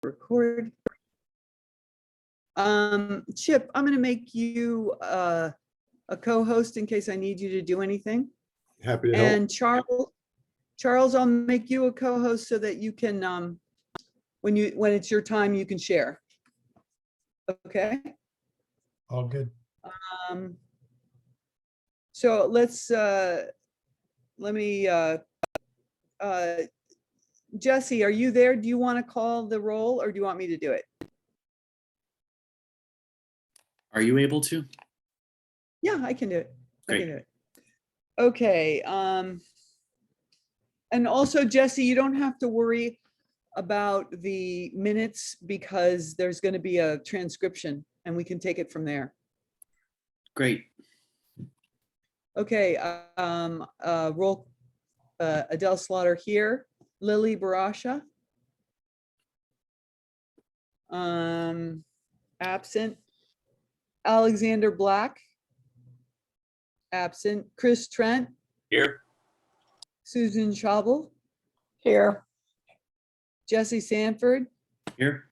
record. Chip, I'm going to make you a co-host in case I need you to do anything. Happy to help. And Charles, I'll make you a co-host so that you can, when it's your time, you can share. Okay. All good. So let's, let me, Jesse, are you there? Do you want to call the roll or do you want me to do it? Are you able to? Yeah, I can do it. I Great. can do it. Okay. And also, Jesse, you don't have to worry about the minutes because there's going to be a transcription and we can take it from there. Great. Okay. Roll. Adele Slaughter here. Lily Barasha. Absent. Alexander Black. Absent. Chris Trent. Here. Susan Schaubel. Here. Jesse Sanford. Here.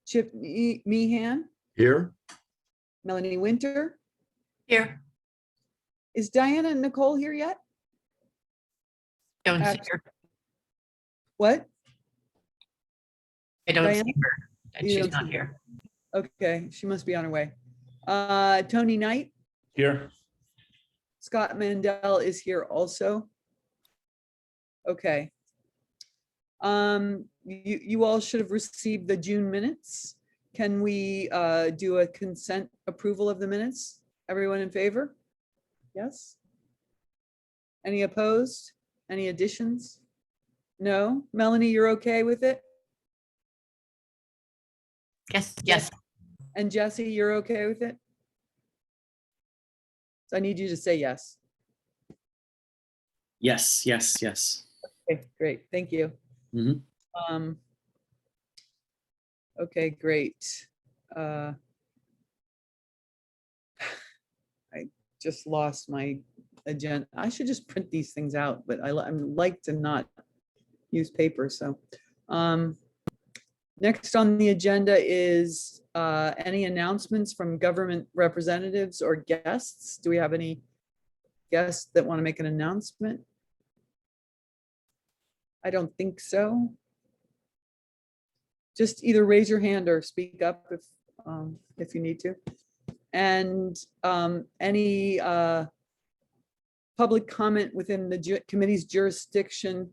Chip Meehan. Here. Melanie Winter. Here. Is Diana Nicole here yet? Don't see Abs- her. What? I don't Diana? see her. And You she's don't not see here. Okay, she must be on her way. Tony Knight. Here. Scott Mandel is here also. Okay. You all should have received the June minutes. Can we do a consent approval of the minutes? Everyone in favor? Yes? Any opposed? Any additions? No? Melanie, you're okay with it? Yes, yes. And Jesse, you're okay with it? So I need you to say yes. Yes, yes, yes. Okay, great, thank you. Mhm. Okay, great. I just lost my agenda. I should just print these things out, but I like to not use paper, so. Next on the agenda is any announcements from government representatives or guests? Do we have any guests that want to make an announcement? I don't think so. Just either raise your hand or speak up if you need to. And any public comment within the committee's jurisdiction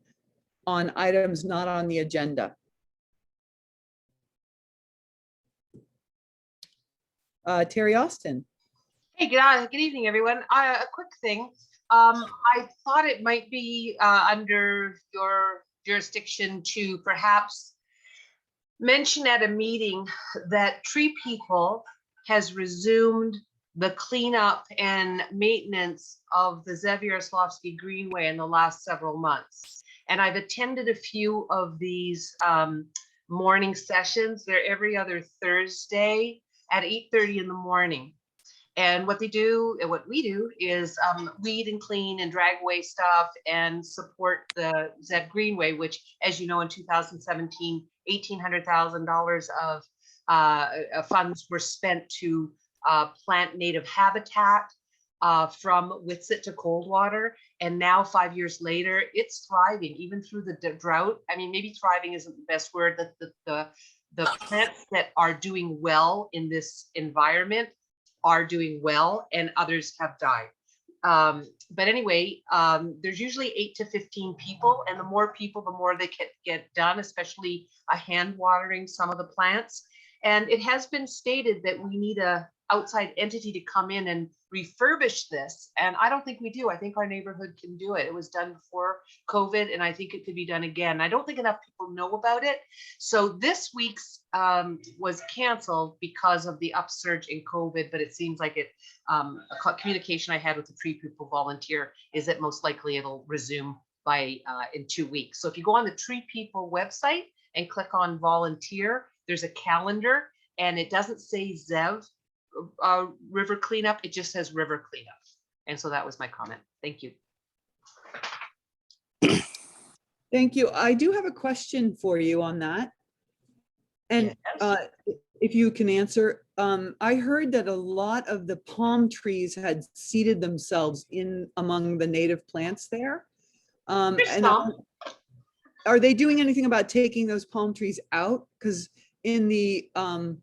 on items not on the agenda. Terry Austin. Hey, good evening, everyone. A quick thing. I thought it might be under your jurisdiction to perhaps mention at a meeting that Tree People has resumed the cleanup and maintenance of the Xavier Slovsky Greenway in the last several months. And I've attended a few of these morning sessions. They're every other Thursday at 8:30 in the morning. And what they do, and what we do, is weed and clean and drag away stuff and support the Zeb Greenway, which, as you know, in 2017, $1,800,000 of funds were spent to plant native habitat from Witsit to Coldwater. And now 5 years later, it's thriving, even through the drought. I mean, maybe thriving isn't the best word. The plants that are doing well in this environment are doing well, and others have died. But anyway, there's usually 8 to 15 people, and the more people, the more they can get done, especially hand watering some of the plants. And it has been stated that we need a outside entity to come in and refurbish this. And I don't think we do. I think our neighborhood can do it. It was done before COVID, and I think it could be done again. I don't think enough people know about it. So this week's was canceled because of the upsurge in COVID, but it seems like it, a communication I had with the Tree People volunteer is that most likely it'll resume by in 2 weeks. So if you go on the Tree People website and click on volunteer, there's a calendar, and it doesn't say Zev river cleanup, it just says river cleanup. And so that was my comment. Thank you. Thank you. I do have a question for you on that. And Yes. if you can answer, I heard that a lot of the palm trees had seeded themselves in among the native plants there. There's And some. are they doing anything about taking those palm trees out? Because in the I'm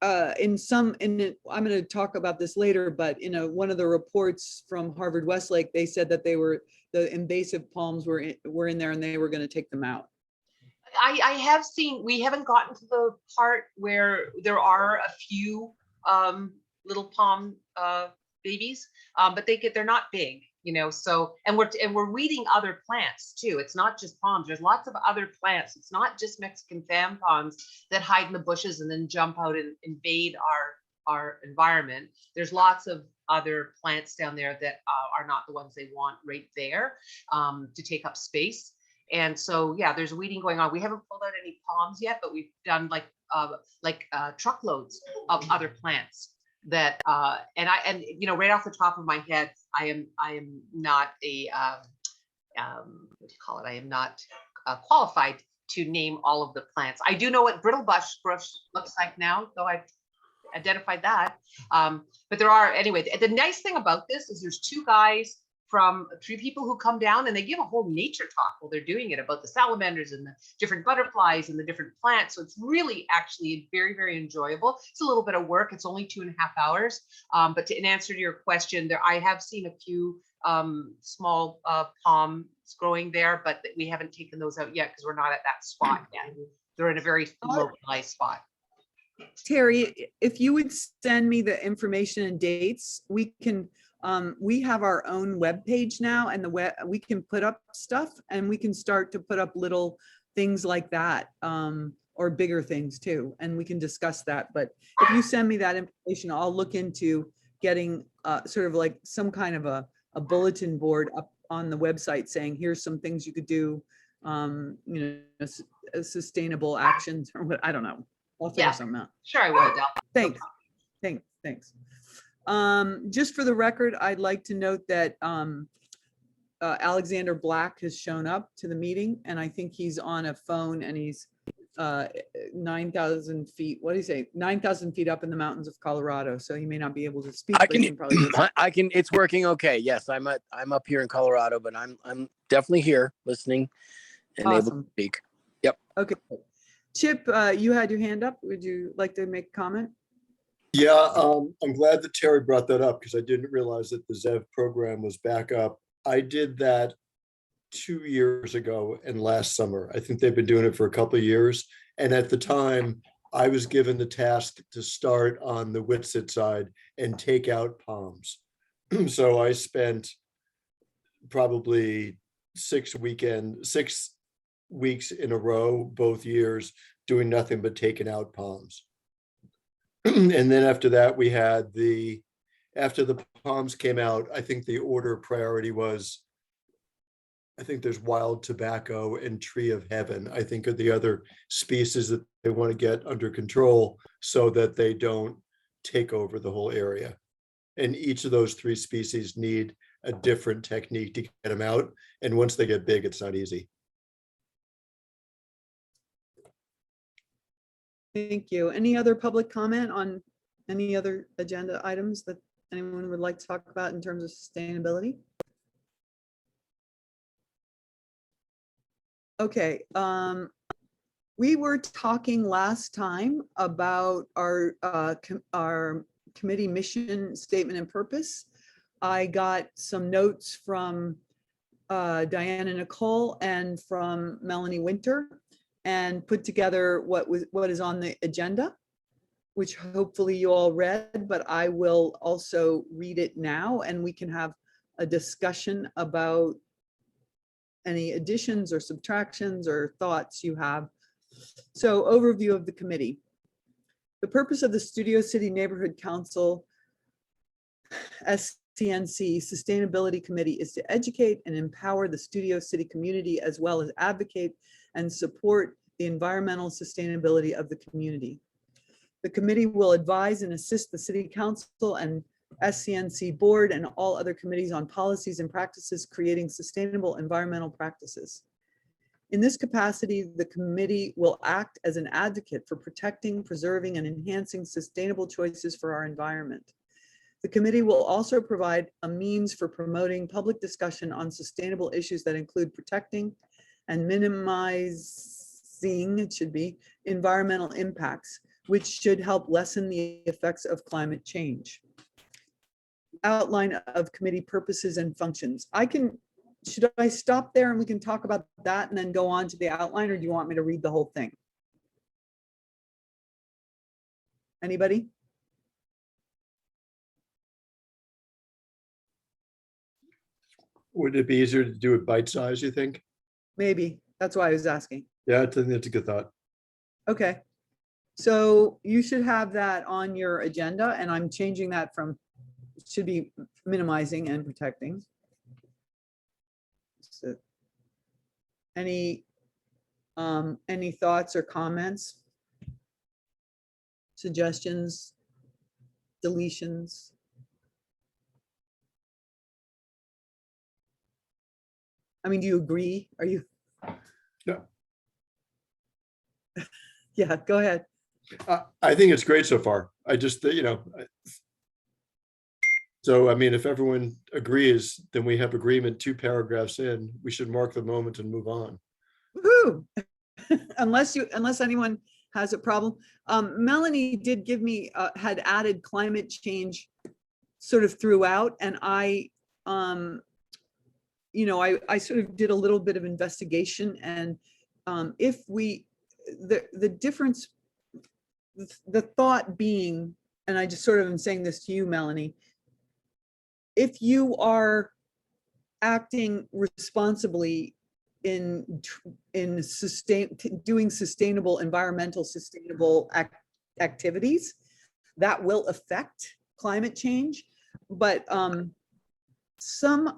going to talk about this later, but in one of the reports from Harvard Westlake, they said that the invasive palms were in there and they were going to take them out. I have seen, we haven't gotten to the part where there are a few little palm babies, but they're not big, so, and we're weeding other plants too. It's not just palms. There's lots of other plants. It's not just Mexican fan palms that hide in the bushes and then jump out and invade our environment. There's lots of other plants down there that are not the ones they want right there to take up space. And so, yeah, there's weeding going on. We haven't pulled out any palms yet, but we've done like truckloads of other plants that, and right off the top of my head, I am not a, what do you call it? I am not qualified to name all of the plants. I do know what brittle bush looks like now, though I've identified that. But there are, anyway, the nice thing about this is there's three people who come down and they give a whole nature talk while they're doing it about the salamanders and the different butterflies and the different plants. So it's really actually very, very enjoyable. It's a little bit of work. It's only 2.5 hours. But in answer to your question, I have seen a few small palms growing there, but we haven't taken those out yet because we're not at that spot yet. They're in a very localized spot. Terry, if you would send me the information and dates, we can. We have our own webpage now, and we can put up stuff, and we can start to put up little things like that, or bigger things too, and we can discuss that. But if you send me that information, I'll look into getting sort of like some kind of a bulletin board up on the website saying, here's some things you could do, sustainable actions, or what, I don't know. I'll figure something out. Sure, I will, Del. Thanks. Just for the record, I'd like to note that Alexander Black has shown up to the meeting, and I think he's on a phone, and he's 9,000 feet. What do you say? 9,000 feet up in the mountains of Colorado, so he may not be able to speak. I but he can, probably listen. I can. It's working okay. Yes, I'm up here in Colorado, but I'm definitely here listening and able to speak. Yep. Okay. Chip, you had your hand up. Would you like to make a comment? Yeah, I'm glad that Terry brought that up because I didn't realize that the ZEV program was back up. I did that 2 years ago and last summer. I think they've been doing it for a couple of years. And at the time, I was given the task to start on the Whitsett side and take out palms. So I spent probably 6 weeks in a row, both years, doing nothing but taking out palms. And then after that, we had after the palms came out, I think the order of priority was, I think there's wild tobacco and tree of heaven, I think are the other species that they want to get under control so that they don't take over the whole area. And each of those 3 species need a different technique to get them out. And once they get big, it's not easy. Thank you. Any other public comment on any other agenda items that anyone would like to talk about in terms of sustainability? Okay. We were talking last time about our committee mission statement and purpose. I got some notes from Diana Nicole and from Melanie Winter, and put together what is on the agenda, which hopefully you all read, but I will also read it now, and we can have a discussion about any additions or subtractions or thoughts you have. So, overview of the committee. The purpose of the Studio City Neighborhood Council SCNC Sustainability Committee is to educate and empower the Studio City community, as well as advocate and support the environmental sustainability of the community. The committee will advise and assist the City Council and SCNC Board and all other committees on policies and practices creating sustainable environmental practices. In this capacity, the committee will act as an advocate for protecting, preserving, and enhancing sustainable choices for our environment. The committee will also provide a means for promoting public discussion on sustainable issues that include protecting and minimizing, it should be, environmental impacts, which should help lessen the effects of climate change. Outline of committee purposes and functions. Should I stop there and we can talk about that and then go on to the outline, or do you want me to read the whole thing? Anybody? Would it be easier to do it bite size, you think? Maybe. That's why I was asking. Yeah, I think that's a good thought. Okay. So you should have that on your agenda, and I'm changing that from, should be minimizing and protecting. So, any thoughts or comments? Suggestions? Deletions? I mean, do you agree? Are you? Yeah. Yeah, go ahead. I think it's great so far. I just, so I mean, if everyone agrees, then we have agreement 2 paragraphs in, we should mark the moment and move on. Woohoo! Unless anyone has a problem. Melanie did give me, had added climate change sort of throughout, and I sort of did a little bit of investigation, and if we, the difference, the thought being, and I just sort of am saying this to you, Melanie, if you are acting responsibly in doing sustainable, environmental sustainable activities, that will affect climate change. But some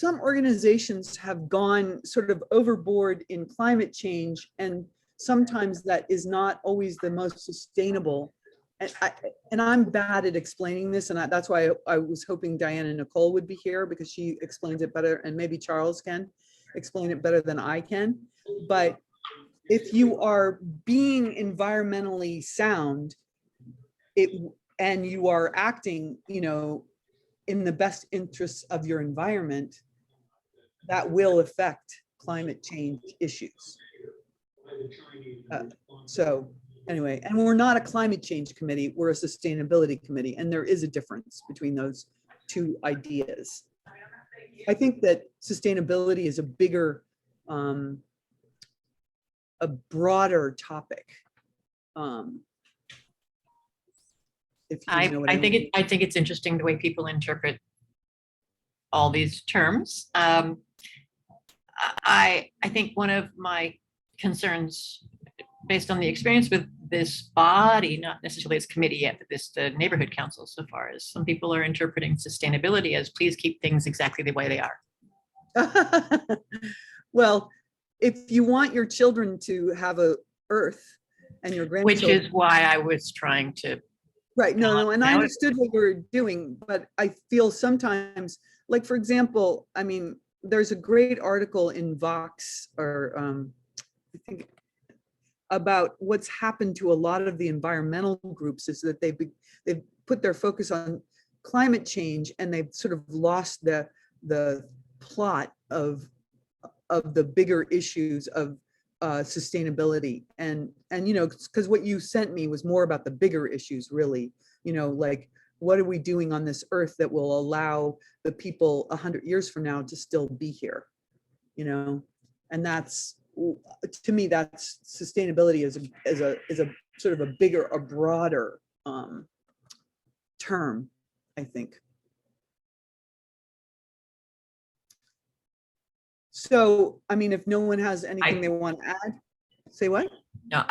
organizations have gone sort of overboard in climate change, and sometimes that is not always the most sustainable. And I'm bad at explaining this, and that's why I was hoping Diana Nicole would be here, because she explains it better, and maybe Charles can explain it better than I can. But if you are being environmentally sound, and you are acting, in the best interests of your environment, that will affect climate change issues. So anyway, and we're not a climate change committee, we're a sustainability committee, and there is a difference between those 2 ideas. I think that sustainability is a bigger, a broader topic. If you know what I mean. I think it's interesting the way people interpret all these terms. I think one of my concerns, based on the experience with this body, not necessarily as committee yet, but the neighborhood council so far, is some people are interpreting sustainability as please keep things exactly the way they are. Well, if you want your children to have a earth and your grandchildren. Which is why I was trying to. Right, no, and I understood what you were doing, but I feel sometimes, like, for example, I mean, there's a great article in Vox, or I think, about what's happened to a lot of the environmental groups, is that they've put their focus on climate change, and they've sort of lost the plot of the bigger issues of sustainability, and because what you sent me was more about the bigger issues, really, like, what are we doing on this earth that will allow the people 100 years from now to still be here, and that's, to me, that's sustainability is a sort of a bigger, a broader term, I think. So, I mean, if no one has anything they want to add, say what? No,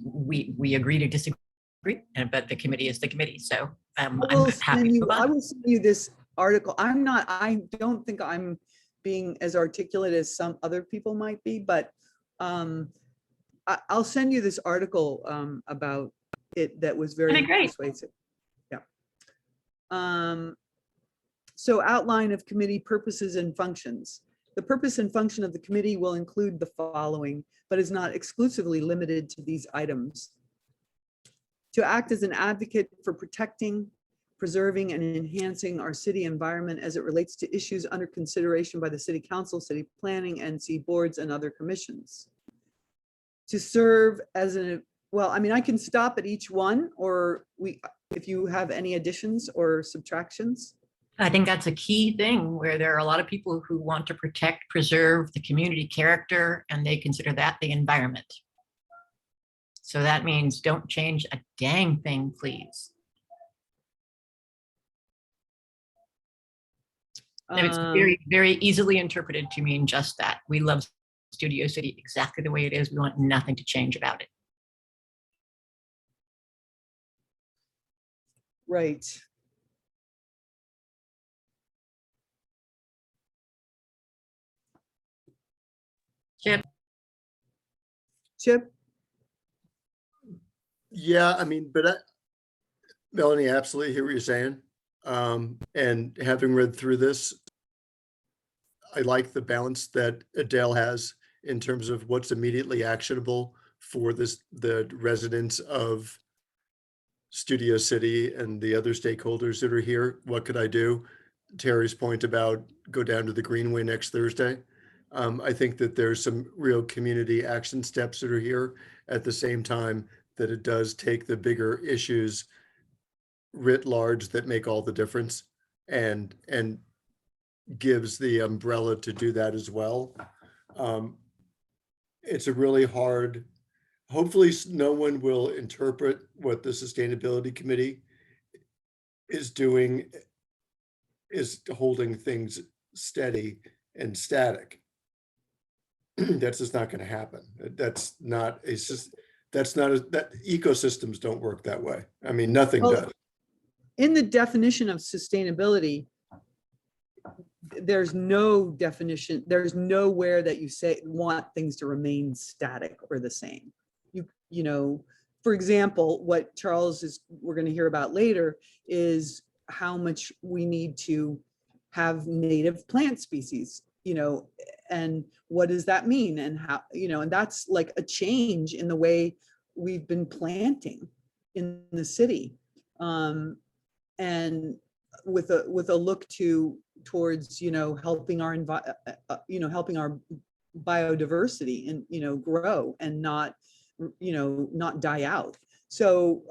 we agree to disagree, but the committee is the committee. So I'm happy to move on. I will send you this article. I don't think I'm being as articulate as some other people might be, but I'll send you this article about it that was very persuasive. Yeah. So outline of committee purposes and functions. The purpose and function of the committee will include the following, but is not exclusively limited to these items. To act as an advocate for protecting, preserving, and enhancing our city environment as it relates to issues under consideration by the city council, city planning, NC boards, and other commissions. To serve as an, well, I mean, I can stop at each one, or if you have any additions or subtractions. I think that's a key thing where there are a lot of people who want to protect, preserve the community character, and they consider that the environment. So that means don't change a dang thing, please. And it's very, very easily interpreted to mean just that. We love Studio City exactly the way it is. We want nothing to change about it. Right. Chip? Yeah, I mean, but Melanie, I absolutely hear what you're saying. And having read through this, I like the balance that Adele has in terms of what's immediately actionable for the residents of Studio City and the other stakeholders that are here. What could I do? Terry's point about go down to the Greenway next Thursday. I think that there's some real community action steps that are here at the same time that it does take the bigger issues writ large that make all the difference and gives the umbrella to do that as well. It's a really hard, hopefully no one will interpret what the Sustainability Committee is doing is holding things steady and static. That's just not going to happen. That's not, it's just, that's not, that ecosystems don't work that way. I mean, nothing Well, does. in the definition of sustainability, there's no definition, there's nowhere that you say want things to remain static or the same. You know, for example, what we're going to hear about later is how much we need to have native plant species, you know, and what does that mean? And how, you know, and that's like a change in the way we've been planting in the city. And with a look towards, you know, helping our helping our biodiversity and, you know, grow and not, you know, not die out. So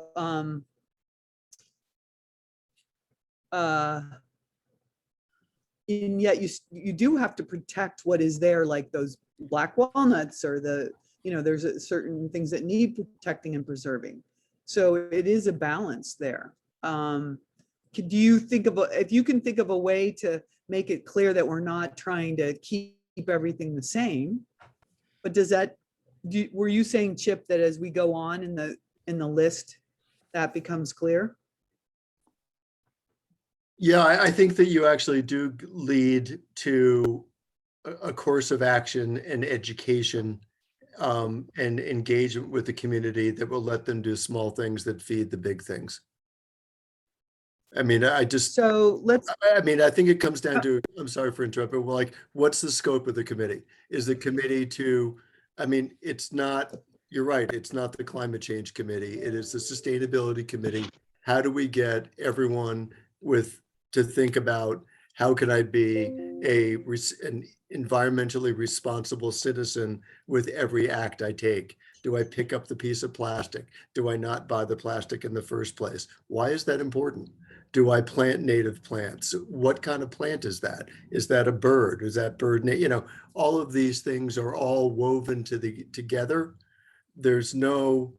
and yet you do have to protect what is there, like those black walnuts or the, you know, there's certain things that need protecting and preserving. So it is a balance there. Do you think of if you can think of a way to make it clear that we're not trying to keep everything the same, but does that, were you saying, Chip, that as we go on in the list, that becomes clear? Yeah, I think that you actually do lead to a course of action and education and engagement with the community that will let them do small things that feed the big things. I mean, I think it comes down to, I'm sorry for interrupting, well, like, what's the scope of the committee? Is the committee to, I mean, it's not, you're right, it's not the climate change committee, it is the sustainability committee. How do we get everyone to think about how can I be an environmentally responsible citizen with every act I take? Do I pick up the piece of plastic? Do I not buy the plastic in the first place? Why is that important? Do I plant native plants? What kind of plant is that? Is that a bird? Is that bird? You know, all of these things are all woven together. There's no,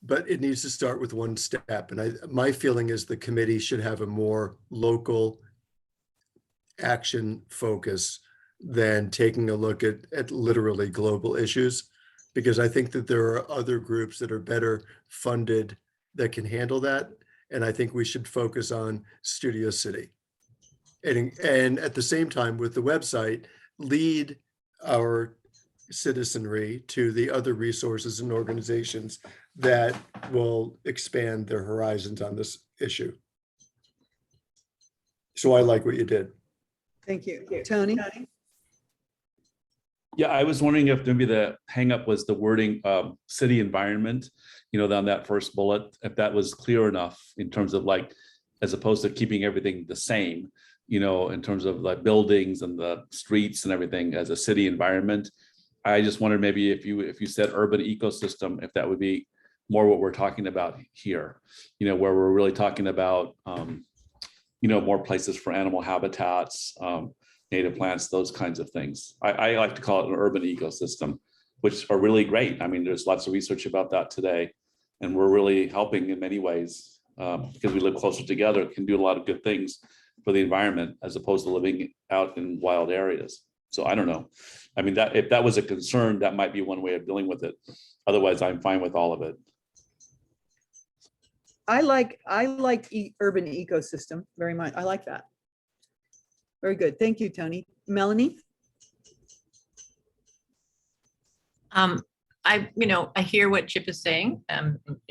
but it needs to start with one step. And my feeling is the committee should have a more local action focus than taking a look at literally global issues, because I think that there are other groups that are better funded that can handle that. And I think we should focus on Studio City. And at the same time, with the website, lead our citizenry to the other resources and organizations that will expand their horizons on this issue. So I like what you did. Thank you. Tony? Yeah, I was wondering if maybe the hangup was the wording, city environment, on that first bullet, if that was clear enough in terms of like, as opposed to keeping everything the same, in terms of like buildings and the streets and everything as a city environment. I just wondered maybe if you said urban ecosystem, if that would be more what we're talking about here, where we're really talking about, more places for animal habitats, native plants, those kinds of things. I like to call it an urban ecosystem, which are really great. I mean, there's lots of research about that today, and we're really helping in many ways because we live closer together, can do a lot of good things for the environment as opposed to living out in wild areas. So I don't know. I mean, that if that was a concern, that might be one way of dealing with it. Otherwise, I'm fine with all of it. I like urban ecosystem very much. I like that. Very good. Thank you, Tony. Melanie? I hear what Chip is saying.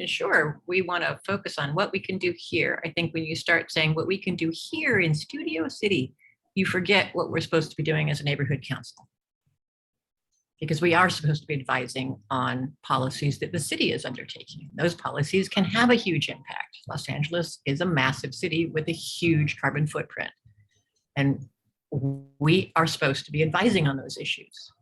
Sure, we want to focus on what we can do here. I think when you start saying what we can do here in Studio City, you forget what we're supposed to be doing as a neighborhood council. Because we are supposed to be advising on policies that the city is undertaking. Those policies can have a huge impact. Los Angeles is a massive city with a huge carbon footprint. And we are supposed to be advising on those issues.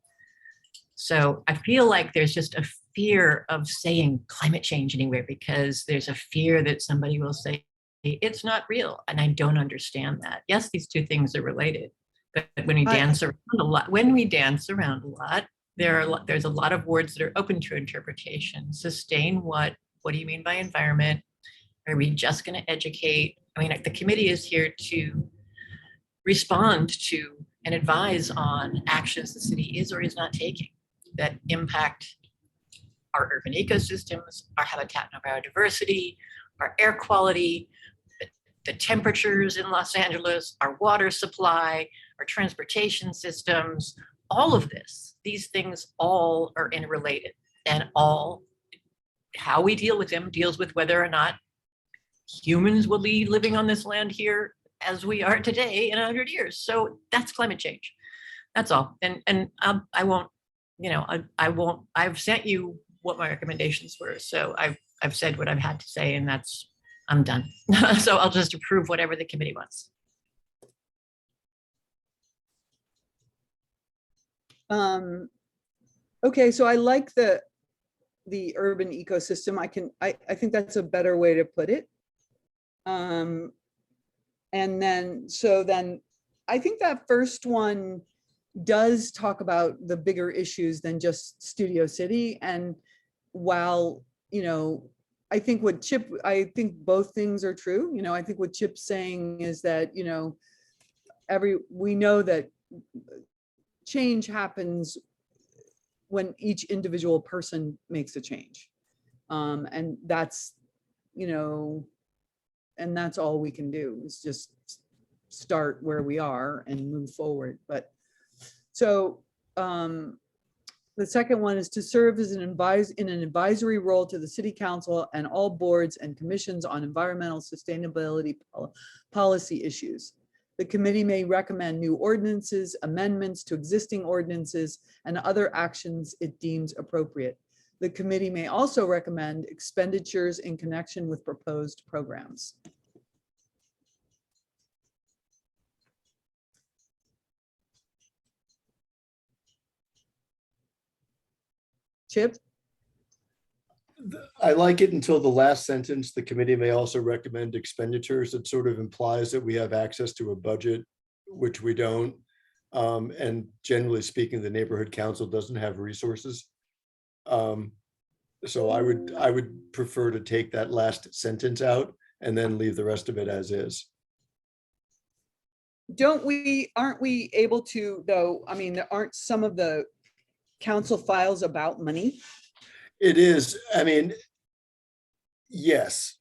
So I feel like there's just a fear of saying climate change anywhere because there's a fear that somebody will say it's not real. And I don't understand that. Yes, these two things are related. But when we dance around a lot, there's a lot of words that are open to interpretation. Sustain what? What do you mean by environment? Are we just going to educate? I mean, the committee is here to respond to and advise on actions the city is or is not taking that impact our urban ecosystems, our habitat and biodiversity, our air quality, the temperatures in Los Angeles, our water supply, our transportation systems, all of this. These things all are interrelated, and all how we deal with them deals with whether or not humans will be living on this land here as we are today in 100 years. So that's climate change. That's all. And I won't, I've sent you what my recommendations were. So I've said what I've had to say, and I'm done. So I'll just approve whatever the committee wants. Okay, so I like the urban ecosystem. I think that's a better way to put it. And then I think that first one does talk about the bigger issues than just Studio City. And while, I think both things are true. I think what Chip's saying is that, we know that change happens when each individual person makes a change. And that's, and that's all we can do is just start where we are and move forward. But so the second one is to serve as in an advisory role to the city council and all boards and commissions on environmental sustainability policy issues. The committee may recommend new ordinances, amendments to existing ordinances, and other actions it deems appropriate. The committee may also recommend expenditures in connection with proposed programs. Chip? I like it until the last sentence. The committee may also recommend expenditures. It sort of implies that we have access to a budget, which we don't. And generally speaking, the neighborhood council doesn't have resources. So I would prefer to take that last sentence out and then leave the rest of it as is. Aren't we able to, though? I mean, aren't some of the council files about money? It is, I mean, yes.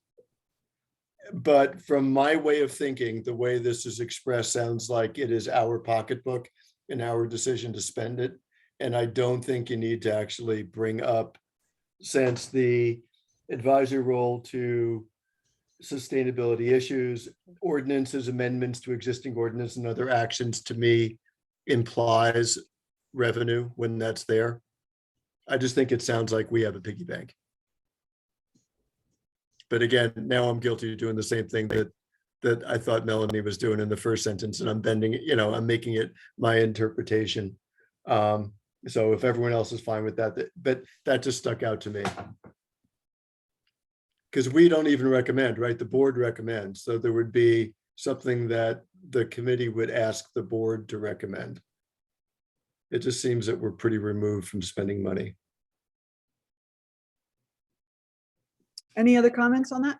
But from my way of thinking, the way this is expressed sounds like it is our pocketbook and our decision to spend it. And I don't think you need to actually bring up, since the advisory role to sustainability issues, ordinances, amendments to existing ordinance and other actions, to me implies revenue when that's there. I just think it sounds like we have a piggy bank. But again, now I'm guilty of doing the same thing that I thought Melanie was doing in the first sentence, and I'm bending it, I'm making it my interpretation. So if everyone else is fine with that, but that just stuck out to me. Because we don't even recommend, right? The board recommends. So there would be something that the committee would ask the board to recommend. It just seems that we're pretty removed from spending money. Any other comments on that?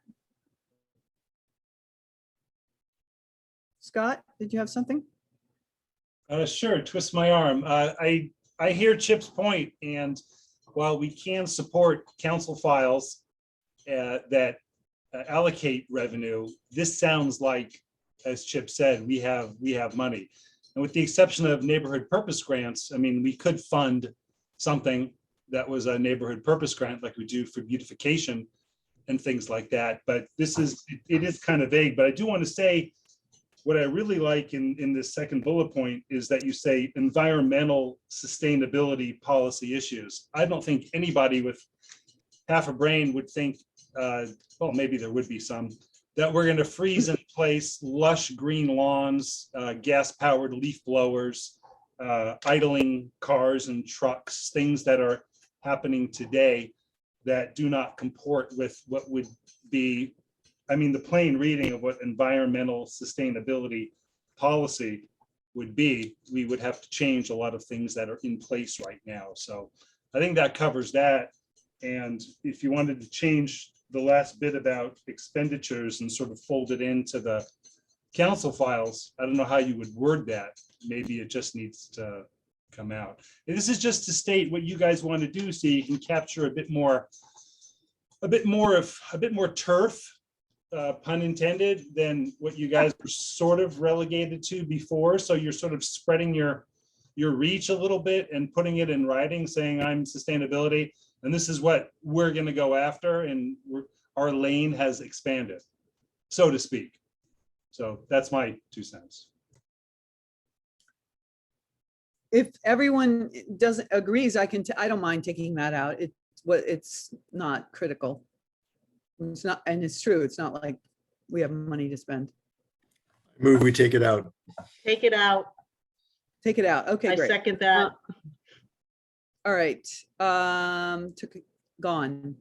Scott, did you have something? Sure, twist my arm. I hear Chip's point, and while we can support council files that allocate revenue, this sounds like, as Chip said, we have money. And with the exception of neighborhood purpose grants, I mean, we could fund something that was a neighborhood purpose grant like we do for beautification and things like that. But it is kind of vague. But I do want to say, what I really like in this second bullet point is that you say environmental sustainability policy issues. I don't think anybody with half a brain would think, well, maybe there would be some, that we're going to freeze in place lush green lawns, gas-powered leaf blowers, idling cars and trucks, things that are happening today that do not comport with what would be, I mean, the plain reading of what environmental sustainability policy would be. We would have to change a lot of things that are in place right now. So I think that covers that. And if you wanted to change the last bit about expenditures and sort of fold it into the council files, I don't know how you would word that. Maybe it just needs to come out. And this is just to state what you guys want to do, so you can capture a bit more turf, pun intended, than what you guys were sort of relegated to before. So you're sort of spreading your reach a little bit and putting it in writing, saying I'm sustainability, and this is what we're going to go after, and our lane has expanded, so to speak. So that's my 2 cents. If everyone agrees, I don't mind taking that out. It's not critical. It's not, and it's true. It's not like we have money to spend. Move, we take it out. Take it out. Take it out. Okay, I great. second that. All right. Gone.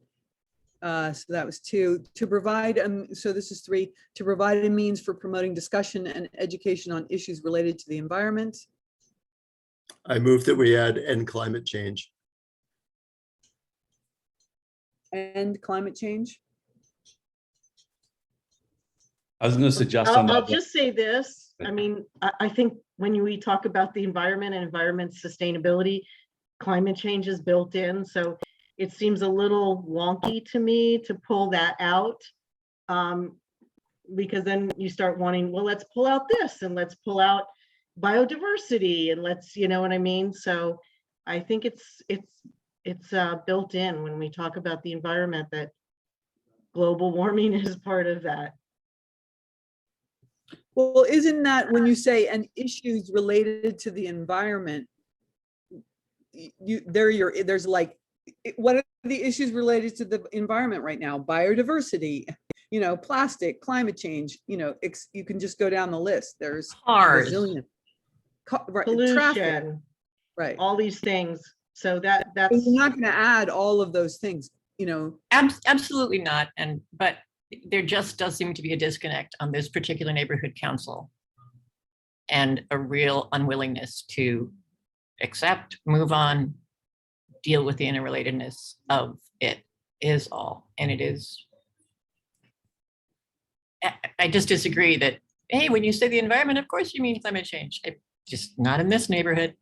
So that was 2. To provide, so this is 3, to provide a means for promoting discussion and education on issues related to the environment. I move that we add end climate change. And climate change. I was going to suggest on I'll that. just say this. I mean, I think when we talk about the environment and environment sustainability, climate change is built in. So it seems a little wonky to me to pull that out, because then you start wanting, well, let's pull out this and let's pull out biodiversity and let's, you know what I mean? So I think it's built in when we talk about the environment, that global warming is part of that. Well, isn't that when you say and issues related to the environment, there's like, what are the issues related to the environment right now? Biodiversity, plastic, climate change, you can just go down the list. There's Cars. Right, Pollution, traffic, right. all these things. So that's You're not going to add all of those things, Absolutely not. But there just does seem to be a disconnect on this particular neighborhood council and a real unwillingness to accept, move on, deal with the interrelatedness of it is all. And it is, I just disagree that, hey, when you say the environment, of course you mean climate change. Just not in this neighborhood.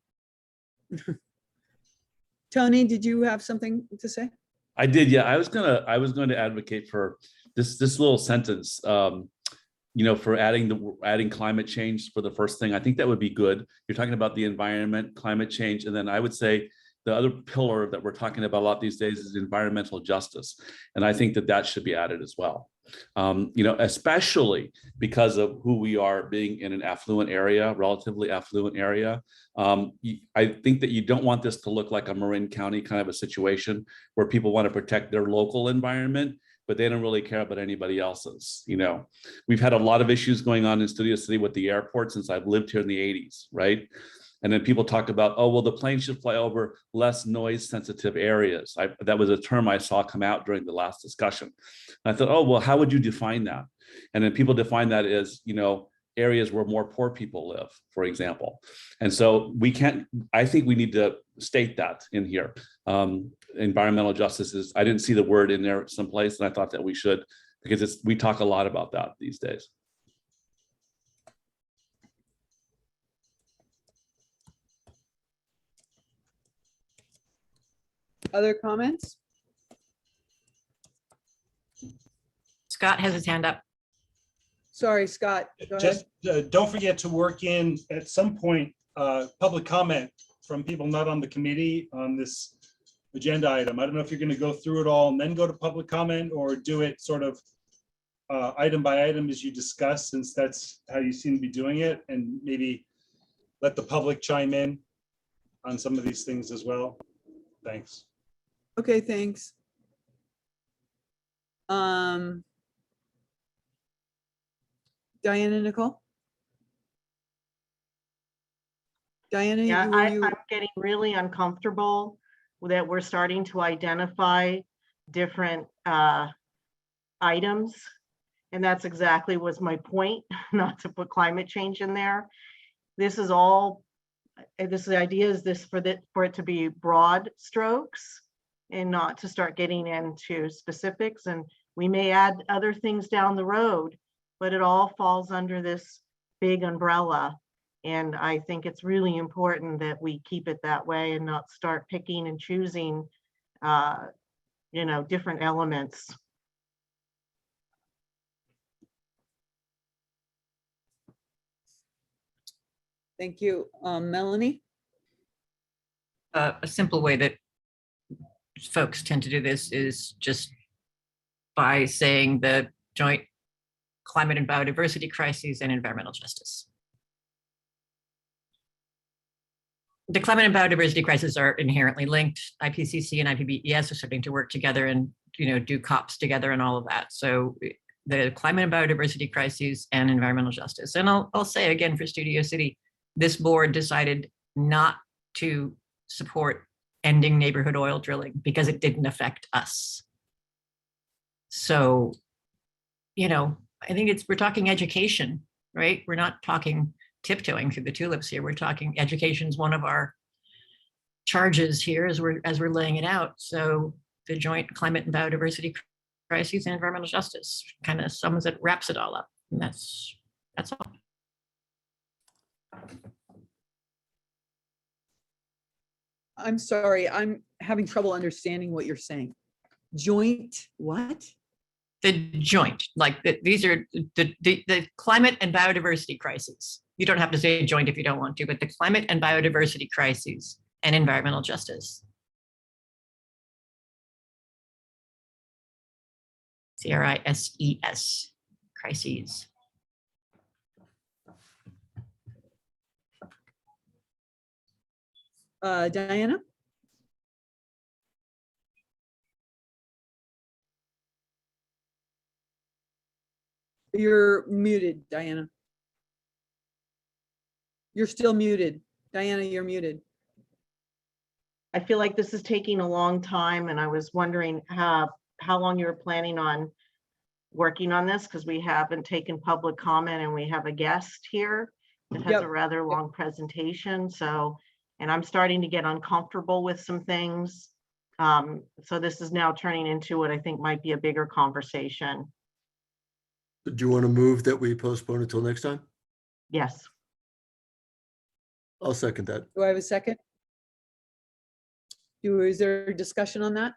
Tony, did you have something to say? I did, yeah. I was going to advocate for this little sentence, for adding climate change for the first thing. I think that would be good. You're talking about the environment, climate change, and then I would say the other pillar that we're talking about a lot these days is environmental justice, and I think that should be added as well. You know, especially because of who we are being in an affluent area, relatively affluent area. I think that you don't want this to look like a Marin County kind of a situation where people want to protect their local environment, but they don't really care about anybody else's. You know, we've had a lot of issues going on in Studio City with the airport since I've lived here in the 80s, right? And then people talk about, oh, well, the plane should fly over less noise sensitive areas. That was a term I saw come out during the last discussion. And I thought, oh, well, how would you define that? And then people define that as, you know, areas where more poor people live, for example. And so we can't, I think we need to state that in here. Environmental justice is, I didn't see the word in there someplace, and I thought that we should, because we talk a lot about that these days. Other comments? Scott has his hand up. Sorry, Scott. Go ahead. Just don't forget to work in at some point, public comment from people not on the committee on this agenda item. I don't know if you're going to go through it all and then go to public comment, or do it sort of item by item as you discuss, since that's how you seem to be doing it, and maybe let the public chime in on some of these things as well. Thanks. Okay, thanks. Diana, Nicole? Diana, Yeah, were you? I'm getting really uncomfortable that we're starting to identify different items. And that's exactly was my point, not to put climate change in there. This is all, the idea is this for it to be broad strokes and not to start getting into specifics. And we may add other things down the road, but it all falls under this big umbrella. And I think it's really important that we keep it that way and not start picking and choosing, you know, different elements. Thank you. Melanie? A simple way that folks tend to do this is just by saying the joint climate and biodiversity crises and environmental justice. The climate and biodiversity crises are inherently linked. IPCC and IPBES are starting to work together and, you know, do COPs together and all of that. So the climate and biodiversity crises and environmental justice. And I'll say again for Studio City, this board decided not to support ending neighborhood oil drilling because it didn't affect us. So, you know, I think we're talking education, right? We're not talking tiptoeing through the tulips here. We're talking education is one of our charges here as we're laying it out. So the joint climate and biodiversity crises and environmental justice kind of sums it, wraps it all up. And that's all. I'm sorry, I'm having trouble understanding what you're saying. Joint what? The joint, like these are the climate and biodiversity crises. You don't have to say joint if you don't want to, but the climate and biodiversity crises and environmental justice. CRISES, crises. Diana? You're muted, Diana. You're still muted. Diana, you're muted. I feel like this is taking a long time, and I was wondering how long you're planning on working on this, because we haven't taken public comment and we have a guest here that has a rather long presentation. So, and I'm starting to get uncomfortable with some things. So this is now turning into what I think might be a bigger conversation. Do you want to move that we postpone until next time? Yes. I'll second that. Do I have a second? Is there a discussion on that?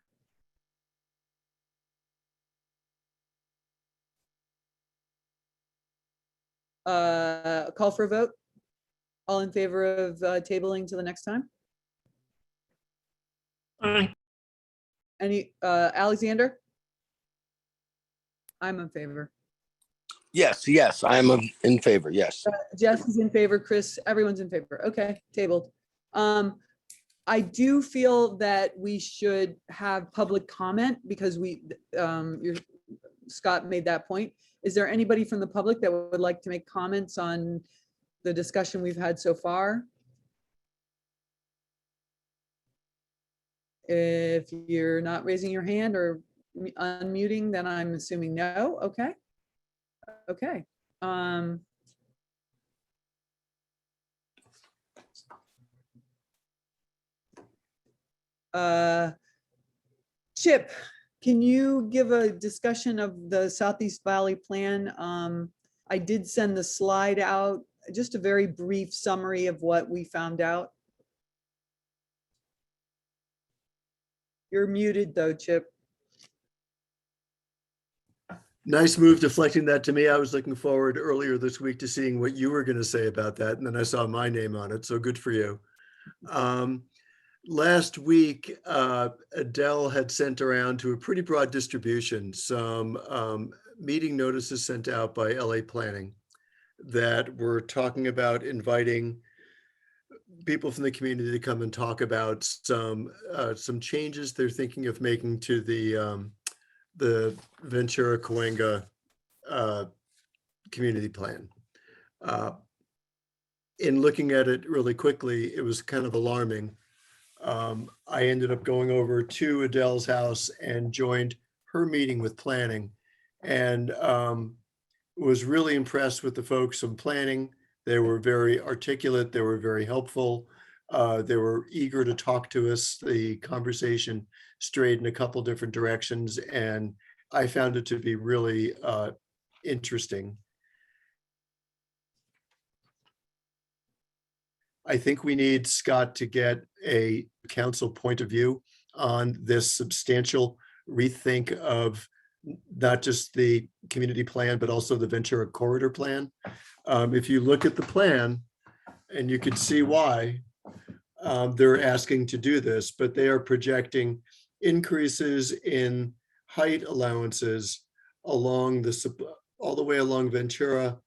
Call for a vote. All in favor of tabling to the next time? Aye. Any, Alexander? I'm in favor. Yes, yes, I'm in favor, yes. Jess is in favor, Chris, everyone's in favor. Okay, tabled. I do feel that we should have public comment because Scott made that point. Is there anybody from the public that would like to make comments on the discussion we've had so far? If you're not raising your hand or unmuting, then I'm assuming no. Okay. Okay. Chip, can you give a discussion of the Southeast Valley Plan? I did send the slide out, just a very brief summary of what we found out. You're muted though, Chip. Nice move deflecting that to me. I was looking forward earlier this week to seeing what you were going to say about that. And then I saw my name on it. So good for you. Last week, Adele had sent around to a pretty broad distribution some meeting notices sent out by LA Planning that were talking about inviting people from the community to come and talk about some changes they're thinking of making to the Ventura Cahuenga community plan. In looking at it really quickly, it was kind of alarming. I ended up going over to Adele's house and joined her meeting with planning, and was really impressed with the folks from planning. They were very articulate. They were very helpful. They were eager to talk to us. The conversation strayed in a couple different directions, and I found it to be really interesting. I think we need Scott to get a council point of view on this substantial rethink of not just the community plan, but also the Ventura Corridor Plan. If you look at the plan, and you can see why they're asking to do this, but they are projecting increases in height allowances along all the way along Ventura,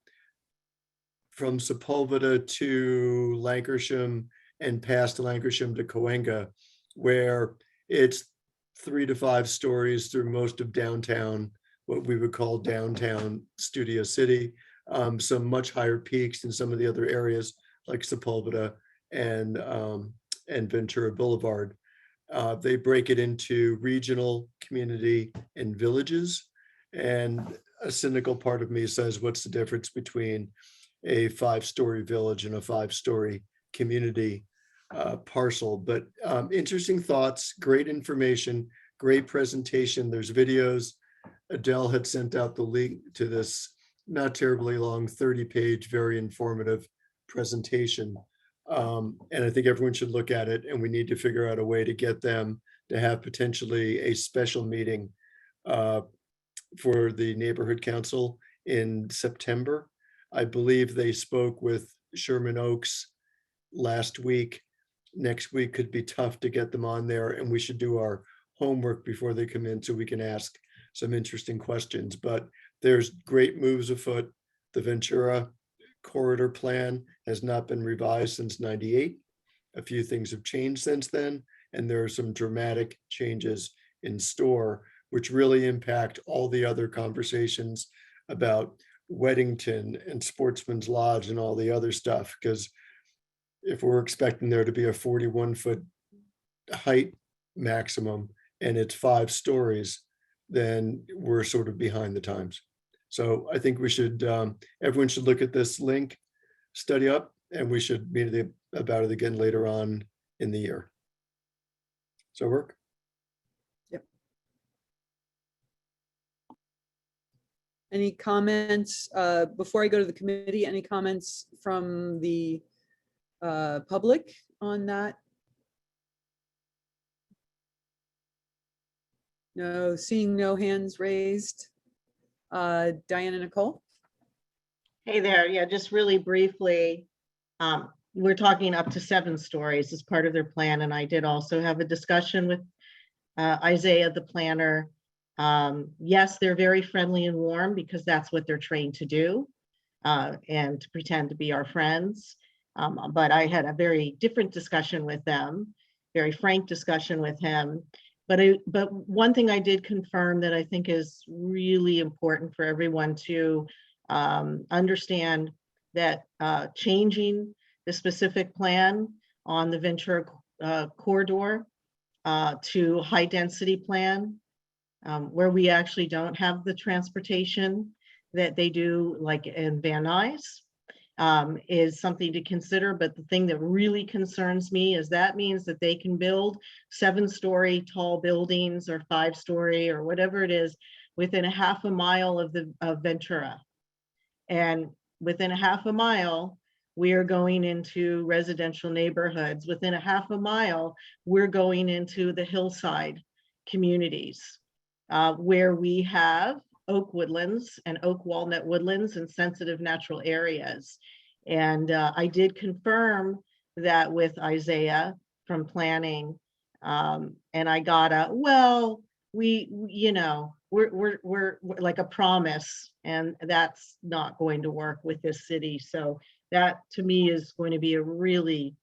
from Sepulveda to Lankershim and past Lankershim to Cahuenga, where it's 3 to 5 stories through most of downtown, what we would call downtown Studio City. Some much higher peaks in some of the other areas like Sepulveda and Ventura Boulevard. They break it into regional, community, and villages. And a cynical part of me says, what's the difference between a 5-story village and a 5-story community parcel? But interesting thoughts, great information, great presentation. There's videos. Adele had sent out the link to this not terribly long 30-page, very informative presentation. And I think everyone should look at it, and we need to figure out a way to get them to have potentially a special meeting for the neighborhood council in September. I believe they spoke with Sherman Oaks last week. Next week could be tough to get them on there, and we should do our homework before they come in so we can ask some interesting questions. But there's great moves afoot. The Ventura Corridor Plan has not been revised since '98. A few things have changed since then, and there are some dramatic changes in store, which really impact all the other conversations about Weddington and Sportsman's Lodge and all the other stuff. Because if we're expecting there to be a 41-foot height maximum and it's 5 stories, then we're sort of behind the times. So I think we should, everyone should look at this link, study up, and we should meet about it again later on in the year. So work? Yep. Any comments before I go to the committee? Any comments from the public on that? No, seeing no hands raised. Diana Nicole? Hey there, yeah, just really briefly, we're talking up to 7 stories as part of their plan, and I did also have a discussion with Isaiah, the planner, Yes, they're very friendly and warm because that's what they're trained to do, and to pretend to be our friends. But I had a very different discussion with them, very frank discussion with him. But one thing I did confirm that I think is really important for everyone to understand, that changing the specific plan on the Ventura corridor to high density plan, where we actually don't have the transportation that they do like in Van Nuys, is something to consider. But the thing that really concerns me is that means that they can build 7-story tall buildings or 5-story or whatever it is within a half a mile of Ventura. And within a half a mile, we are going into residential neighborhoods. Within a half a mile, we're going into the hillside communities, where we have oak woodlands and oak walnut woodlands and sensitive natural areas. And I did confirm that with Isaiah from planning, and I got a, well, we're like a promise, and that's not going to work with this city. So that to me is going to be a really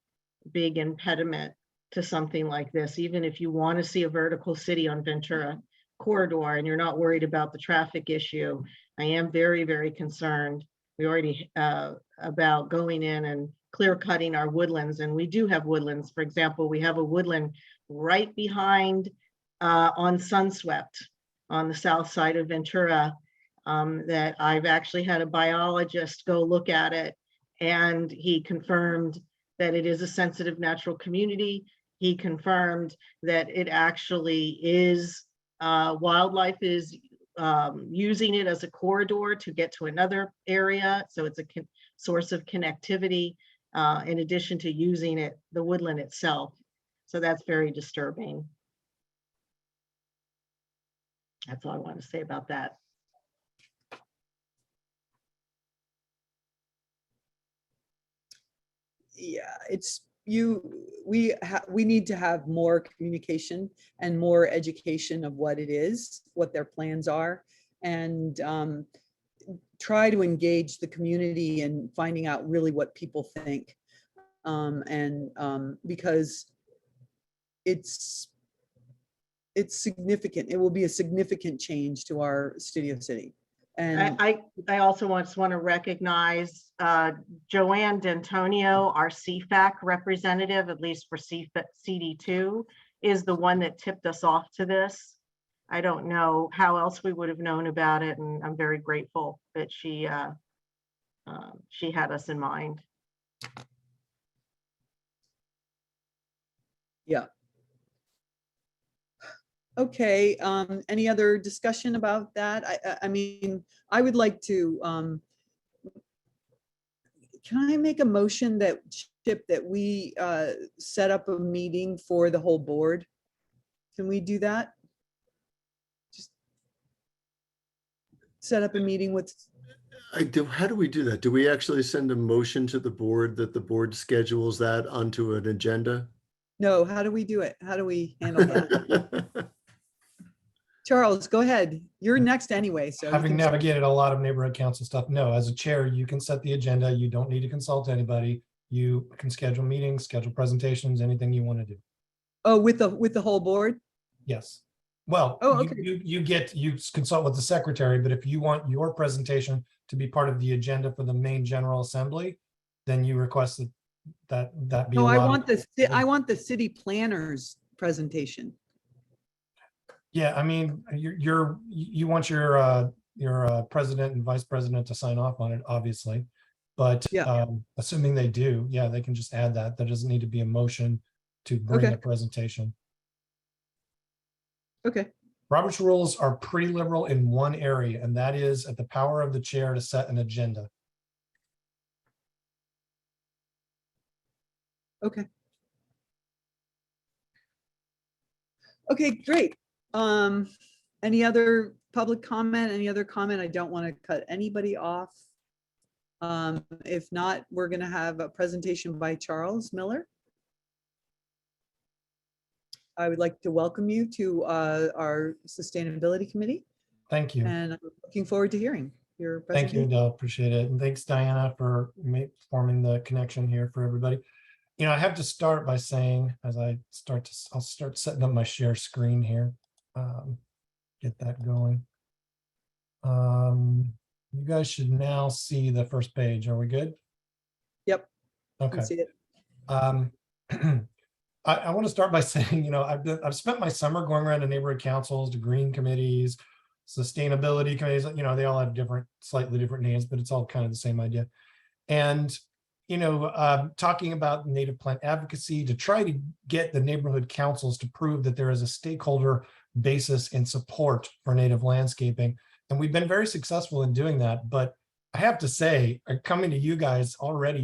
big impediment to something like this. Even if you want to see a vertical city on Ventura corridor and you're not worried about the traffic issue, I am very, very concerned. We already about going in and clear cutting our woodlands, and we do have woodlands. For example, we have a woodland right behind on Sunswept on the south side of Ventura, that I've actually had a biologist go look at it, and he confirmed that it is a sensitive natural community. He confirmed that it actually is, wildlife is using it as a corridor to get to another area. So it's a source of connectivity, in addition to using it, the woodland itself. So that's very disturbing. That's all I want to say about that. Yeah, we need to have more communication and more education of what it is, what their plans are, and try to engage the community in finding out really what people think, because it's significant. It will be a significant change to our studio city. And I also want to recognize Joanne D'Antonio, our CFAC representative, at least for CD2, is the one that tipped us off to this. I don't know how else we would have known about it, and I'm very grateful that she had us in mind. yeah. Okay, any other discussion about that? I mean, I would like to, can I make a motion that, Chip, that we set up a meeting for the whole board? Can we do that? Just set up a meeting with, How do we do that? Do we actually send a motion to the board that the board schedules that onto an agenda? no, how do we do it? How do we handle that? Charles, go ahead. You're next anyway, so. you Having can start. navigated a lot of neighborhood council stuff, no, as a chair, you can set the agenda. You don't need to consult anybody. You can schedule meetings, schedule presentations, anything you want to do. Oh, with the whole board? Yes. Well, Oh, okay. you consult with the secretary, but if you want your presentation to be part of the agenda for the main general assembly, then you request that be No, allowed. I want the city planner's presentation. Yeah, I mean, you want your president and vice president to sign off on it, obviously. But Yeah. assuming they do, yeah, they can just add that. There doesn't need to be a motion to bring Okay. a presentation. Okay, Robert's rules are pretty liberal in one area, and that is at the power of the chair to set an agenda. okay. Okay, great. Any other public comment? Any other comment? I don't want to cut anybody off. If not, we're going to have a presentation by Charles Miller. I would like to welcome you to our Sustainability Committee, Thank you. and I'm looking forward to hearing your Thank you, presentation. Adele. Appreciate it. And thanks, Diana, for forming the connection here for everybody. You know, I have to start by saying, as I'll start setting up my share screen here. Get that going. You guys should now see the first page. Are we good? Yep. I Okay. see it. I want to start by saying, you know, I've spent my summer going around to neighborhood councils, to green committees, sustainability committees. You know, they all have slightly different names, but it's all kind of the same idea. And, you know, talking about native plant advocacy to try to get the neighborhood councils to prove that there is a stakeholder basis in support for native landscaping. And we've been very successful in doing that. But I have to say, coming to you guys already,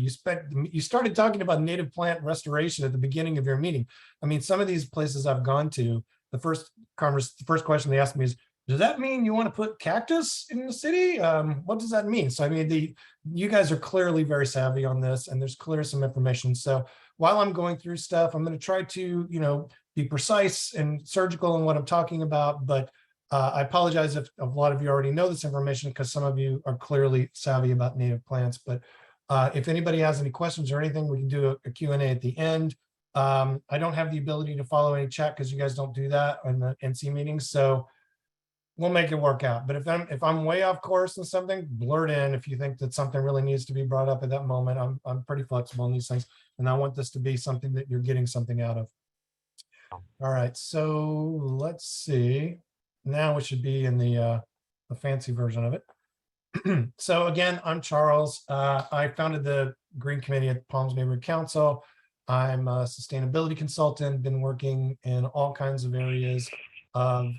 you started talking about native plant restoration at the beginning of your meeting. I mean, some of these places I've gone to, the first question they asked me is, does that mean you want to put cactus in the city? What does that mean? So I mean, you guys are clearly very savvy on this, and there's clearly some information. So while I'm going through stuff, I'm going to try to, you know, be precise and surgical in what I'm talking about, but I apologize if a lot of you already know this information, because some of you are clearly savvy about native plants. But if anybody has any questions or anything, we can do a Q&A at the end. I don't have the ability to follow any chat because you guys don't do that in the NC meetings. So we'll make it work out. But if I'm way off course in something, blurt in if you think that something really needs to be brought up at that moment. I'm pretty flexible in these things. And I want this to be something that you're getting something out of. All right, so let's see. Now we should be in the fancy version of it. So again, I'm Charles. I founded the Green Committee at Palms Neighborhood Council. I'm a sustainability consultant, been working in all kinds of areas of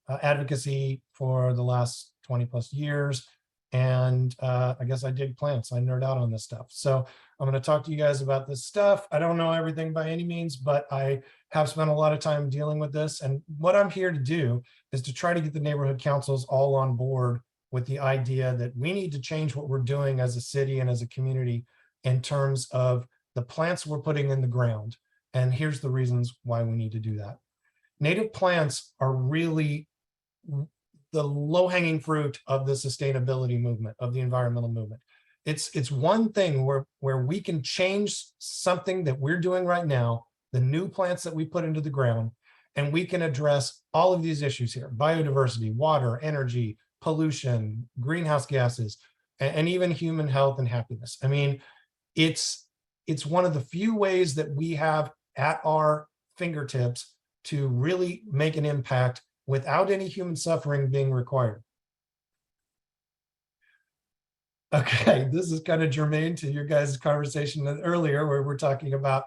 advocacy for the last 20 plus years. And I guess I dig plants. I nerd out on this stuff. So I'm going to talk to you guys about this stuff. I don't know everything by any means, but I have spent a lot of time dealing with this. And what I'm here to do is to try to get the neighborhood councils all on board with the idea that we need to change what we're doing as a city and as a community in terms of the plants we're putting in the ground. And here's the reasons why we need to do that. Native plants are really the low-hanging fruit of the sustainability movement, of the environmental movement. It's one thing where we can change something that we're doing right now, the new plants that we put into the ground, and we can address all of these issues here: biodiversity, water, energy, pollution, greenhouse gases, and even human health and happiness. I mean, it's one of the few ways that we have at our fingertips to really make an impact without any human suffering being required. Okay, this is kind of germane to your guys' conversation earlier, where we're talking about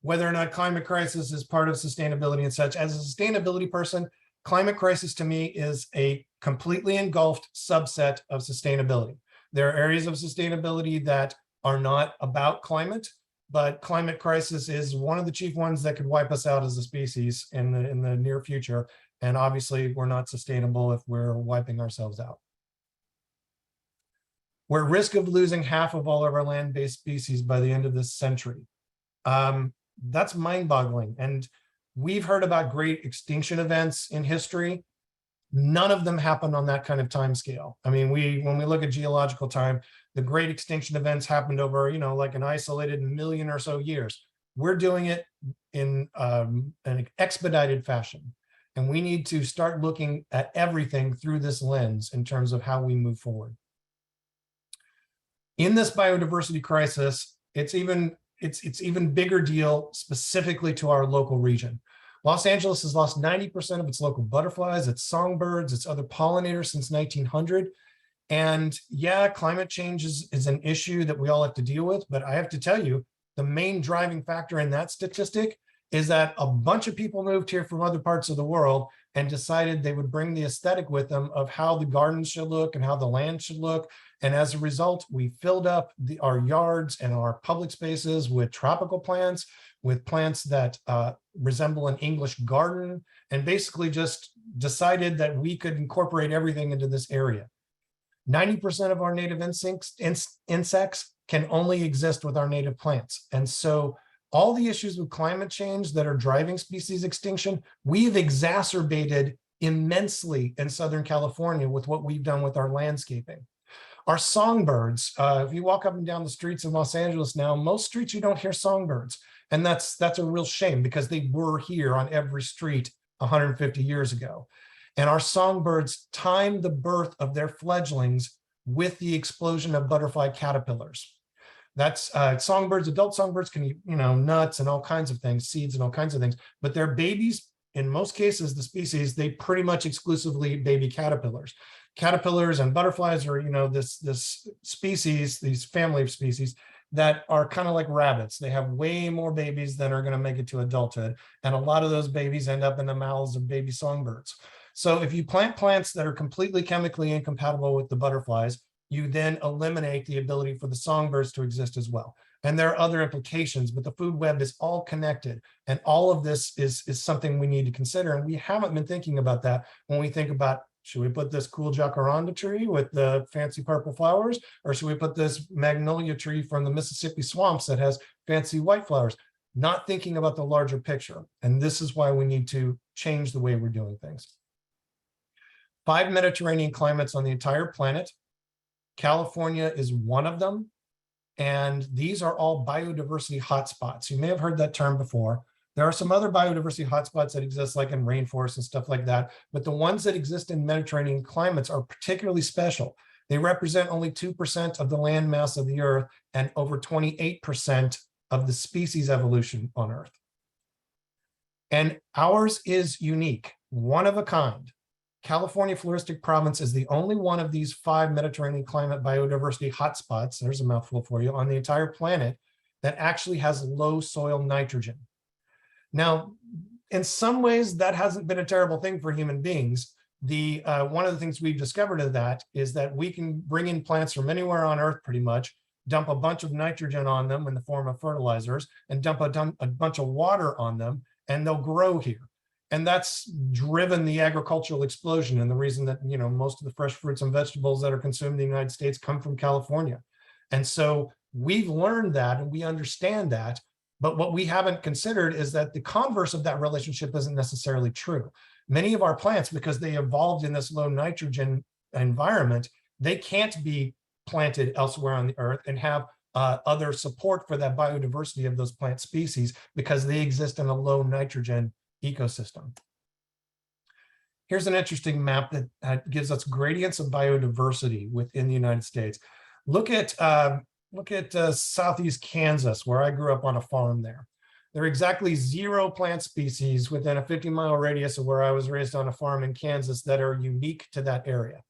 whether or not climate crisis is part of sustainability and such. As a sustainability person, climate crisis to me is a completely engulfed subset of sustainability. There are areas of sustainability that are not about climate, but climate crisis is one of the chief ones that could wipe us out as a species in the near future. And obviously, we're not sustainable if we're wiping ourselves out. We're at risk of losing half of all of our land-based species by the end of this century. That's mind-boggling. And we've heard about great extinction events in history. None of them happened on that kind of time scale. I mean, when we look at geological time, the great extinction events happened over, you know, like an isolated million or so years. We're doing it in an expedited fashion. And we need to start looking at everything through this lens in terms of how we move forward. In this biodiversity crisis, it's even bigger deal specifically to our local region. Los Angeles has lost 90% of its local butterflies, its songbirds, its other pollinators since 1900. And yeah, climate change is an issue that we all have to deal with. But I have to tell you, the main driving factor in that statistic is that a bunch of people moved here from other parts of the world and decided they would bring the aesthetic with them of how the gardens should look and how the land should look. And as a result, we filled up our yards and our public spaces with tropical plants, with plants that resemble an English garden, and basically just decided that we could incorporate everything into this area. 90% of our native insects can only exist with our native plants. And so all the issues with climate change that are driving species extinction, we've exacerbated immensely in Southern California with what we've done with our landscaping. Our songbirds, if you walk up and down the streets of Los Angeles now, most streets you don't hear songbirds. And that's a real shame because they were here on every street 150 years ago. And our songbirds timed the birth of their fledglings with the explosion of butterfly caterpillars. That's songbirds, adult songbirds can eat, nuts and all kinds of things, seeds and all kinds of things, but their babies, in most cases, the species, they pretty much exclusively baby caterpillars. Caterpillars and butterflies are, this species, these family of species that are kind of like rabbits. They have way more babies than are going to make it to adulthood. And a lot of those babies end up in the mouths of baby songbirds. So if you plant plants that are completely chemically incompatible with the butterflies, you then eliminate the ability for the songbirds to exist as well. And there are other implications, but the food web is all connected. And all of this is something we need to consider. And we haven't been thinking about that when we think about, should we put this cool jacaranda tree with the fancy purple flowers? Or should we put this magnolia tree from the Mississippi swamps that has fancy white flowers? Not thinking about the larger picture. And this is why we need to change the way we're doing things. 5 Mediterranean climates on the entire planet. California is one of them. And these are all biodiversity hotspots. You may have heard that term before. There are some other biodiversity hotspots that exist like in rainforests and stuff like that. But the ones that exist in Mediterranean climates are particularly special. They represent only 2% of the land mass of the Earth and over 28% of the species evolution on Earth. And ours is unique, one of a kind. California Floristic Province is the only one of these 5 Mediterranean climate biodiversity hotspots, there's a mouthful for you, on the entire planet that actually has low soil nitrogen. Now, in some ways, that hasn't been a terrible thing for human beings. One of the things we've discovered of that is that we can bring in plants from anywhere on Earth pretty much, dump a bunch of nitrogen on them in the form of fertilizers, and dump a bunch of water on them, and they'll grow here. And that's driven the agricultural explosion. And the reason that, most of the fresh fruits and vegetables that are consumed in the United States come from California. And so we've learned that and we understand that. But what we haven't considered is that the converse of that relationship isn't necessarily true. Many of our plants, because they evolved in this low nitrogen environment, they can't be planted elsewhere on the earth and have other support for that biodiversity of those plant species because they exist in a low nitrogen ecosystem. Here's an interesting map that gives us gradients of biodiversity within the United States. Look at Southeast Kansas, where I grew up on a farm there. There are exactly 0 plant species within a 50-mile radius of where I was raised on a farm in Kansas that are unique to that area.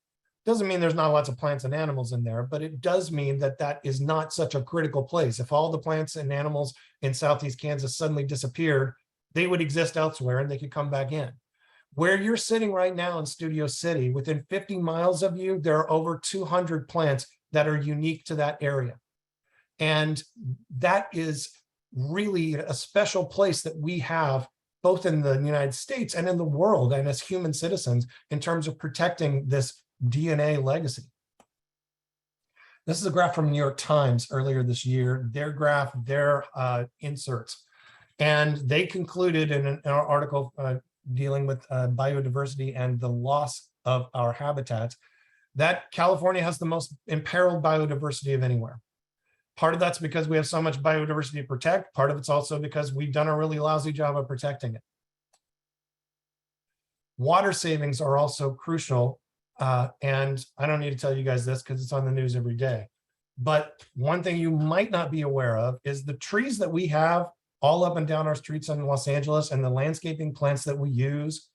Doesn't mean there's not lots of plants and animals in there, but it does mean that that is not such a critical place. If all the plants and animals in Southeast Kansas suddenly disappeared, they would exist elsewhere and they could come back in. Where you're sitting right now in Studio City, within 50 miles of you, there are over 200 plants that are unique to that area. And that is really a special place that we have both in the United States and in the world and as human citizens in terms of protecting this DNA legacy. This is a graph from New York Times earlier this year, their graph, their inserts. And they concluded in an article dealing with biodiversity and the loss of our habitats that California has the most imperiled biodiversity of anywhere. Part of that's because we have so much biodiversity to protect. Part of it's also because we've done a really lousy job of protecting it. Water savings are also crucial. And I don't need to tell you guys this because it's on the news every day. But one thing you might not be aware of is the trees that we have all up and down our streets in Los Angeles and the landscaping plants that we use,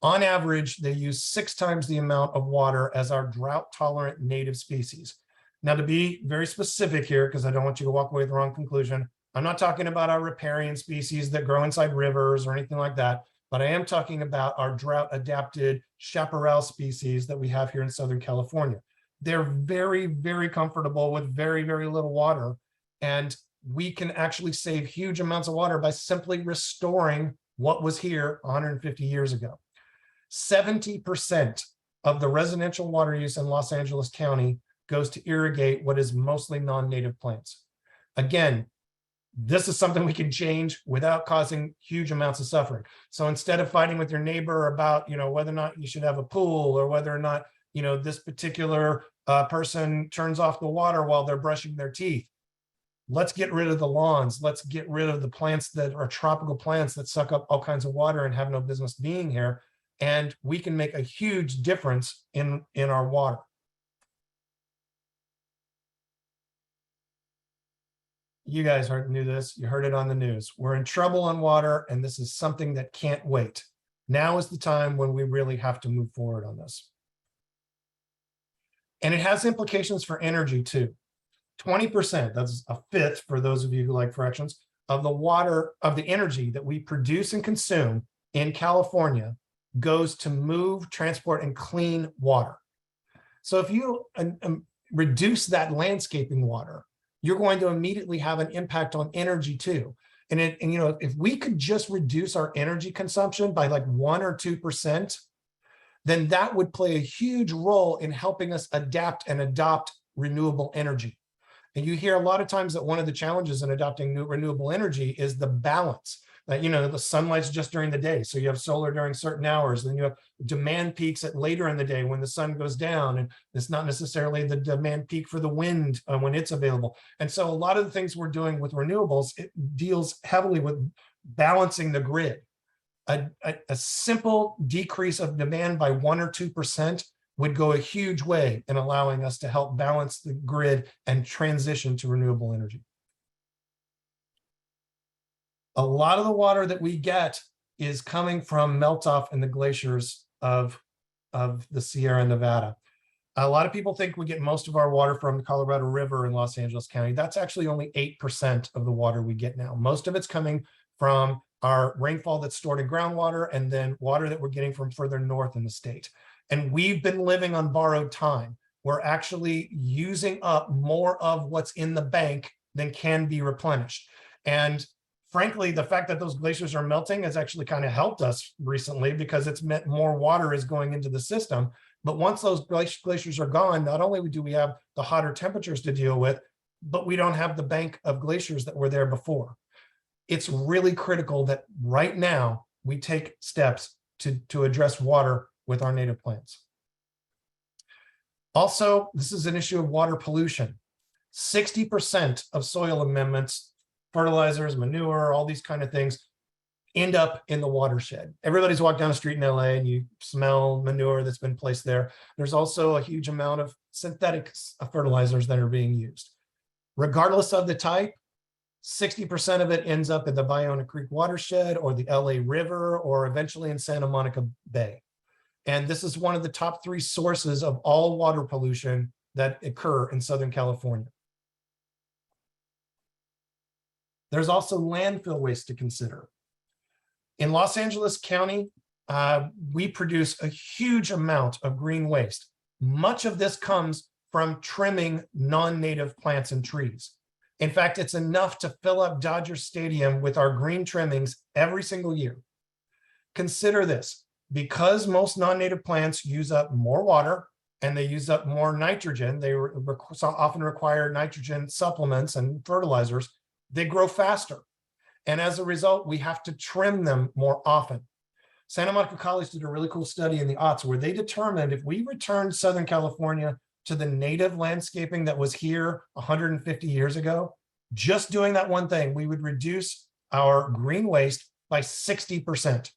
on average, they use 6 times the amount of water as our drought-tolerant native species. Now, to be very specific here, because I don't want you to walk away with the wrong conclusion, I'm not talking about our riparian species that grow inside rivers or anything like that, but I am talking about our drought-adapted chaparral species that we have here in Southern California. They're very, very comfortable with very, very little water, and we can actually save huge amounts of water by simply restoring what was here 150 years ago. 70% of the residential water use in Los Angeles County goes to irrigate what is mostly non-native plants. Again, This is something we can change without causing huge amounts of suffering. So instead of fighting with your neighbor about, whether or not you should have a pool, or whether or not, this particular person turns off the water while they're brushing their teeth, let's get rid of the lawns. Let's get rid of the plants that are tropical plants that suck up all kinds of water and have no business being here. And we can make a huge difference in our water. You guys knew this. You heard it on the news. We're in trouble on water, and this is something that can't wait. Now is the time when we really have to move forward on this. And it has implications for energy too. 20%, that's a fifth for those of you who like fractions, of the energy that we produce and consume in California goes to move, transport, and clean water. So if you reduce that landscaping water, you're going to immediately have an impact on energy too. And if we could just reduce our energy consumption by like 1 or 2%, then that would play a huge role in helping us adapt and adopt renewable energy. And you hear a lot of times that one of the challenges in adopting new renewable energy is the balance. The sunlight's just during the day, so you have solar during certain hours, then you have demand peaks at later in the day when the sun goes down, and it's not necessarily the demand peak for the wind when it's available. And so a lot of the things we're doing with renewables, it deals heavily with balancing the grid. A simple decrease of demand by 1 or 2% would go a huge way in allowing us to help balance the grid and transition to renewable energy. A lot of the water that we get is coming from melt off in the glaciers of the Sierra Nevada. A lot of people think we get most of our water from the Colorado River in Los Angeles County. That's actually only 8% of the water we get now. Most of it's coming from our rainfall that's stored in groundwater, and then water that we're getting from further north in the state. And we've been living on borrowed time. We're actually using up more of what's in the bank than can be replenished. And frankly, the fact that those glaciers are melting has actually kind of helped us recently, because it's meant more water is going into the system. But once those glaciers are gone, not only do we have the hotter temperatures to deal with, but we don't have the bank of glaciers that were there before. It's really critical that right now we take steps to address water with our native plants. Also, this is an issue of water pollution. 60% of soil amendments, fertilizers, manure, all these kind of things end up in the watershed. Everybody's walked down the street in LA and you smell manure that's been placed there. There's also a huge amount of synthetic fertilizers that are being used. Regardless of the type, 60% of it ends up in the Ballona Creek watershed or the LA River, or eventually in Santa Monica Bay. And this is one of the top 3 sources of all water pollution that occur in Southern California. There's also landfill waste to consider. In Los Angeles County, we produce a huge amount of green waste. Much of this comes from trimming non-native plants and trees. In fact, it's enough to fill up Dodger Stadium with our green trimmings every single year. Consider this: because most non-native plants use up more water and they use up more nitrogen, they often require nitrogen supplements and fertilizers, they grow faster. And as a result, we have to trim them more often. Santa Monica College did a really cool study in the aughts where they determined if we returned Southern California to the native landscaping that was here 150 years ago, just doing that one thing, we would reduce our green waste by 60%.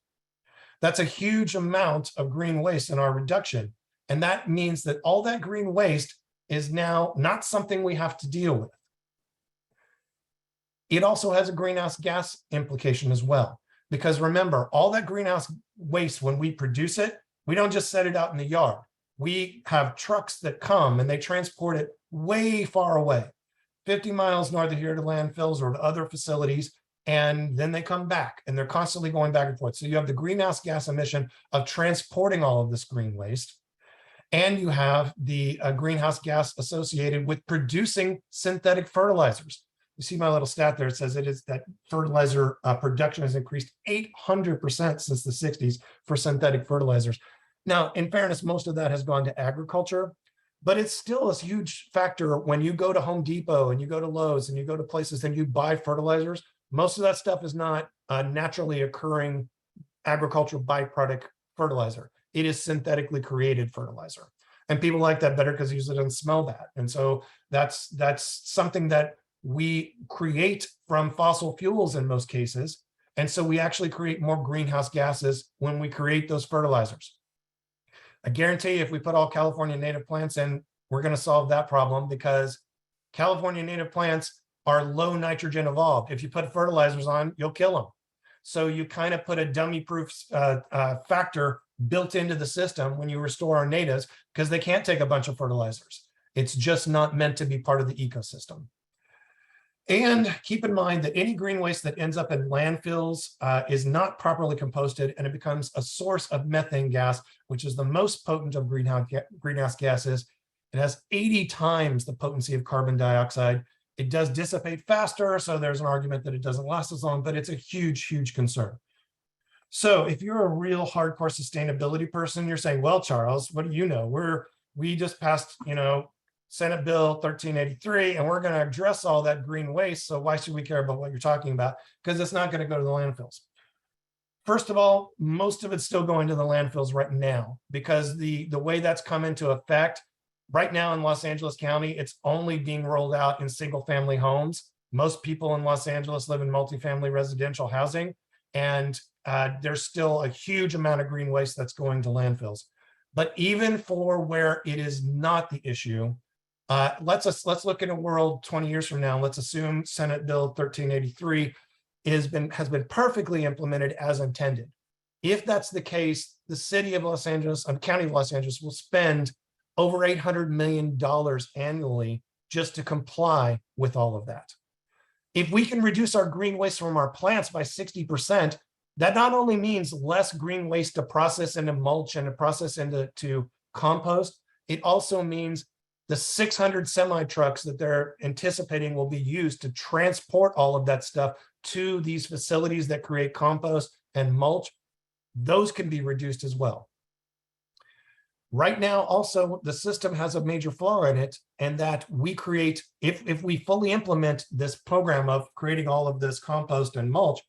That's a huge amount of green waste in our reduction. And that means that all that green waste is now not something we have to deal with. It also has a greenhouse gas implication as well. Because remember, all that greenhouse waste, when we produce it, we don't just set it out in the yard. We have trucks that come and they transport it way far away, 50 miles north of here to landfills or to other facilities. And then they come back and they're constantly going back and forth. So you have the greenhouse gas emission of transporting all of this green waste. And you have the greenhouse gas associated with producing synthetic fertilizers. You see my little stat there. It says that fertilizer production has increased 800% since the 60s for synthetic fertilizers. Now, in fairness, most of that has gone to agriculture, But it's still a huge factor when you go to Home Depot and you go to Lowe's and you go to places and you buy fertilizers. Most of that stuff is not a naturally occurring agricultural byproduct fertilizer. It is synthetically created fertilizer. And people like that better because usually don't smell bad. And so that's something that we create from fossil fuels in most cases. And so we actually create more greenhouse gases when we create those fertilizers. I guarantee you, if we put all California native plants in, we're going to solve that problem, because California native plants are low nitrogen evolved. If you put fertilizers on, you'll kill them. So you kind of put a dummy proof factor built into the system when you restore our natives, because they can't take a bunch of fertilizers. It's just not meant to be part of the ecosystem. And keep in mind that any green waste that ends up in landfills is not properly composted, and it becomes a source of methane gas, which is the most potent of greenhouse gases. It has 80 times the potency of carbon dioxide. It does dissipate faster, so there's an argument that it doesn't last as long, but it's a huge, huge concern. So if you're a real hardcore sustainability person, you're saying, well, Charles, what do you know? We just passed, Senate Bill 1383, and we're going to address all that green waste. So why should we care about what you're talking about? Because it's not going to go to the landfills. First of all, most of it's still going to the landfills right now, because the way that's come into effect right now in Los Angeles County, it's only being rolled out in single family homes. Most people in Los Angeles live in multifamily residential housing, and there's still a huge amount of green waste that's going to landfills. But even for where it is not the issue, let's look at a world 20 years from now. Let's assume Senate Bill 1383 has been perfectly implemented as intended. If that's the case, the city of Los Angeles and county of Los Angeles will spend over $800 million annually just to comply with all of that. If we can reduce our green waste from our plants by 60%, that not only means less green waste to process into mulch and to process into compost, it also means the 600 semi-trucks that they're anticipating will be used to transport all of that stuff to these facilities that create compost and mulch. Those can be reduced as well. Right now, also, the system has a major flaw in it, and that we create, if we fully implement this program of creating all of this compost and mulch,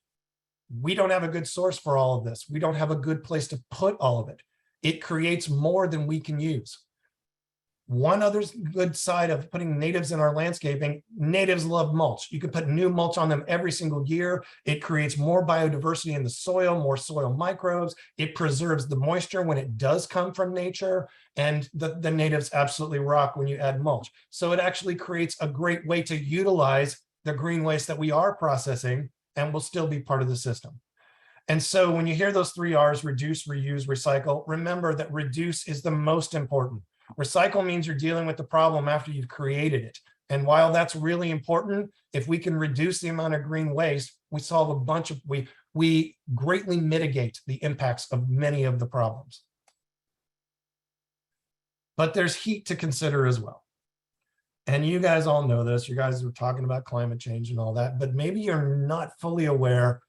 we don't have a good source for all of this. We don't have a good place to put all of it. It creates more than we can use. One other good side of putting natives in our landscaping, natives love mulch. You can put new mulch on them every single year. It creates more biodiversity in the soil, more soil microbes. It preserves the moisture when it does come from nature. And the natives absolutely rock when you add mulch. So it actually creates a great way to utilize the green waste that we are processing and will still be part of the system. And so when you hear those 3 R's, reduce, reuse, recycle, remember that reduce is the most important. Recycle means you're dealing with the problem after you've created it. And while that's really important, if we can reduce the amount of green waste, we solve a bunch of, we greatly mitigate the impacts of many of the problems. But there's heat to consider as well. And you guys all know this, you guys were talking about climate change and all that, but maybe you're not fully aware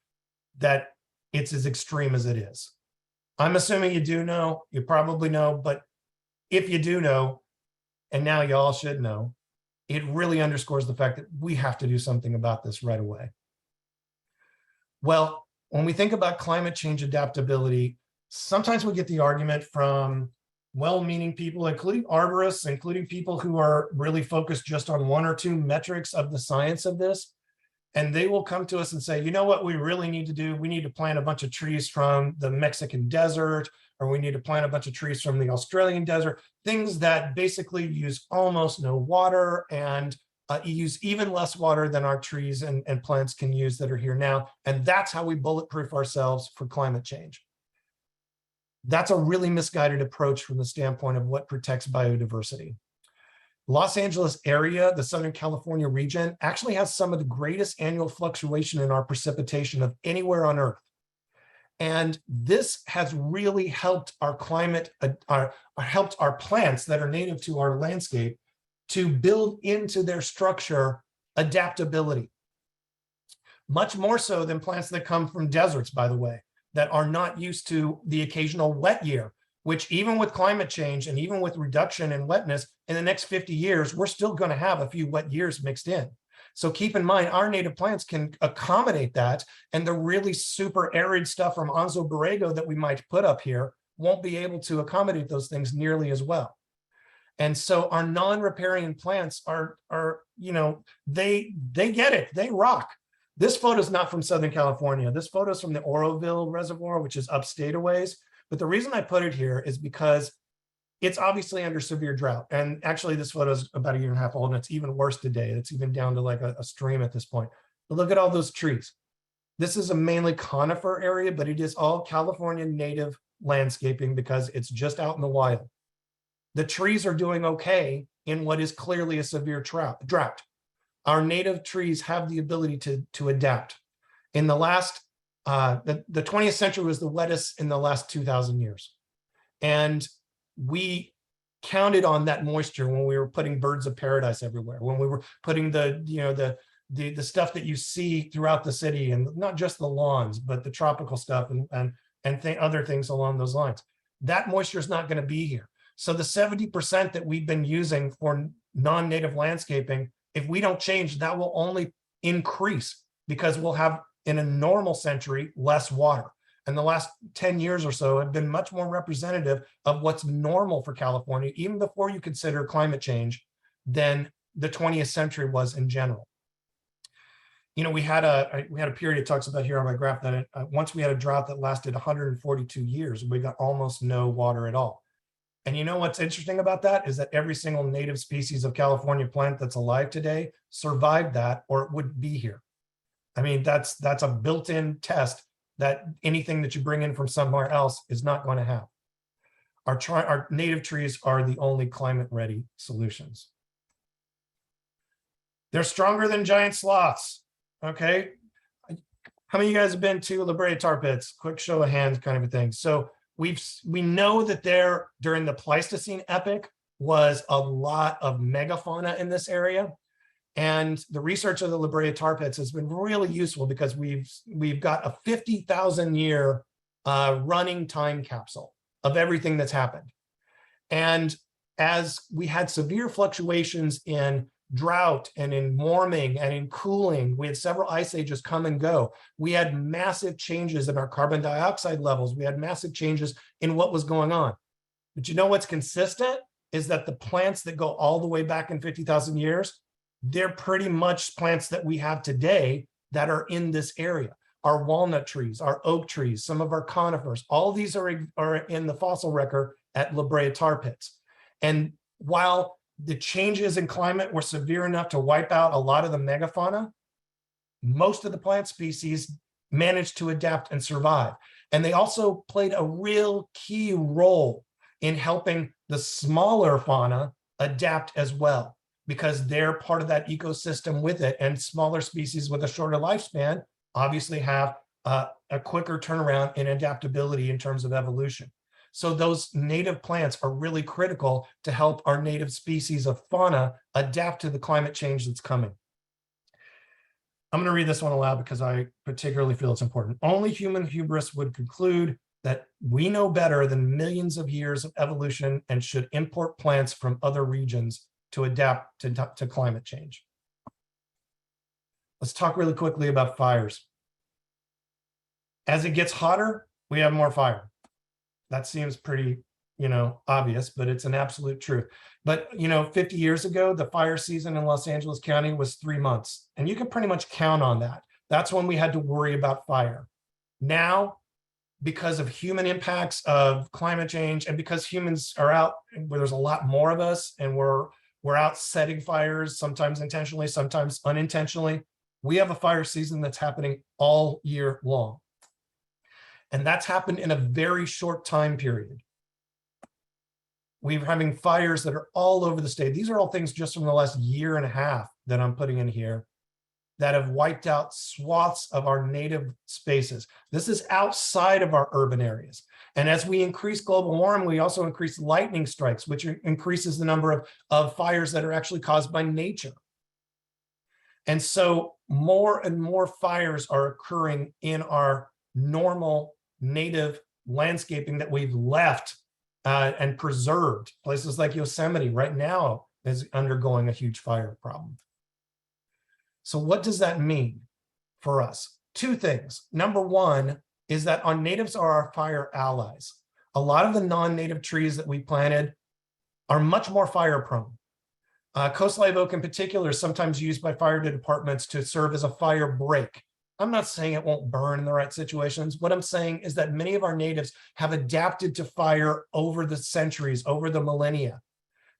that it's as extreme as it is. I'm assuming you do know, you probably know, but if you do know, and now you all should know, it really underscores the fact that we have to do something about this right away. Well, when we think about climate change adaptability, sometimes we get the argument from well-meaning people, including arborists, including people who are really focused just on 1 or 2 metrics of the science of this. And they will come to us and say, you know what we really need to do? We need to plant a bunch of trees from the Mexican desert, or we need to plant a bunch of trees from the Australian desert, things that basically use almost no water and use even less water than our trees and plants can use that are here now. And that's how we bulletproof ourselves for climate change. That's a really misguided approach from the standpoint of what protects biodiversity. Los Angeles area, the Southern California region, actually has some of the greatest annual fluctuation in our precipitation of anywhere on Earth. And this has really helped our climate, helped our plants that are native to our landscape to build into their structure adaptability. Much more so than plants that come from deserts, by the way, that are not used to the occasional wet year. which even with climate change and even with reduction in wetness, in the next 50 years, we're still going to have a few wet years mixed in. So keep in mind, our native plants can accommodate that, and the really super arid stuff from Anzo Borrego that we might put up here won't be able to accommodate those things nearly as well. And so our non-riparian plants are they get it, they rock. This photo is not from Southern California. This photo is from the Oroville Reservoir, which is upstate a ways. But the reason I put it here is because it's obviously under severe drought. And actually this photo is about 1.5 years old, and it's even worse today. It's even down to like a stream at this point. But look at all those trees. This is a mainly conifer area, but it is all California native landscaping because it's just out in the wild. The trees are doing okay in what is clearly a severe drought. Our native trees have the ability to adapt. In the last, the 20th century was the wettest in the last 2,000 years. And we counted on that moisture when we were putting birds of paradise everywhere, when we were putting the stuff that you see throughout the city, and not just the lawns, but the tropical stuff and other things along those lines. That moisture is not going to be here. So the 70% that we've been using for non-native landscaping, if we don't change, that will only increase because we'll have, in a normal century, less water. And the last 10 years or so have been much more representative of what's normal for California, even before you consider climate change, than the 20th century was in general. You know, we had a period, it talks about here on my graph, that once we had a drought that lasted 142 years, we got almost no water at all. And you know what's interesting about that is that every single native species of California plant that's alive today survived that, or it wouldn't be here. I mean, that's a built-in test that anything that you bring in from somewhere else is not going to have. Our native trees are the only climate-ready solutions. They're stronger than giant sloths, okay? How many of you guys have been to La Brea tar pits? Quick show of hands kind of a thing. So we know that there, during the Pleistocene epoch, was a lot of megafauna in this area. And the research of the La Brea tar pits has been really useful because we've got a 50,000 year running time capsule of everything that's happened. And as we had severe fluctuations in drought and in warming and in cooling, we had several ice ages come and go. We had massive changes in our carbon dioxide levels. We had massive changes in what was going on. But you know what's consistent is that the plants that go all the way back in 50,000 years, they're pretty much plants that we have today that are in this area. Our walnut trees, our oak trees, some of our conifers, all these are in the fossil record at La Brea tar pits. And while the changes in climate were severe enough to wipe out a lot of the megafauna, most of the plant species managed to adapt and survive. And they also played a real key role in helping the smaller fauna adapt as well, because they're part of that ecosystem with it. And smaller species with a shorter lifespan obviously have a quicker turnaround in adaptability in terms of evolution. So those native plants are really critical to help our native species of fauna adapt to the climate change that's coming. I'm going to read this one aloud because I particularly feel it's important. Only human hubris would conclude that we know better than millions of years of evolution and should import plants from other regions to adapt to climate change. Let's talk really quickly about fires. As it gets hotter, we have more fire. That seems pretty, obvious, but it's an absolute truth. But, 50 years ago, the fire season in Los Angeles County was 3 months, and you can pretty much count on that. That's when we had to worry about fire. Now, because of human impacts of climate change, and because humans are out where there's a lot more of us, and we're out setting fires, sometimes intentionally, sometimes unintentionally, we have a fire season that's happening all year long. And that's happened in a very short time period. We're having fires that are all over the state. These are all things just from the last 1.5 years that I'm putting in here that have wiped out swaths of our native spaces. This is outside of our urban areas. And as we increase global warming, we also increase lightning strikes, which increases the number of fires that are actually caused by nature. And so more and more fires are occurring in our normal native landscaping that we've left and preserved. Places like Yosemite right now is undergoing a huge fire problem. So what does that mean for us? Two things. Number one is that our natives are our fire allies. A lot of the non-native trees that we planted are much more fire prone. Coast live oak in particular is sometimes used by fire departments to serve as a fire break. I'm not saying it won't burn in the right situations. What I'm saying is that many of our natives have adapted to fire over the centuries, over the millennia.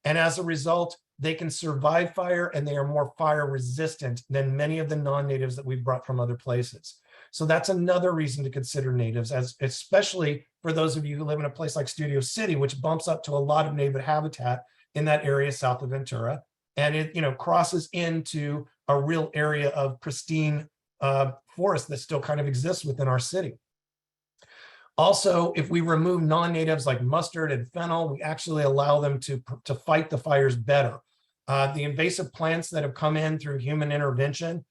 And as a result, they can survive fire and they are more fire resistant than many of the non-natives that we've brought from other places. So that's another reason to consider natives, as especially for those of you who live in a place like Studio City, which bumps up to a lot of native habitat in that area south of Ventura. And it, you know, crosses into a real area of pristine forest that still kind of exists within our city. Also, if we remove non-natives like mustard and fennel, we actually allow them to fight the fires better. The invasive plants that have come in through human intervention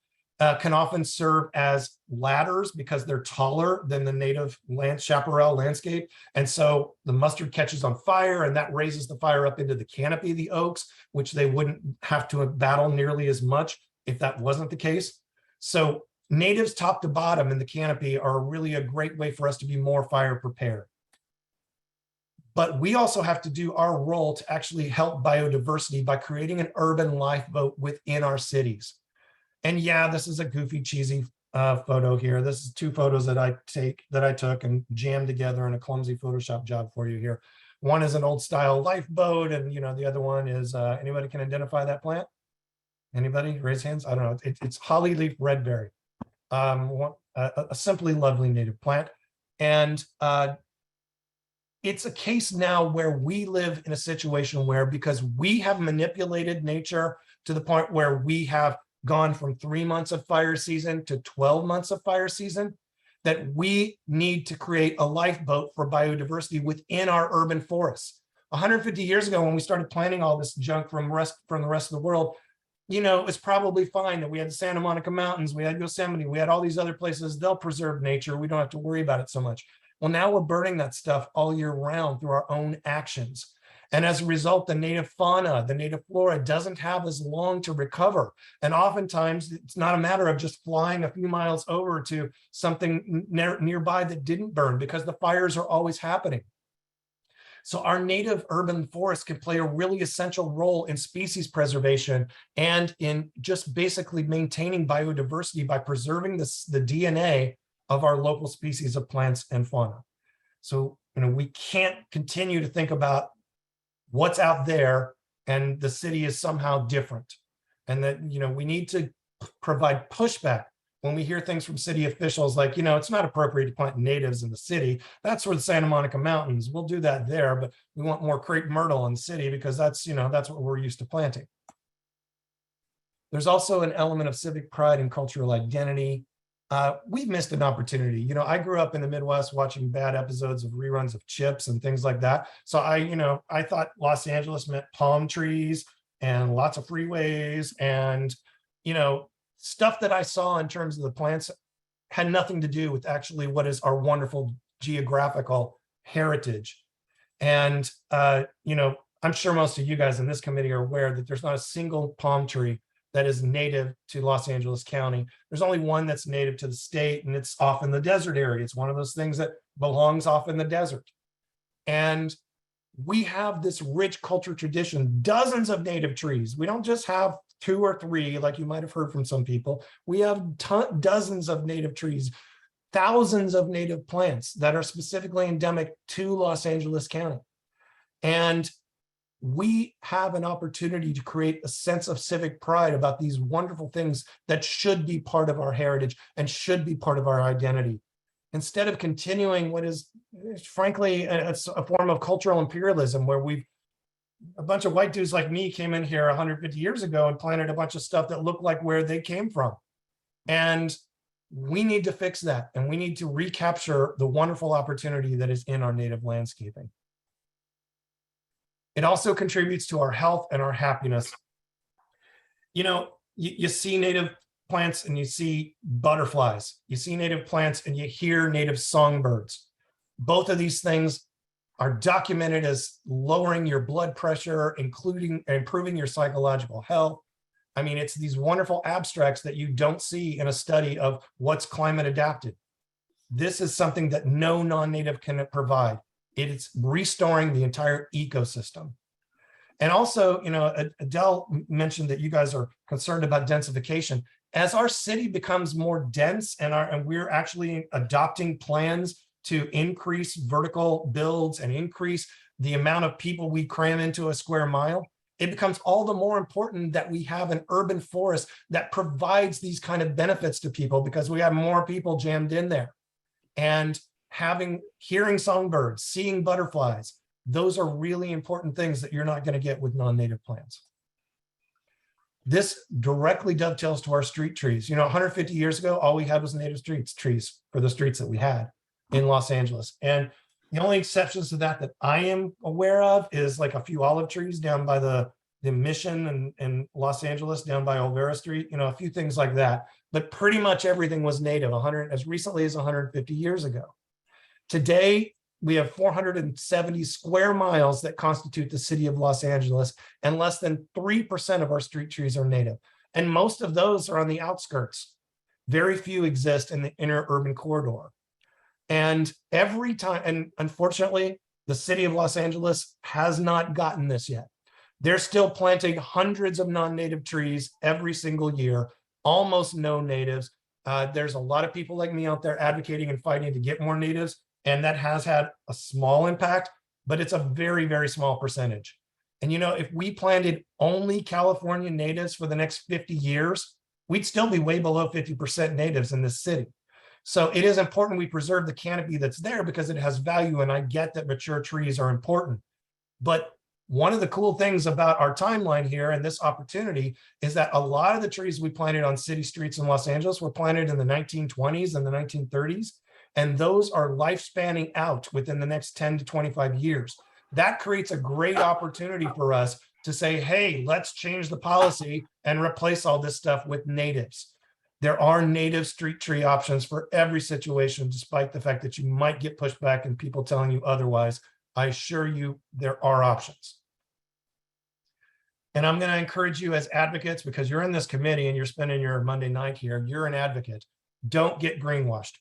can often serve as ladders because they're taller than the native chaparral landscape. And so the mustard catches on fire and that raises the fire up into the canopy of the oaks, which they wouldn't have to battle nearly as much if that wasn't the case. So natives top to bottom in the canopy are really a great way for us to be more fire prepared. But we also have to do our role to actually help biodiversity by creating an urban lifeboat within our cities. And yeah, this is a goofy, cheesy photo here. This is two photos that I took and jammed together in a clumsy Photoshop job for you here. One is an old style lifeboat, and you know the other one is anybody can identify that plant? Anybody? Raise hands. I don't know. It's hollyleaf redberry, a simply lovely native plant, and it's a case now where we live in a situation where, because we have manipulated nature to the point where we have gone from 3 months of fire season to 12 months of fire season, that we need to create a lifeboat for biodiversity within our urban forests. 150 years ago, when we started planting all this junk from the rest of the world, you know, it's probably fine that we had the Santa Monica Mountains, we had Yosemite, we had all these other places. They'll preserve nature. We don't have to worry about it so much. Well, now we're burning that stuff all year round through our own actions. And as a result, the native fauna, the native flora doesn't have as long to recover. And oftentimes it's not a matter of just flying a few miles over to something nearby that didn't burn, because the fires are always happening. So our native urban forests can play a really essential role in species preservation and in just basically maintaining biodiversity by preserving the DNA of our local species of plants and fauna. So, you know, we can't continue to think about what's out there and the city is somehow different. And that, you know, we need to provide pushback when we hear things from city officials like, you know, it's not appropriate to plant natives in the city. That's where the Santa Monica Mountains, we'll do that there, but we want more crepe myrtle in the city because that's, you know, that's what we're used to planting. There's also an element of civic pride and cultural identity. We've missed an opportunity. You know, I grew up in the Midwest watching bad episodes of reruns of Chips and things like that. So I thought Los Angeles meant palm trees and lots of freeways and, you know, stuff that I saw in terms of the plants had nothing to do with actually what is our wonderful geographical heritage. And, you know, I'm sure most of you guys in this committee are aware that there's not a single palm tree that is native to Los Angeles County. There's only one that's native to the state, and it's off in the desert area. It's one of those things that belongs off in the desert. And we have this rich culture tradition, dozens of native trees. We don't just have 2 or 3, like you might have heard from some people. We have dozens of native trees, thousands of native plants that are specifically endemic to Los Angeles County. And we have an opportunity to create a sense of civic pride about these wonderful things that should be part of our heritage and should be part of our identity. Instead of continuing what is, frankly, it's a form of cultural imperialism where a bunch of white dudes like me came in here 150 years ago and planted a bunch of stuff that looked like where they came from. And we need to fix that. And we need to recapture the wonderful opportunity that is in our native landscaping. It also contributes to our health and our happiness. You know, you see native plants and you see butterflies. You see native plants and you hear native songbirds. Both of these things are documented as lowering your blood pressure, including improving your psychological health. I mean, it's these wonderful abstracts that you don't see in a study of what's climate adapted. This is something that no non-native can provide. It's restoring the entire ecosystem. And also, you know, Adele mentioned that you guys are concerned about densification. As our city becomes more dense and we're actually adopting plans to increase vertical builds and increase the amount of people we cram into a square mile, it becomes all the more important that we have an urban forest that provides these kind of benefits to people, because we have more people jammed in there. And hearing songbirds, seeing butterflies, those are really important things that you're not going to get with non-native plants. This directly dovetails to our street trees. You know, 150 years ago, all we had was native trees for the streets that we had in Los Angeles. And the only exceptions to that I am aware of is like a few olive trees down by the Mission in Los Angeles, down by Olvera Street, you know, a few things like that. But pretty much everything was native as recently as 150 years ago. Today, we have 470 square miles that constitute the city of Los Angeles, and less than 3% of our street trees are native. And most of those are on the outskirts. Very few exist in the inner urban corridor. And every time, and unfortunately, the city of Los Angeles has not gotten this yet. They're still planting hundreds of non-native trees every single year, almost no natives. There's a lot of people like me out there advocating and fighting to get more natives, and that has had a small impact, but it's a very, very small percentage. And, you know, if we planted only California natives for the next 50 years, we'd still be way below 50% natives in this city. So it is important we preserve the canopy that's there because it has value. And I get that mature trees are important. But one of the cool things about our timeline here and this opportunity is that a lot of the trees we planted on city streets in Los Angeles were planted in the 1920s and the 1930s. And those are lifespanning out within the next 10 to 25 years. That creates a great opportunity for us to say, hey, let's change the policy and replace all this stuff with natives. There are native street tree options for every situation, despite the fact that you might get pushback and people telling you otherwise. I assure you there are options. And I'm going to encourage you as advocates, because you're in this committee and you're spending your Monday night here, you're an advocate. Don't get greenwashed.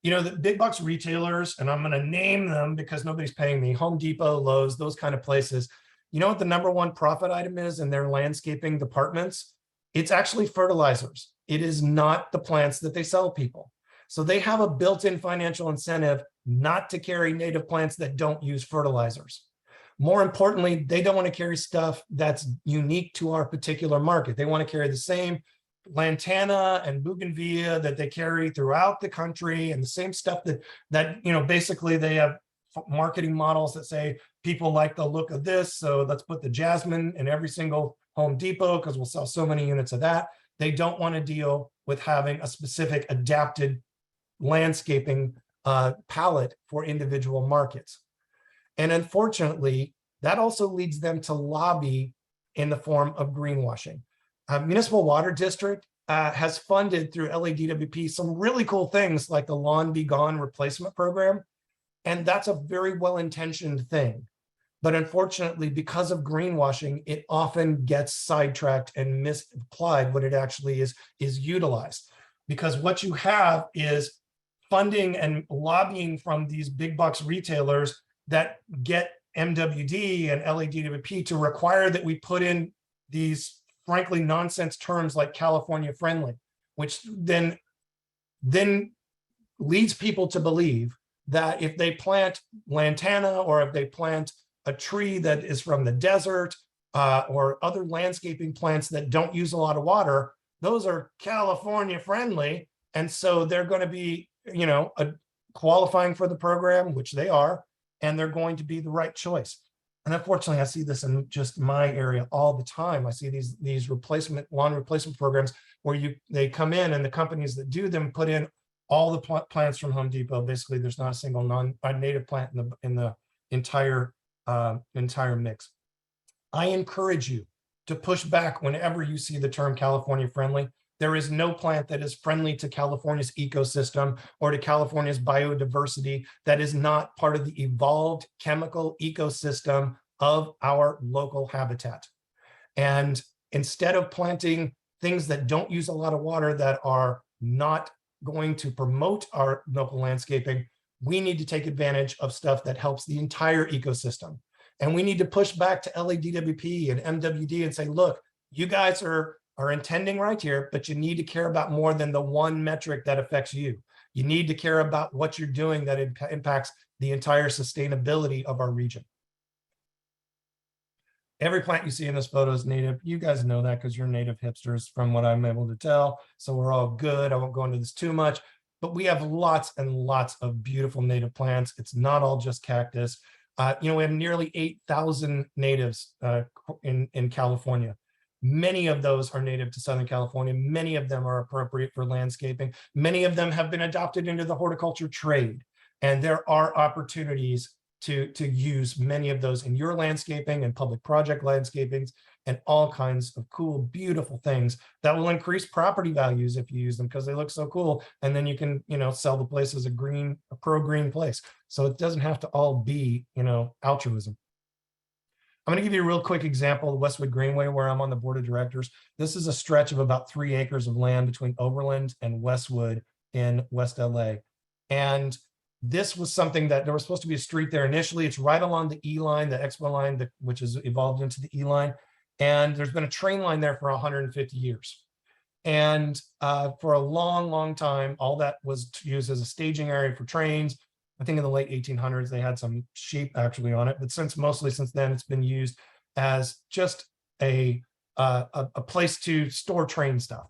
You know, the big box retailers, and I'm going to name them because nobody's paying me, Home Depot, Lowe's, those kind of places. You know what the #1 profit item is in their landscaping departments? It's actually fertilizers. It is not the plants that they sell people. So they have a built-in financial incentive not to carry native plants that don't use fertilizers. More importantly, they don't want to carry stuff that's unique to our particular market. They want to carry the same lantana and bougainvillea that they carry throughout the country, and the same stuff that you know, basically they have marketing models that say people like the look of this, so let's put the jasmine in every single Home Depot because we'll sell so many units of that. They don't want to deal with having a specific adapted landscaping palette for individual markets. And unfortunately, that also leads them to lobby in the form of greenwashing. Municipal Water District has funded through LADWP some really cool things like the Lawn Be Gone replacement program. And that's a very well-intentioned thing. But unfortunately, because of greenwashing, it often gets sidetracked and misapplied when it actually is utilized. Because what you have is funding and lobbying from these big box retailers that get MWD and LADWP to require that we put in these frankly nonsense terms like California friendly, which then leads people to believe that if they plant lantana or if they plant a tree that is from the desert or other landscaping plants that don't use a lot of water, those are California friendly. And so they're going to be, you know, qualifying for the program, which they are, and they're going to be the right choice. And unfortunately, I see this in just my area all the time. I see these lawn replacement programs where they come in and the companies that do them put in all the plants from Home Depot. Basically, there's not a single non-native plant in the entire mix. I encourage you to push back whenever you see the term California friendly. There is no plant that is friendly to California's ecosystem or to California's biodiversity that is not part of the evolved chemical ecosystem of our local habitat. And instead of planting things that don't use a lot of water that are not going to promote our local landscaping, we need to take advantage of stuff that helps the entire ecosystem. And we need to push back to LADWP and MWD and say, look, you guys are intending right here, but you need to care about more than the one metric that affects you. You need to care about what you're doing that impacts the entire sustainability of our region. Every plant you see in this photo is native. You guys know that because you're native hipsters from what I'm able to tell. So we're all good. I won't go into this too much, but we have lots and lots of beautiful native plants. It's not all just cactus. We have nearly 8,000 natives in California. Many of those are native to Southern California. Many of them are appropriate for landscaping. Many of them have been adopted into the horticulture trade. And there are opportunities to use many of those in your landscaping and public project landscapings and all kinds of cool, beautiful things that will increase property values if you use them because they look so cool. And then you can, sell the place as a pro-green place. So it doesn't have to all be, altruism. I'm going to give you a real quick example of Westwood Greenway, where I'm on the board of directors. This is a stretch of about 3 acres of land between Overland and Westwood in West LA. And this was something that there was supposed to be a street there initially. It's right along the E line, the Expo line, which has evolved into the E line. And there's been a train line there for 150 years. And for a long, long time, all that was used as a staging area for trains. I think in the late 1800s, they had some sheep actually on it. But mostly since then, it's been used as just a place to store train stuff.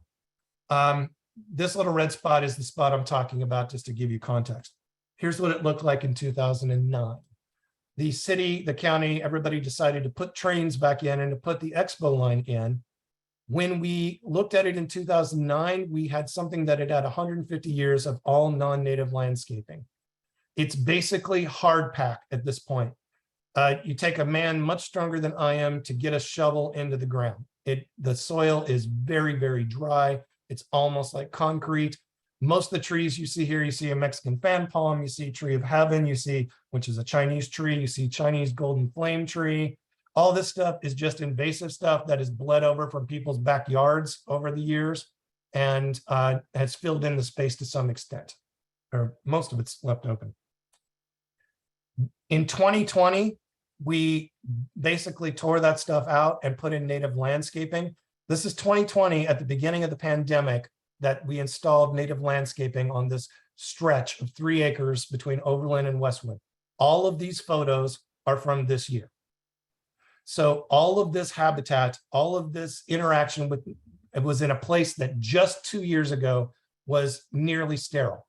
This little red spot is the spot I'm talking about, just to give you context. Here's what it looked like in 2009. The city, the county, everybody decided to put trains back in and to put the Expo line in. When we looked at it in 2009, we had something that had 150 years of all non-native landscaping. It's basically hard pack at this point. You take a man much stronger than I am to get a shovel into the ground. The soil is very, very dry. It's almost like concrete. Most of the trees you see here, you see a Mexican fan palm, you see tree of heaven, you see, which is a Chinese tree, you see Chinese golden flame tree. All this stuff is just invasive stuff that is bled over from people's backyards over the years and has filled in the space to some extent, or most of it's left open. In 2020, we basically tore that stuff out and put in native landscaping. This is 2020 at the beginning of the pandemic that we installed native landscaping on this stretch of 3 acres between Overland and Westwood. All of these photos are from this year. So all of this habitat, all of this interaction it was in a place that just 2 years ago was nearly sterile.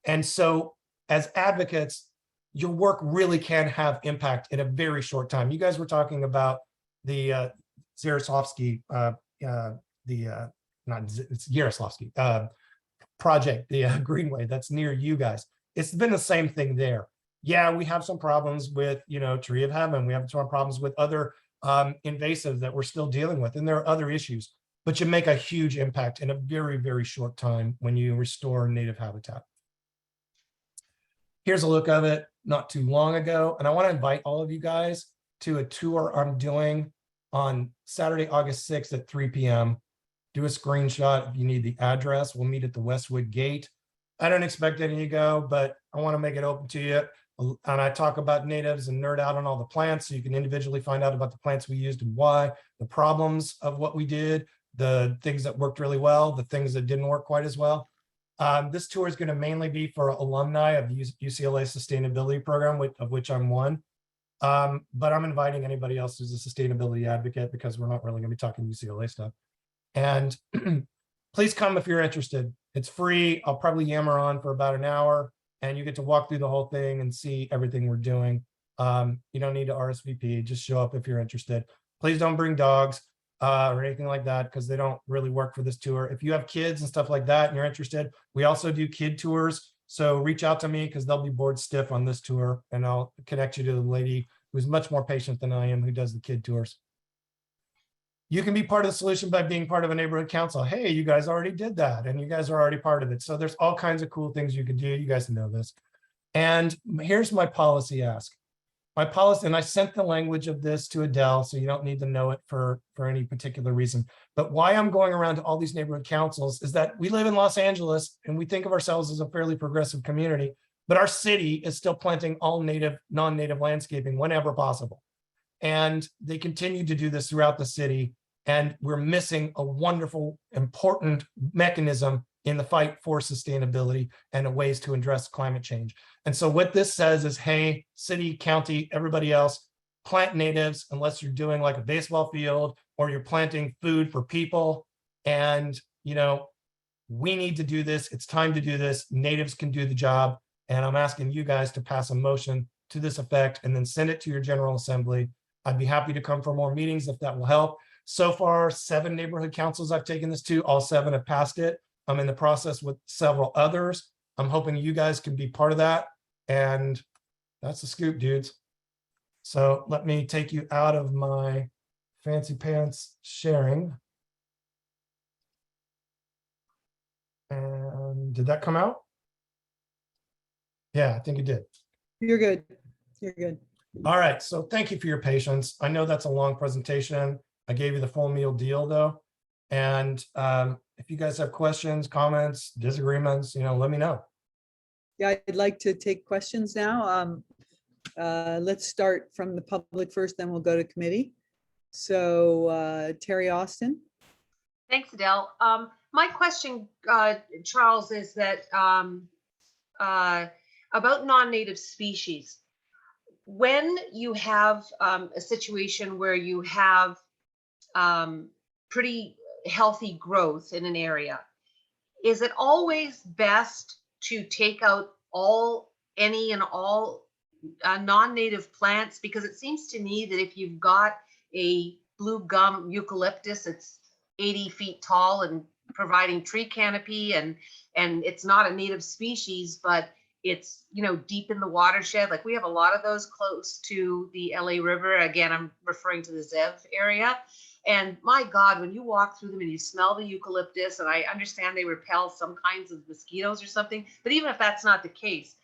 And so as advocates, your work really can have impact in a very short time. You guys were talking about the Slovsky, it's Yaroslavsky project, the Greenway that's near you guys. It's been the same thing there. Yeah, we have some problems with, tree of heaven. We have some problems with other invasives that we're still dealing with, and there are other issues. But you make a huge impact in a very, very short time when you restore native habitat. Here's a look of it not too long ago, and I want to invite all of you guys to a tour I'm doing on Saturday, August 6th at 3 p.m. Do a screenshot if you need the address. We'll meet at the Westwood Gate. I don't expect any of you to go, but I want to make it open to you. And I talk about natives and nerd out on all the plants so you can individually find out about the plants we used and why, the problems of what we did, the things that worked really well, the things that didn't work quite as well. This tour is going to mainly be for alumni of the UCLA Sustainability Program, of which I'm one. But I'm inviting anybody else who's a sustainability advocate because we're not really going to be talking UCLA stuff. And please come if you're interested. It's free. I'll probably yammer on for about an hour and you get to walk through the whole thing and see everything we're doing. You don't need to RSVP, just show up if you're interested. Please don't bring dogs or anything like that because they don't really work for this tour. If you have kids and stuff like that and you're interested, we also do kid tours. So reach out to me because they'll be bored stiff on this tour and I'll connect you to the lady who's much more patient than I am who does the kid tours. You can be part of the solution by being part of a neighborhood council. Hey, you guys already did that and you guys are already part of it. So there's all kinds of cool things you can do. You guys know this. And here's my policy ask. My policy, and I sent the language of this to Adele, so you don't need to know it for any particular reason. But why I'm going around to all these neighborhood councils is that we live in Los Angeles and we think of ourselves as a fairly progressive community, but our city is still planting all native, non-native landscaping whenever possible. And they continue to do this throughout the city. And we're missing a wonderful, important mechanism in the fight for sustainability and ways to address climate change. And so what this says is, hey, city, county, everybody else, plant natives unless you're doing like a baseball field or you're planting food for people. And, you know, we need to do this. It's time to do this. Natives can do the job. And I'm asking you guys to pass a motion to this effect and then send it to your General Assembly. I'd be happy to come for more meetings if that will help. So far, 7 neighborhood councils I've taken this to, all 7 have passed it. I'm in the process with several others. I'm hoping you guys can be part of that. And that's the scoop, dudes. So let me take you out of my fancy pants sharing. And did that come out? Yeah, I think it did. You're good. You're good. All right, so thank you for your patience. I know that's a long presentation. I gave you the full meal deal though. And if you guys have questions, comments, disagreements, you know, let me know. Yeah, I'd like to take questions now. Let's start from the public first, then we'll go to committee. So Terry Austin. Thanks, Adele. My question, Charles, is that about non-native species. When you have a situation where you have pretty healthy growth in an area, is it always best to take out any and all non-native plants? Because it seems to me that if you've got a blue gum eucalyptus, it's 80 feet tall and providing tree canopy, and it's not a native species, but it's, you know, deep in the watershed. Like we have a lot of those close to the LA River. Again, I'm referring to the Zev area. And my God, when you walk through them and you smell the eucalyptus, and I understand they repel some kinds of mosquitoes or something, but even if that's not the case,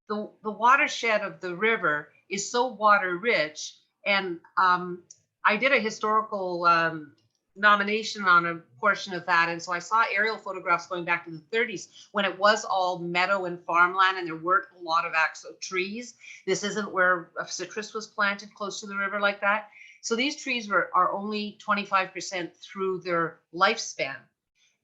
the watershed of the river is so water rich. And I did a historical nomination on a portion of that. And so I saw aerial photographs going back to the 30s when it was all meadow and farmland and there weren't a lot of actual trees. This isn't where citrus was planted close to the river like that. So these trees are only 25% through their lifespan.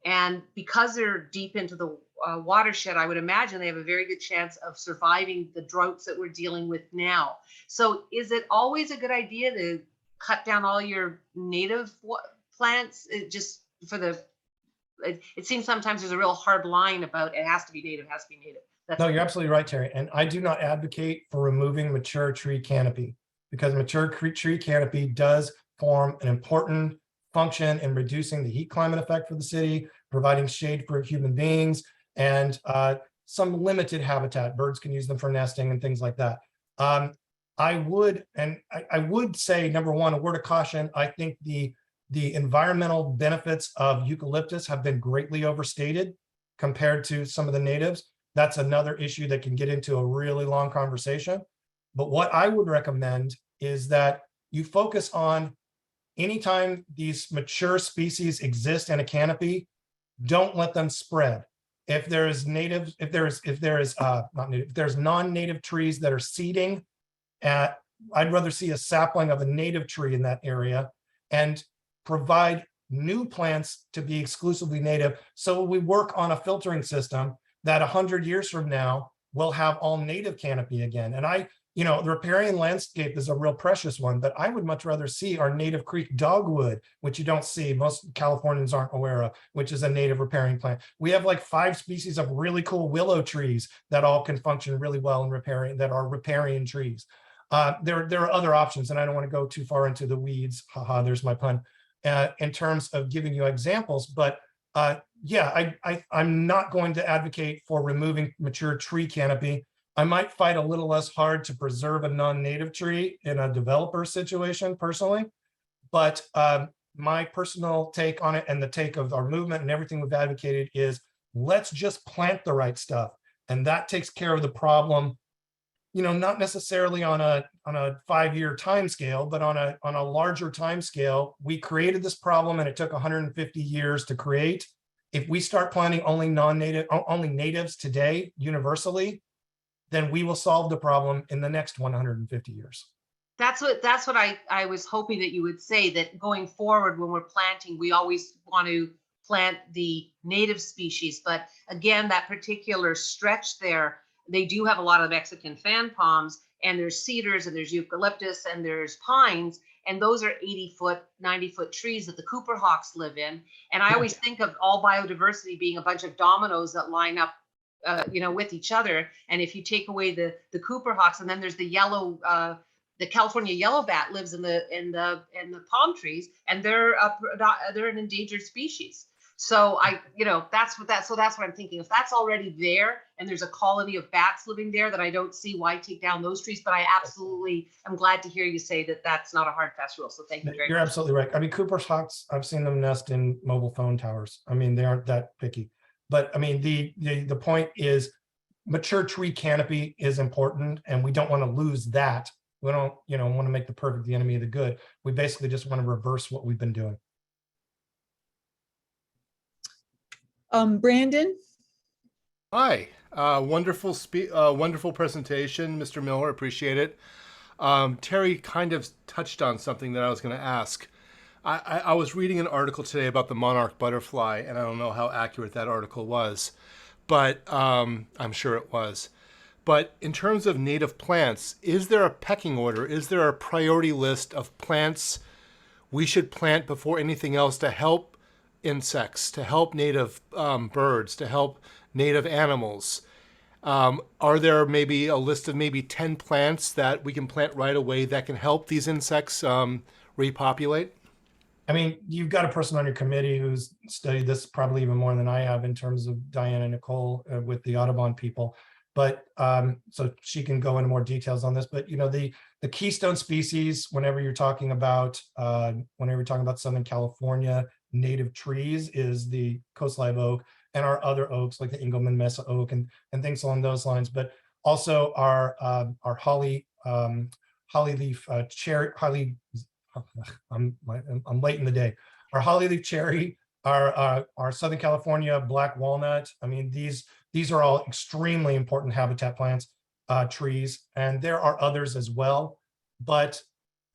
And because they're deep into the watershed, I would imagine they have a very good chance of surviving the droughts that we're dealing with now. So is it always a good idea to cut down all your native plants just for the, it seems sometimes there's a real hard line about it has to be native, has to be native. No, you're absolutely right, Terry. And I do not advocate for removing mature tree canopy, because mature tree canopy does form an important function in reducing the heat climate effect for the city, providing shade for human beings, and some limited habitat. Birds can use them for nesting and things like that. I would say, number one, a word of caution. I think the environmental benefits of eucalyptus have been greatly overstated compared to some of the natives. That's another issue that can get into a really long conversation. But what I would recommend is that you focus on anytime these mature species exist in a canopy, don't let them spread. If there's non-native trees that are seeding, I'd rather see a sapling of a native tree in that area and provide new plants to be exclusively native. So we work on a filtering system that 100 years from now will have all native canopy again. And the riparian landscape is a real precious one, but I would much rather see our native creek dogwood, which you don't see, most Californians aren't aware of, which is a native riparian plant. We have like 5 species of really cool willow trees that all can function really well in riparian, that are riparian trees. There are other options, and I don't want to go too far into the weeds. Haha, there's my pun. In terms of giving you examples, but yeah, I'm not going to advocate for removing mature tree canopy. I might fight a little less hard to preserve a non-native tree in a developer situation personally, but my personal take on it and the take of our movement and everything we've advocated is let's just plant the right stuff. And that takes care of the problem, you know, not necessarily on a 5-year time scale, but on a larger time scale. We created this problem and it took 150 years to create. If we start planting only natives today universally, then we will solve the problem in the next 150 years. That's what I was hoping that you would say, that going forward when we're planting, we always want to plant the native species. But again, that particular stretch there, they do have a lot of Mexican fan palms, and there's cedars and there's eucalyptus and there's pines. And those are 80-foot, 90-foot trees that the Cooper hawks live in. And I always think of all biodiversity being a bunch of dominoes that line up with each other. And if you take away the Cooper hawks, and then there's the yellow, the California yellow bat lives in the palm trees, and they're an endangered species. So that's what I'm thinking. If that's already there and there's a colony of bats living there, then I don't see why take down those trees. But I absolutely am glad to hear you say that that's not a hard fast rule. So thank you very much. You're absolutely right. I mean, Cooper's hawks, I've seen them nest in mobile phone towers. I mean, they aren't that picky. But I mean, the point is mature tree canopy is important, and we don't want to lose that. We don't, want to make the perfect the enemy of the good. We basically just want to reverse what we've been doing. Brandon? Hi, wonderful presentation, Mr. Miller, appreciate it. Terry kind of touched on something that I was going to ask. I was reading an article today about the monarch butterfly, and I don't know how accurate that article was, but I'm sure it was. But in terms of native plants, is there a pecking order? Is there a priority list of plants we should plant before anything else to help insects, to help native birds, to help native animals? Are there maybe a list of maybe 10 plants that we can plant right away that can help these insects repopulate? I mean, you've got a person on your committee who's studied this probably even more than I have in terms of Diana Nicole with the Audubon people. But so she can go into more details on this. But the Keystone Species, whenever you're talking about Southern California native trees, is the coast live oak and our other oaks like the Engelmann mesa oak and things along those lines. But also our holly leaf cherry holly. I'm late in the day. Our holly leaf cherry, our Southern California black walnut. I mean, these are all extremely important habitat plants, trees, and there are others as well. But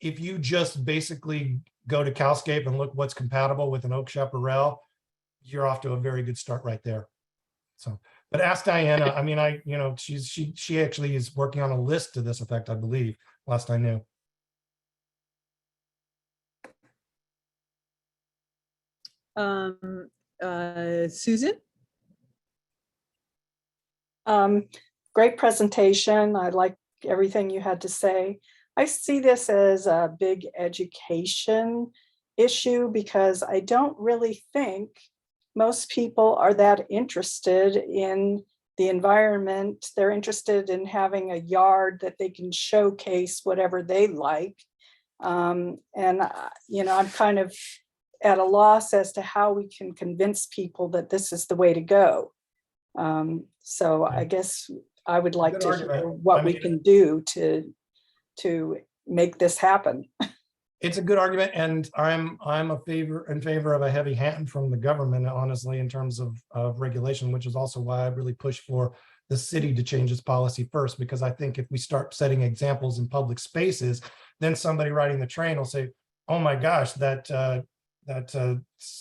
if you just basically go to Calscape and look what's compatible with an oak chaparral, you're off to a very good start right there. So, but ask Diana. I mean, she actually is working on a list to this effect, I believe, last I knew. Susan? Great presentation. I like everything you had to say. I see this as a big education issue because I don't really think most people are that interested in the environment. They're interested in having a yard that they can showcase whatever they like. I'm kind of at a loss as to how we can convince people that this is the way to go. So I guess I would like to hear what we can do to make this happen. It's a good argument, and I'm in favor of a heavy hand from the government, honestly, in terms of regulation, which is also why I really push for the city to change its policy first, because I think if we start setting examples in public spaces, then somebody riding the train will say, oh my gosh, that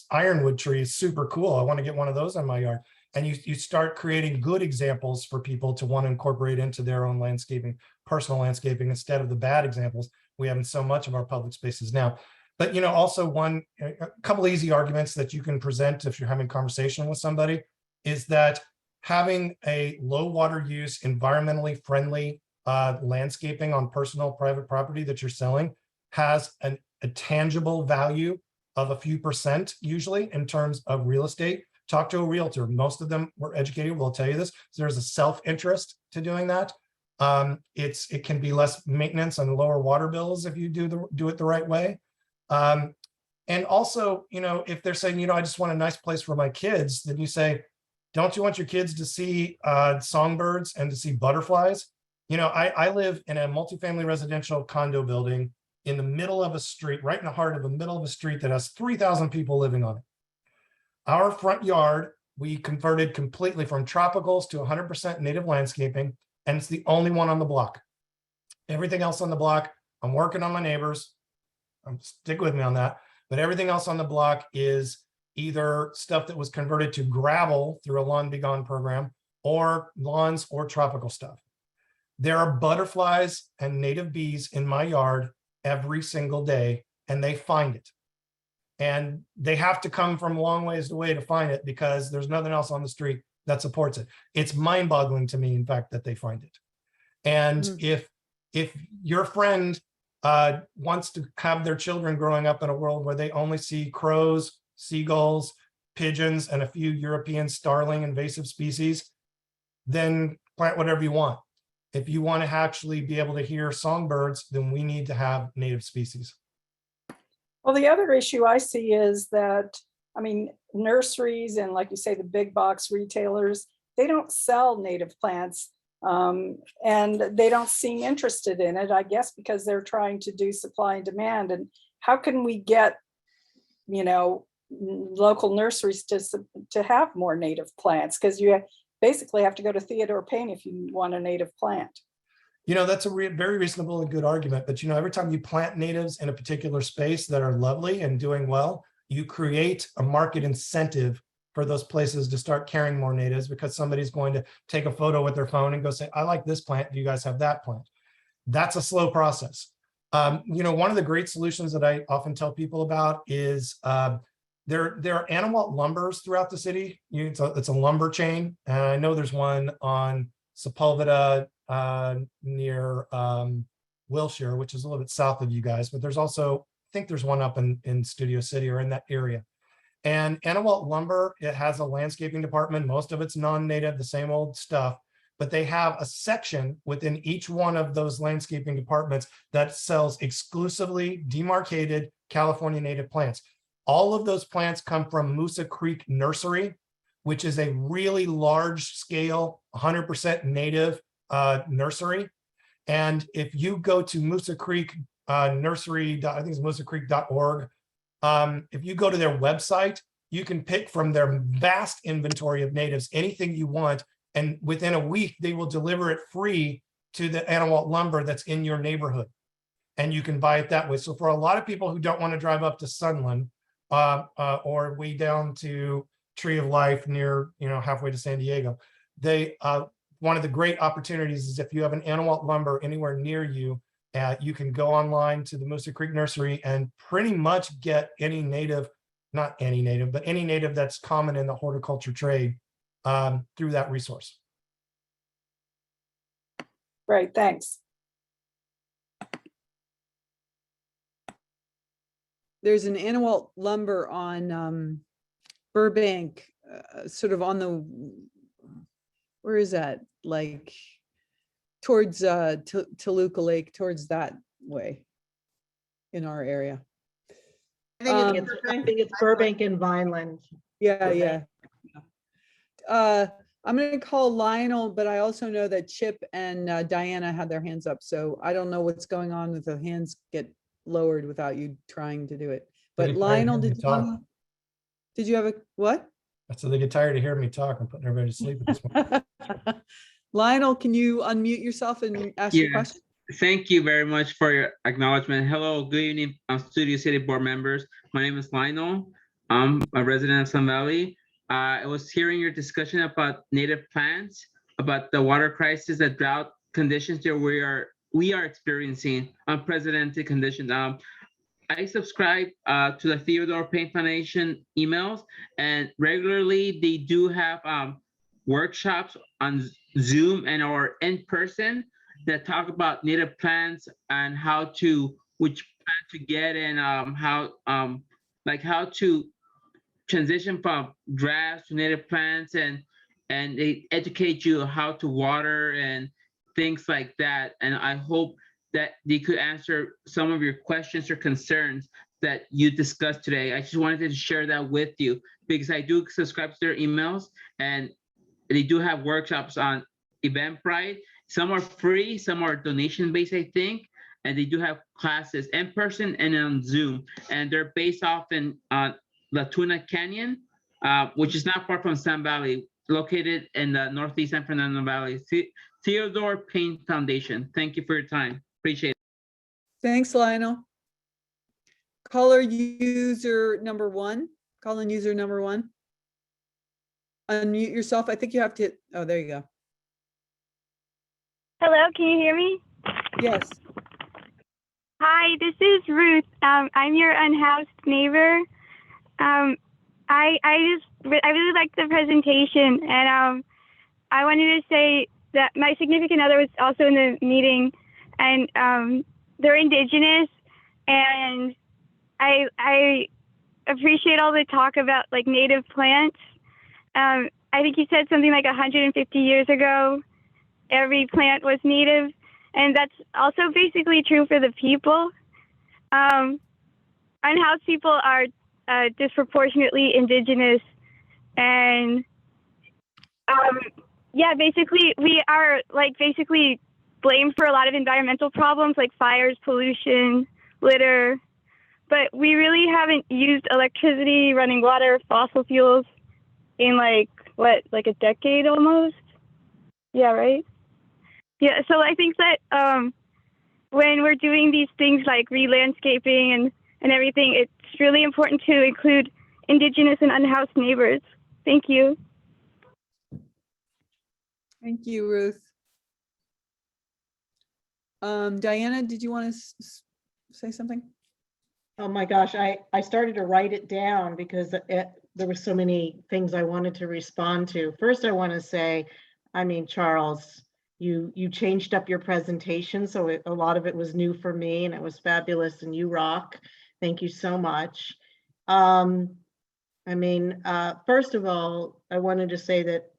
ironwood tree is super cool. I want to get one of those on my yard. And you start creating good examples for people to want to incorporate into their own landscaping, personal landscaping, instead of the bad examples we have in so much of our public spaces now. But also a couple easy arguments that you can present if you're having a conversation with somebody is that having a low water use, environmentally friendly landscaping on personal private property that you're selling has a tangible value of a few percent usually in terms of real estate. Talk to a realtor. Most of them were educated, will tell you this. So there's a self-interest to doing that. It can be less maintenance and lower water bills if you do it the right way. And also, if they're saying, I just want a nice place for my kids, then you say, don't you want your kids to see songbirds and to see butterflies? I live in a multifamily residential condo building in the middle of a street, right in the heart of the middle of a street that has 3,000 people living on it. Our front yard, we converted completely from tropicals to 100% native landscaping, and it's the only one on the block. Everything else on the block, I'm working on my neighbors. Stick with me on that. But everything else on the block is either stuff that was converted to gravel through a Lawn Be Gone program, or lawns or tropical stuff. There are butterflies and native bees in my yard every single day, and they find it. And they have to come from a long ways away to find it because there's nothing else on the street that supports it. It's mind-boggling to me, in fact, that they find it. And if your friend wants to have their children growing up in a world where they only see crows, seagulls, pigeons, and a few European starling invasive species, then plant whatever you want. If you want to actually be able to hear songbirds, then we need to have native species. Well, the other issue I see is that, nurseries and, like you say, the big box retailers, they don't sell native plants, and they don't seem interested in it, I guess, because they're trying to do supply and demand. And how can we get, local nurseries to have more native plants? Because you basically have to go to Theodore Payne if you want a native plant. That's a very reasonable and good argument. But, every time you plant natives in a particular space that are lovely and doing well, you create a market incentive for those places to start carrying more natives, because somebody's going to take a photo with their phone and go say, I like this plant. Do you guys have that plant? That's a slow process. One of the great solutions that I often tell people about is there are Anawalt lumbers throughout the city. It's a lumber chain. And I know there's one on Sepulveda near Wilshire, which is a little bit south of you guys, but there's also, I think there's one up in Studio City or in that area. And Anawalt lumber, it has a landscaping department. Most of it's non-native, the same old stuff, but they have a section within each one of those landscaping departments that sells exclusively demarcated California native plants. All of those plants come from Moosa Creek Nursery, which is a really large scale, 100% native nursery. And if you go to Moosa Creek Nursery, I think it's moosacreek.org. If you go to their website, you can pick from their vast inventory of natives anything you want. And within a week, they will deliver it free to the Anawalt lumber that's in your neighborhood. And you can buy it that way. So for a lot of people who don't want to drive up to Sunland or way down to Tree of Life near, halfway to San Diego, one of the great opportunities is if you have an Anawalt lumber anywhere near you, you can go online to the Moosa Creek Nursery and pretty much get any native, not any native, but any native that's common in the horticulture trade through that resource. Great, thanks. There's an Anawalt lumber on Burbank, sort of on the, where is that? Like towards Toluca Lake, towards that way in our area. I think it's Burbank and Vineland. Yeah. I'm going to call Lionel, but I also know that Chip and Diana had their hands up. So I don't know what's going on with the hands get lowered without you trying to do it. But Lionel, did you have a what? So they get tired of hearing me talk. I'm putting everybody to sleep at this point. Lionel, can you unmute yourself and ask your question? Thank you very much for your acknowledgement. Hello, good evening, Studio City board members. My name is Lionel. I'm a resident of Sun Valley. I was hearing your discussion about native plants, about the water crisis, the drought conditions that we are experiencing, unprecedented conditions. I subscribe to the Theodore Payne Foundation emails, and regularly they do have workshops on Zoom and or in person that talk about native plants and which plant to get and how to transition from grass to native plants, and they educate you how to water and things like that. And I hope that they could answer some of your questions or concerns that you discussed today. I just wanted to share that with you because I do subscribe to their emails, and they do have workshops on Eventbrite. Some are free, some are donation based, I think, and they do have classes in person and on Zoom, and they're based off in La Tuna Canyon, which is not far from Sun Valley, located in the Northeast San Fernando Valley. Theodore Payne Foundation. Thank you for your time. Appreciate it. Thanks, Lionel. Caller user number one. Calling user number one. Unmute yourself. I think you have to hit, oh, there you go. Hello, can you hear me? Yes. Hi, this is Ruth. I'm your unhoused neighbor. I really liked the presentation, and I wanted to say that my significant other was also in the meeting, and they're Indigenous, and I appreciate all the talk about like native plants. I think you said something like 150 years ago, every plant was native, and that's also basically true for the people. Unhoused people are disproportionately Indigenous, and yeah, basically we are like basically blamed for a lot of environmental problems like fires, pollution, litter, but we really haven't used electricity, running water, fossil fuels in like what, like a decade almost? Yeah, right? Yeah, so I think that when we're doing these things like re-landscaping and everything, it's really important to include Indigenous and unhoused neighbors. Thank you. Thank you, Ruth. Diana, did you want to say something? Oh my gosh, I started to write it down because there were so many things I wanted to respond to. First, I want to say, I mean, Charles, you changed up your presentation, so a lot of it was new for me, and it was fabulous, and you rock. Thank you so much. I mean, first of all, I wanted to say that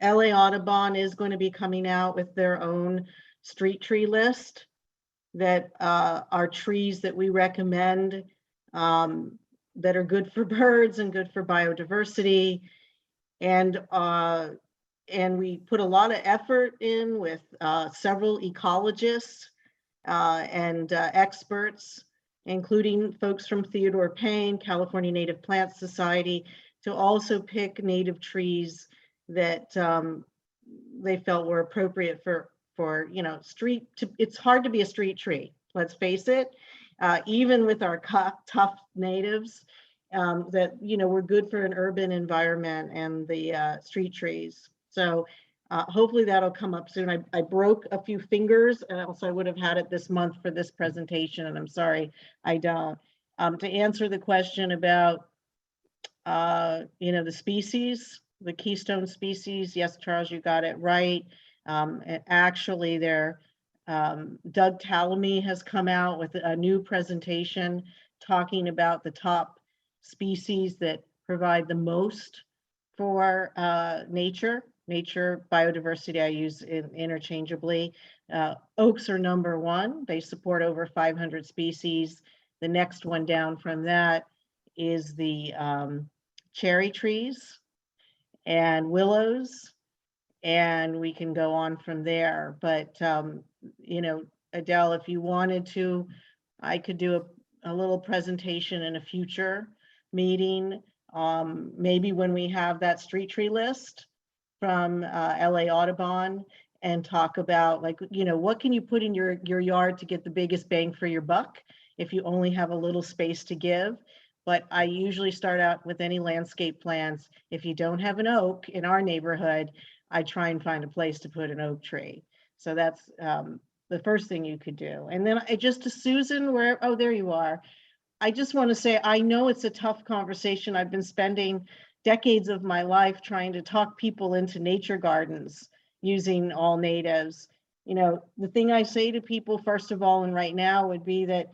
LA Audubon is going to be coming out with their own street tree list that are trees that we recommend that are good for birds and good for biodiversity. And we put a lot of effort in with several ecologists and experts, including folks from Theodore Payne, California Native Plant Society, to also pick native trees that they felt were appropriate for it's hard to be a street tree, let's face it, even with our tough natives, that we're good for an urban environment and the street trees. So hopefully that'll come up soon. I broke a few fingers, and else I would have had it this month for this presentation, and I'm sorry I don't. To answer the question about the species, the Keystone species, yes, Charles, you got it right. And actually, Doug Tallamy has come out with a new presentation talking about the top species that provide the most for nature biodiversity. I use it interchangeably. Oaks are number one. They support over 500 species. The next one down from that is the cherry trees and willows, and we can go on from there. But Adele, if you wanted to, I could do a little presentation in a future meeting, maybe when we have that street tree list from LA Audubon, and talk about what can you put in your yard to get the biggest bang for your buck if you only have a little space to give. But I usually start out with any landscape plans. If you don't have an oak in our neighborhood, I try and find a place to put an oak tree. So that's the first thing you could do. And then just to Susan, oh, there you are. I just want to say, I know it's a tough conversation. I've been spending decades of my life trying to talk people into nature gardens using all natives. The thing I say to people, first of all, and right now, would be that,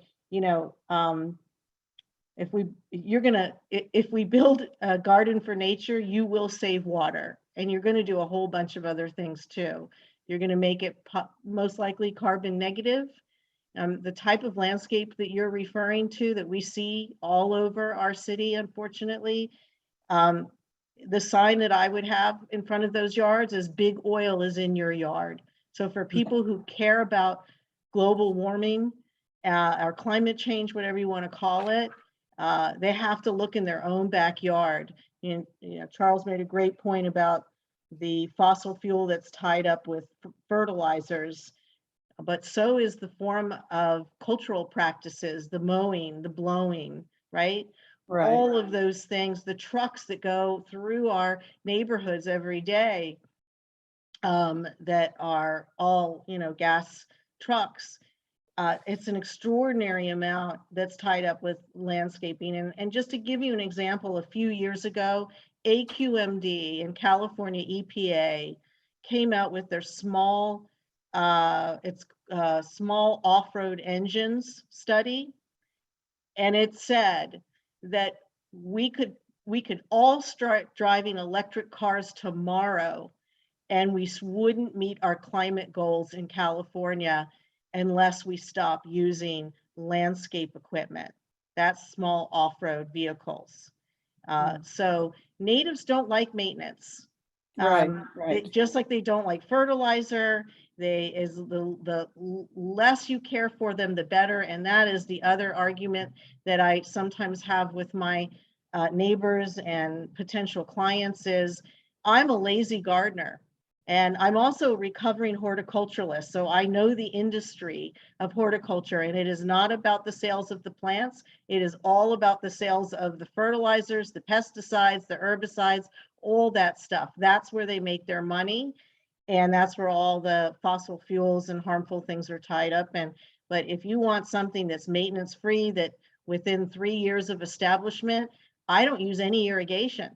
if we build a garden for nature, you will save water, and you're going to do a whole bunch of other things too. You're going to make it most likely carbon negative, The type of landscape that you're referring to that we see all over our city, unfortunately, the sign that I would have in front of those yards is "Big oil is in your yard." So for people who care about global warming, or climate change, whatever you want to call it, they have to look in their own backyard. And Charles made a great point about the fossil fuel that's tied up with fertilizers, but so is the form of cultural practices, the mowing, the blowing, right? Right. All of those things, the trucks that go through our neighborhoods every day, that are all, gas trucks. It's an extraordinary amount that's tied up with landscaping. And just to give you an example, a few years ago, AQMD and California EPA came out with their small off-road engines study. And it said that we could all start driving electric cars tomorrow, and we wouldn't meet our climate goals in California unless we stop using landscape equipment. That's small off-road vehicles. So natives don't like maintenance. Right. Just like they don't like fertilizer, the less you care for them, the better. And that is the other argument that I sometimes have with my neighbors and potential clients is, I'm a lazy gardener. And I'm also a recovering horticulturalist. So I know the industry of horticulture, and it is not about the sales of the plants. It is all about the sales of the fertilizers, the pesticides, the herbicides, all that stuff. That's where they make their money. And that's where all the fossil fuels and harmful things are tied up in. But if you want something that's maintenance free, that within 3 years of establishment, I don't use any irrigation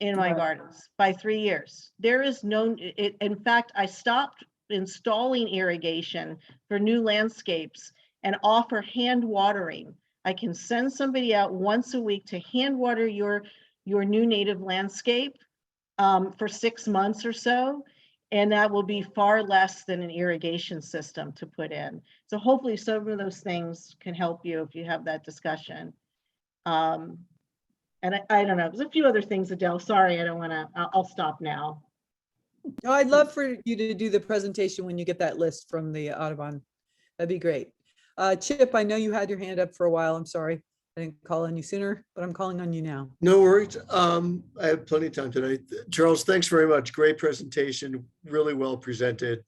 in my gardens by 3 years. There is no, in fact, I stopped installing irrigation for new landscapes and offer hand watering. I can send somebody out once a week to hand water your new native landscape for 6 months or so. And that will be far less than an irrigation system to put in. So hopefully some of those things can help you if you have that discussion. And I don't know, there's a few other things, Adele, sorry, I don't want to, I'll stop now. Oh, I'd love for you to do the presentation when you get that list from the Audubon. That'd be great. Chip, I know you had your hand up for a while. I'm sorry. I didn't call on you sooner, but I'm calling on you now. No worries. I have plenty of time today. Charles, thanks very much. Great presentation, really well presented.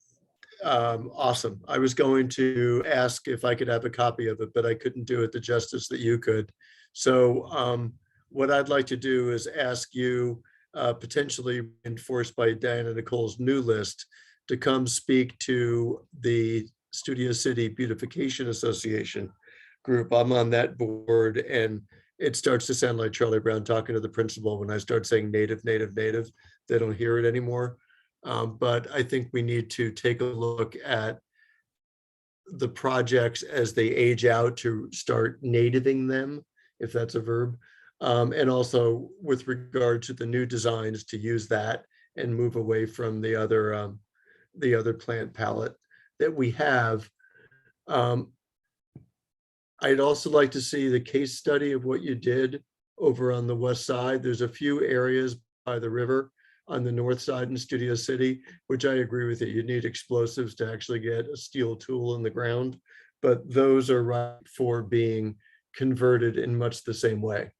Awesome. I was going to ask if I could have a copy of it, but I couldn't do it the justice that you could. So what I'd like to do is ask you, potentially enforced by Diana Nicole's new list, to come speak to the Studio City Beautification Association group. I'm on that board, and it starts to sound like Charlie Brown talking to the principal when I start saying native, native, native. They don't hear it anymore. But I think we need to take a look at the projects as they age out to start nativing them, if that's a verb. And also with regard to the new designs, to use that and move away from the other plant palette that we have. I'd also like to see the case study of what you did over on the west side. There's a few areas by the river on the north side in Studio City, which I agree with you. You need explosives to actually get a steel tool in the ground, but those are right for being converted in much the same way.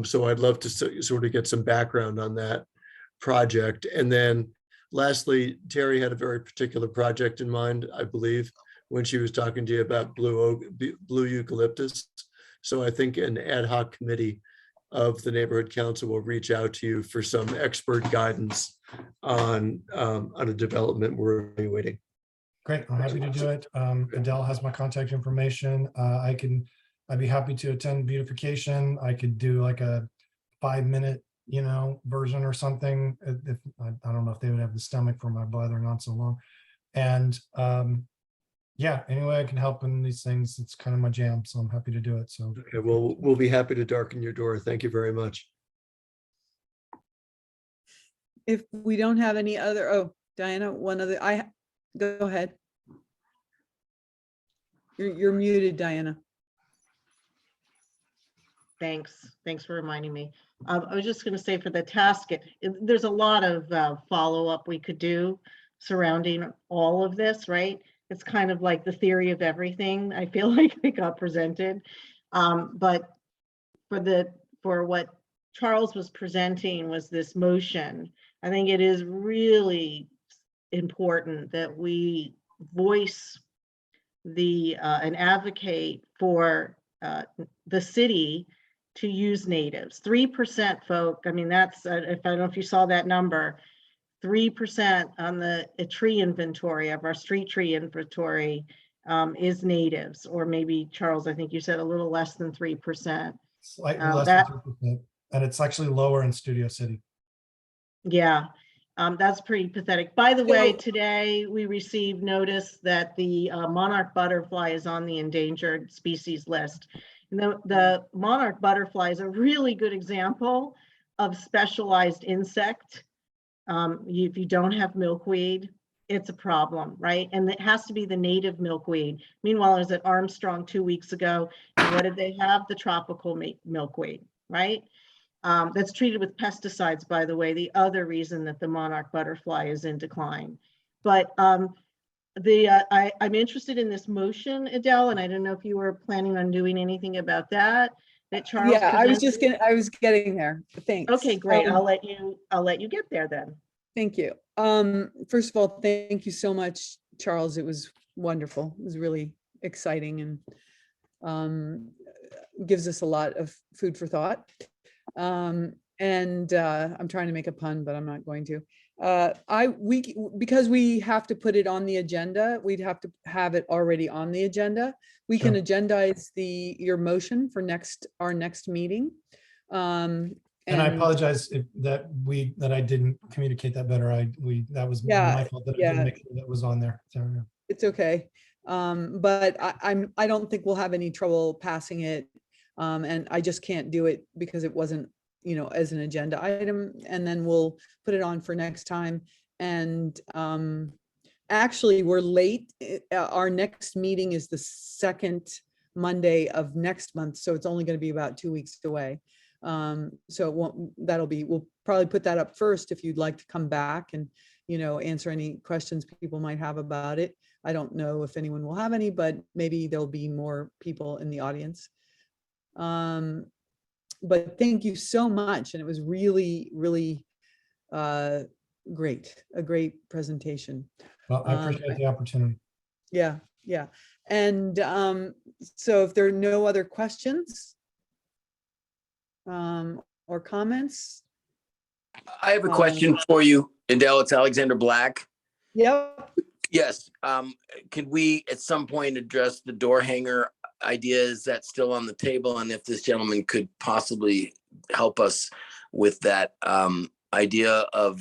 So I'd love to sort of get some background on that project. And then lastly, Terry had a very particular project in mind, I believe, when she was talking to you about blue eucalyptus. So I think an ad hoc committee of the neighborhood council will reach out to you for some expert guidance on a development we're evaluating. Great, I'm happy to do it. Adele has my contact information. I'd be happy to attend beautification. I could do like a 5-minute, version or something. If I don't know if they would have the stomach for my blathering on so long. And yeah, anyway, I can help in these things. It's kind of my jam, so I'm happy to do it. So okay, well, we'll be happy to darken your door. Thank you very much. If we don't have any other, oh, Diana, go ahead. You're muted, Diana. Thanks. Thanks for reminding me. I was just going to say for the task, there's a lot of follow-up we could do surrounding all of this, right? It's kind of like the theory of everything. I feel like it got presented. But for what Charles was presenting was this motion. I think it is really important that we voice and advocate for the city to use natives. 3%, folk. I mean, that's, if I don't know if you saw that number, 3% on the tree inventory of our street tree inventory is natives, or maybe Charles, I think you said a little less than 3%. Slightly less than 2%, and it's actually lower in Studio City. Yeah, that's pretty pathetic. By the way, today we received notice that the monarch butterfly is on the endangered species list. And the monarch butterfly is a really good example of specialized insect. If you don't have milkweed, it's a problem, right? And it has to be the native milkweed. Meanwhile, I was at Armstrong 2 weeks ago, and what did they have? The tropical milkweed, right? That's treated with pesticides, by the way, the other reason that the monarch butterfly is in decline. But I'm interested in this motion, Adele, and I don't know if you were planning on doing anything about that. That Charles. Yeah, I was getting there. Thanks. Okay, great. I'll let you get there then. Thank you. First of all, thank you so much, Charles. It was wonderful. It was really exciting and gives us a lot of food for thought. I'm trying to make a pun, but I'm not going to. Because we have to put it on the agenda, we'd have to have it already on the agenda. We can agendize your motion for our next meeting. And I apologize that I didn't communicate that better. That was my fault that I didn't make sure that was on there. So, yeah. It's okay. But I don't think we'll have any trouble passing it. And I just can't do it because it wasn't, as an agenda item, and then we'll put it on for next time. And actually we're late. Our next meeting is the second Monday of next month. So it's only going to be about 2 weeks away. So it won't, we'll probably put that up first if you'd like to come back and, answer any questions people might have about it. I don't know if anyone will have any, but maybe there'll be more people in the audience. But thank you so much. And it was really, really great, a great presentation. Well, I appreciate the opportunity. Yeah. And so if there are no other questions or comments. I have a question for you, Adele. It's Alexander Black. Yep. Yes. Could we at some point address the door hanger idea? Is that still on the table? And if this gentleman could possibly help us with that idea of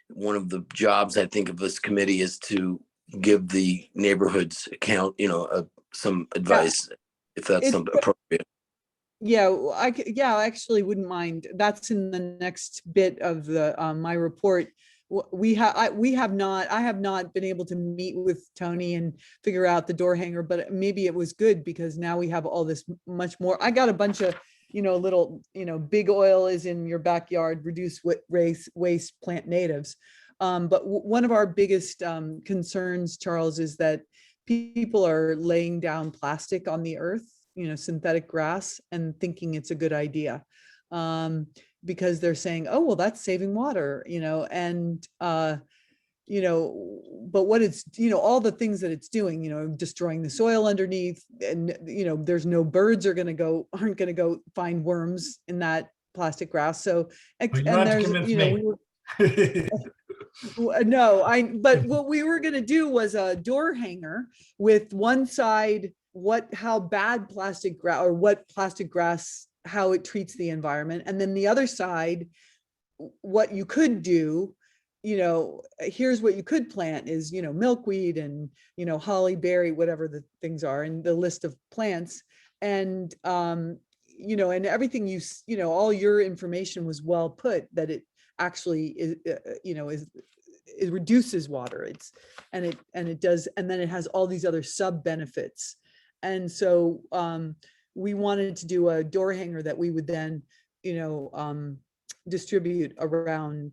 one of the jobs, I think, of this committee is to give the neighborhoods account, some advice, if that's something appropriate. Yeah, I actually wouldn't mind. That's in the next bit of the my report. I have not been able to meet with Tony and figure out the door hanger, but maybe it was good because now we have all this much more. I got a bunch of, little, big oil is in your backyard, reduce waste, plant natives. But one of our biggest concerns, Charles, is that people are laying down plastic on the earth, synthetic grass, and thinking it's a good idea. Because they're saying, oh, well, that's saving water, but what it's, all the things that it's doing, destroying the soil underneath, and, there's no birds aren't going to go find worms in that plastic grass. So, and there's, but what we were going to do was a door hanger with one side, how bad plastic grass or what plastic grass, how it treats the environment. And then the other side, what you could do, here's what you could plant is, milkweed and, holly berry, whatever the things are, and the list of plants. And, and everything all your information was well put, that it actually is, it reduces water. And it does, and then it has all these other sub benefits. And so we wanted to do a door hanger that we would then, distribute around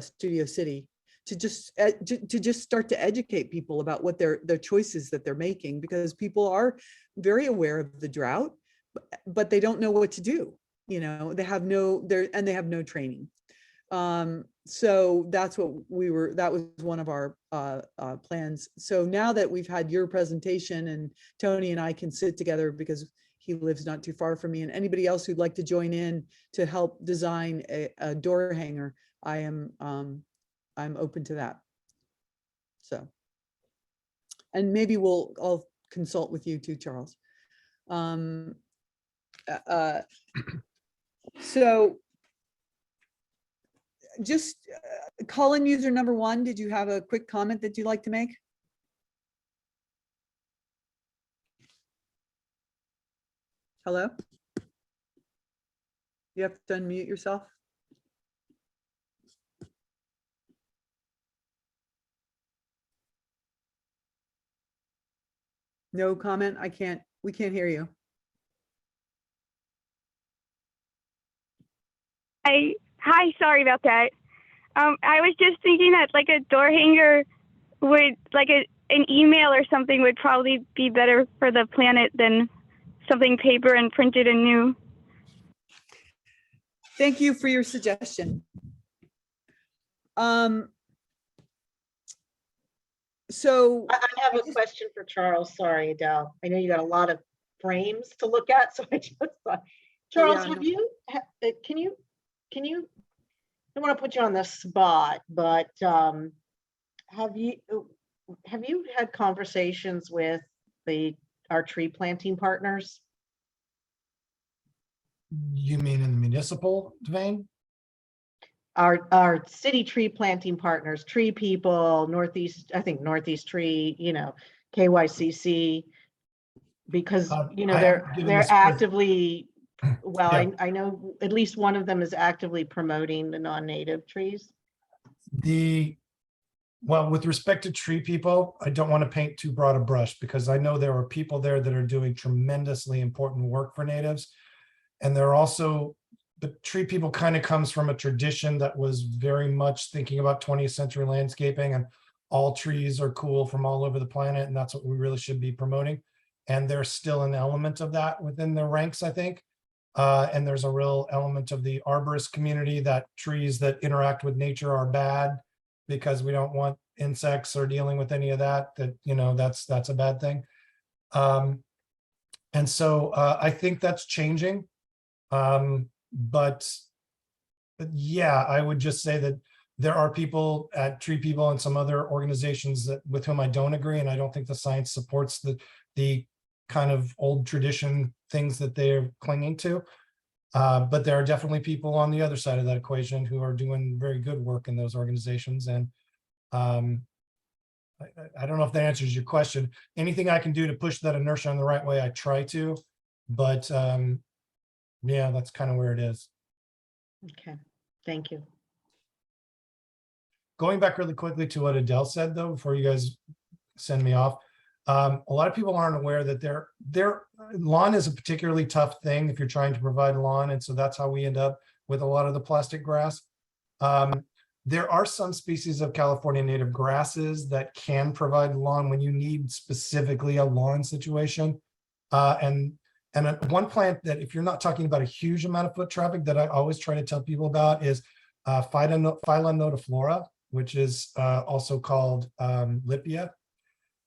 Studio City to just start to educate people about what their choices that they're making, because people are very aware of the drought, but they don't know what to do. They have no training. So that's that was one of our plans. So now that we've had your presentation and Tony and I can sit together, because he lives not too far from me, and anybody else who'd like to join in to help design a door hanger, I'm open to that. So, and maybe I'll consult with you too, Charles. So just call-in user number 1, did you have a quick comment that you'd like to make? Hello? You have to unmute yourself. No comment? We can't hear you. Hi, sorry about that. I was just thinking that like a door hanger would, like an email or something would probably be better for the planet than something paper and printed and new. Thank you for your suggestion. So I have a question for Charles. Sorry, Adele. I know you got a lot of frames to look at, so I just thought, Charles, can you, I don't want to put you on the spot, but have you had conversations with our tree planting partners? You mean in the municipal vein? Our city tree planting partners, tree people, Northeast Tree, KYCC, because they're actively, well, yeah. I know at least one of them is actively promoting the non-native trees. Well, with respect to tree people, I don't want to paint too broad a brush, because I know there are people there that are doing tremendously important work for natives. And they're also, the tree people kind of comes from a tradition that was very much thinking about 20th century landscaping, and all trees are cool from all over the planet. And that's what we really should be promoting. And there's still an element of that within the ranks, I think. And there's a real element of the arborist community that trees that interact with nature are bad, because we don't want insects or dealing with any of that, that's a bad thing. And so I think that's changing. But yeah, I would just say that there are people at Tree People and some other organizations with whom I don't agree, and I don't think the science supports the kind of old tradition things that they're clinging to. But there are definitely people on the other side of that equation who are doing very good work in those organizations. And I don't know if that answers your question. Anything I can do to push that inertia in the right way, I try to. But yeah, that's kind of where it is. Okay, thank you. Going back really quickly to what Adele said, though, before you guys send me off, a lot of people aren't aware that their lawn is a particularly tough thing if you're trying to provide lawn, and so that's how we end up with a lot of the plastic grass. There are some species of California native grasses that can provide lawn when you need specifically a lawn situation. And one plant that, if you're not talking about a huge amount of foot traffic, that I always try to tell people about is Phylla nodiflora, which is also called Lipia.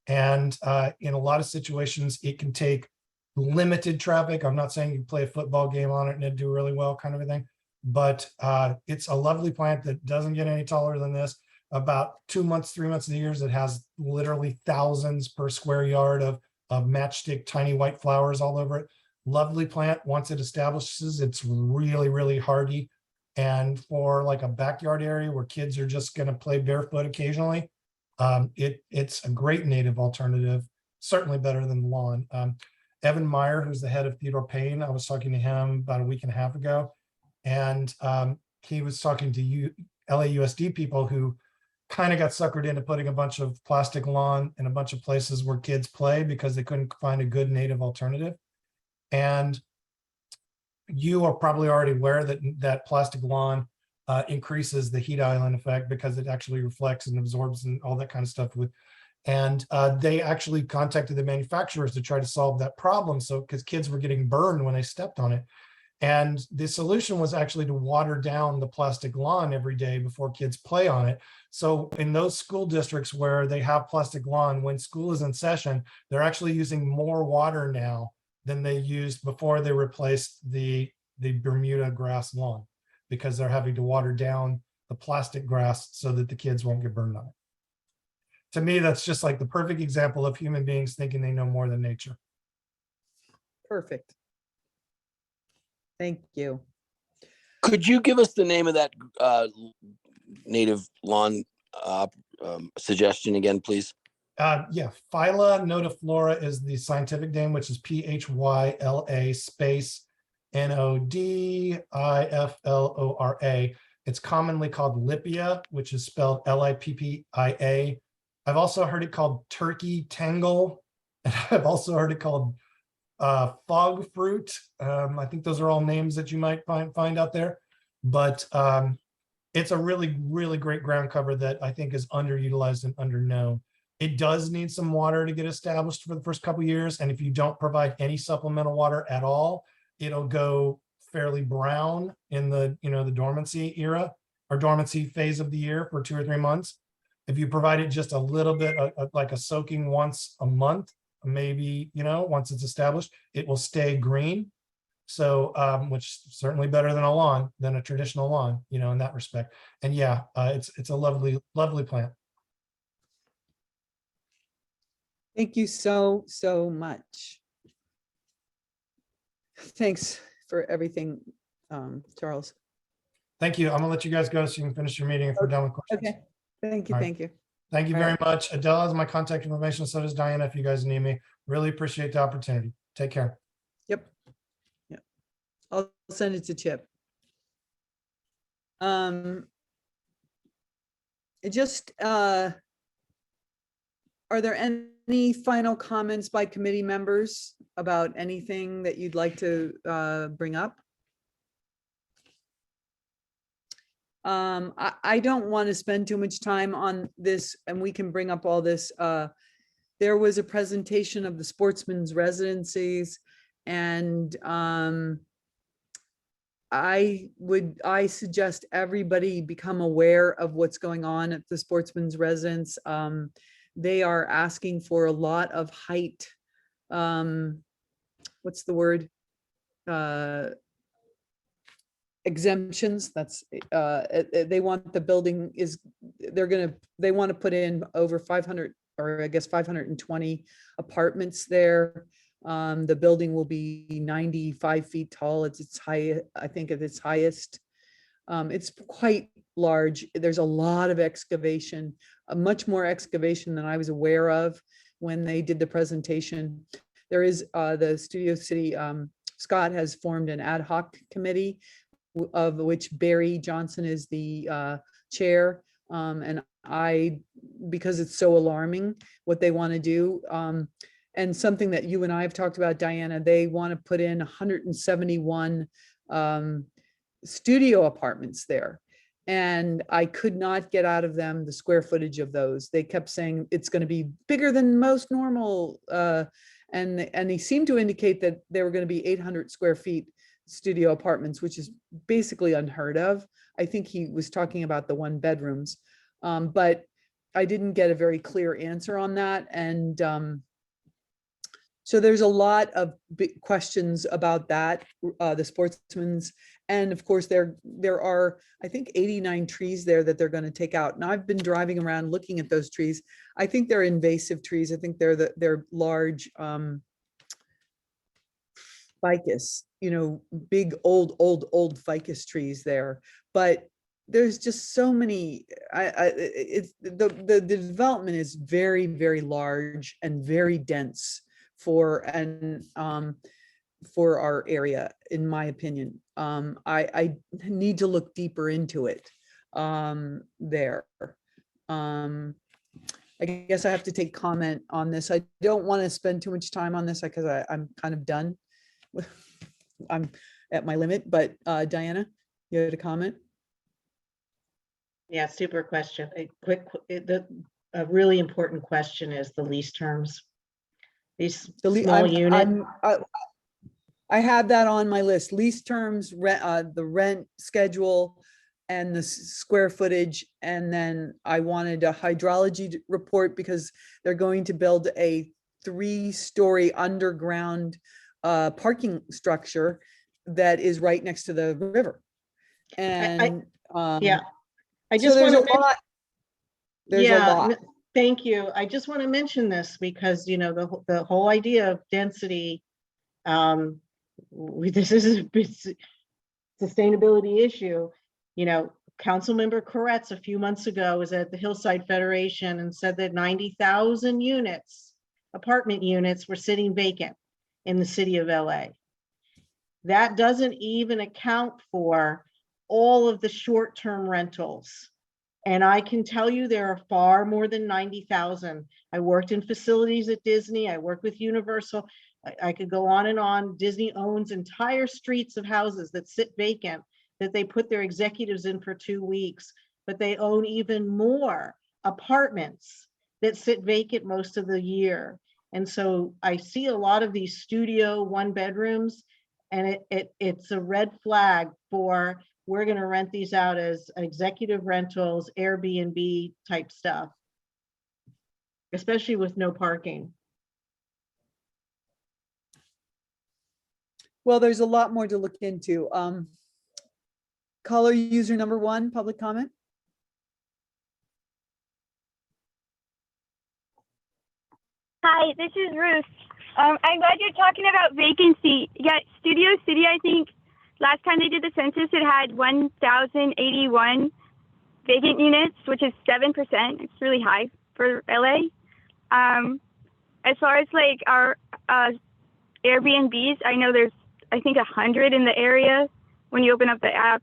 And in a lot of situations, it can take limited traffic. I'm not saying you play a football game on it and it'd do really well, kind of a thing. But it's a lovely plant that doesn't get any taller than this. About 2 months, 3 months of the years, it has literally thousands per square yard of matchstick tiny white flowers all over it. Lovely plant. Once it establishes, it's really, really hardy. And for like a backyard area where kids are just going to play barefoot occasionally, it's a great native alternative, certainly better than the lawn. Evan Meyer, who's the head of Theodore Payne, I was talking to him about a week and a half ago, and he was talking to LAUSD people who kind of got suckered into putting a bunch of plastic lawn in a bunch of places where kids play because they couldn't find a good native alternative. And you are probably already aware that plastic lawn increases the heat island effect because it actually reflects and absorbs and all that kind of stuff and they actually contacted the manufacturers to try to solve that problem. So because kids were getting burned when they stepped on it. And the solution was actually to water down the plastic lawn every day before kids play on it. So in those school districts where they have plastic lawn, when school is in session, they're actually using more water now than they used before they replaced the Bermuda grass lawn, because they're having to water down the plastic grass so that the kids won't get burned on it. To me, that's just like the perfect example of human beings thinking they know more than nature. Perfect. Thank you. Could you give us the name of that native lawn suggestion again, please? Yeah, Phyla nodiflora is the scientific name, which is PHYLA space NODIFLORA. It's commonly called Lippia, which is spelled LIPPIA. I've also heard it called turkey tangle. And I've also heard it called fog fruit. I think those are all names that you might find out there. But it's a really, really great ground cover that I think is underutilized and underknown. It does need some water to get established for the first couple of years. And if you don't provide any supplemental water at all, it'll go fairly brown in the, the dormancy era or dormancy phase of the year for 2 or 3 months. If you provide it just a little bit, like a soaking once a month, maybe, once it's established, it will stay green. So, which is certainly better than a traditional lawn, in that respect. And yeah, it's a lovely, lovely plant. Thank you so much. Thanks for everything, Charles. Thank you. I'm gonna let you guys go so you can finish your meeting if we're done with questions. Okay. Thank you. All right. Thank you. Thank you All very right. much. Adele has my contact information. So does Diana if you guys need me. Really appreciate the opportunity. Take care. Yep. I'll send it to Chip. Are there any final comments by committee members about anything that you'd like to bring up? I don't want to spend too much time on this, and we can bring up all this. There was a presentation of the sportsmen's residencies, and I suggest everybody become aware of what's going on at the sportsmen's residence. They are asking for a lot of height. What's the word? Exemptions. That's they want the building they want to put in over 500, or I guess 520 apartments there. The building will be 95 feet tall. It's its high, I think at its highest. It's quite large. There's a lot of excavation, much more excavation than I was aware of when they did the presentation. There is the Studio City, Scott has formed an ad hoc committee of which Barry Johnson is the chair. And because it's so alarming what they want to do, and something that you and I have talked about, Diana, they want to put in 171 studio apartments there. And I could not get out of them the square footage of those. They kept saying it's going to be bigger than most normal. And they seemed to indicate that they were going to be 800 square feet studio apartments, which is basically unheard of. I think he was talking about the 1 bedrooms, but I didn't get a very clear answer on that. And so there's a lot of big questions about that, the sportsman's, and of course there are, I think, 89 trees there that they're going to take out. And I've been driving around looking at those trees. I think they're invasive trees. I think they're large ficus, big old ficus trees there. But there's just so many. The development is very, very large and very dense for our area, in my opinion. I need to look deeper into it there. I guess I have to take comment on this. I don't want to spend too much time on this because I'm kind of done. I'm at my limit, but Diana, you had a comment? Yeah, super question. A really important question is the lease terms. These small unit. I have that on my list. Lease terms, the rent schedule, and the square footage. And then I wanted a hydrology report because they're going to build a 3-story underground parking structure that is right next to the river. And yeah, I so just there's a want to lot. There's a lot. Thank you. I just want to mention this because, you know, the whole idea of density, this is a big sustainability issue. You know, Councilmember Koretz a few months ago was at the Hillside Federation and said that 90,000 units, apartment units, were sitting vacant in the city of LA. That doesn't even account for all of the short-term rentals. And I can tell you there are far more than 90,000. I worked in facilities at Disney. I worked with Universal. I could go on and on. Disney owns entire streets of houses that sit vacant that they put their executives in for 2 weeks, but they own even more apartments that sit vacant most of the year. And so I see a lot of these studio 1-bedrooms, and it's a red flag for, we're going to rent these out as executive rentals, Airbnb type stuff, especially with no parking. Well, there's a lot more to look into. Caller user number 1, public comment. Hi, this is Ruth. I'm glad you're talking about vacancy. Yeah, Studio City, I think last time they did the census, it had 1,081 vacant units, which is 7%. It's really high for LA. As far as like our Airbnbs, I know there's, I think 100 in the area when you open up the app.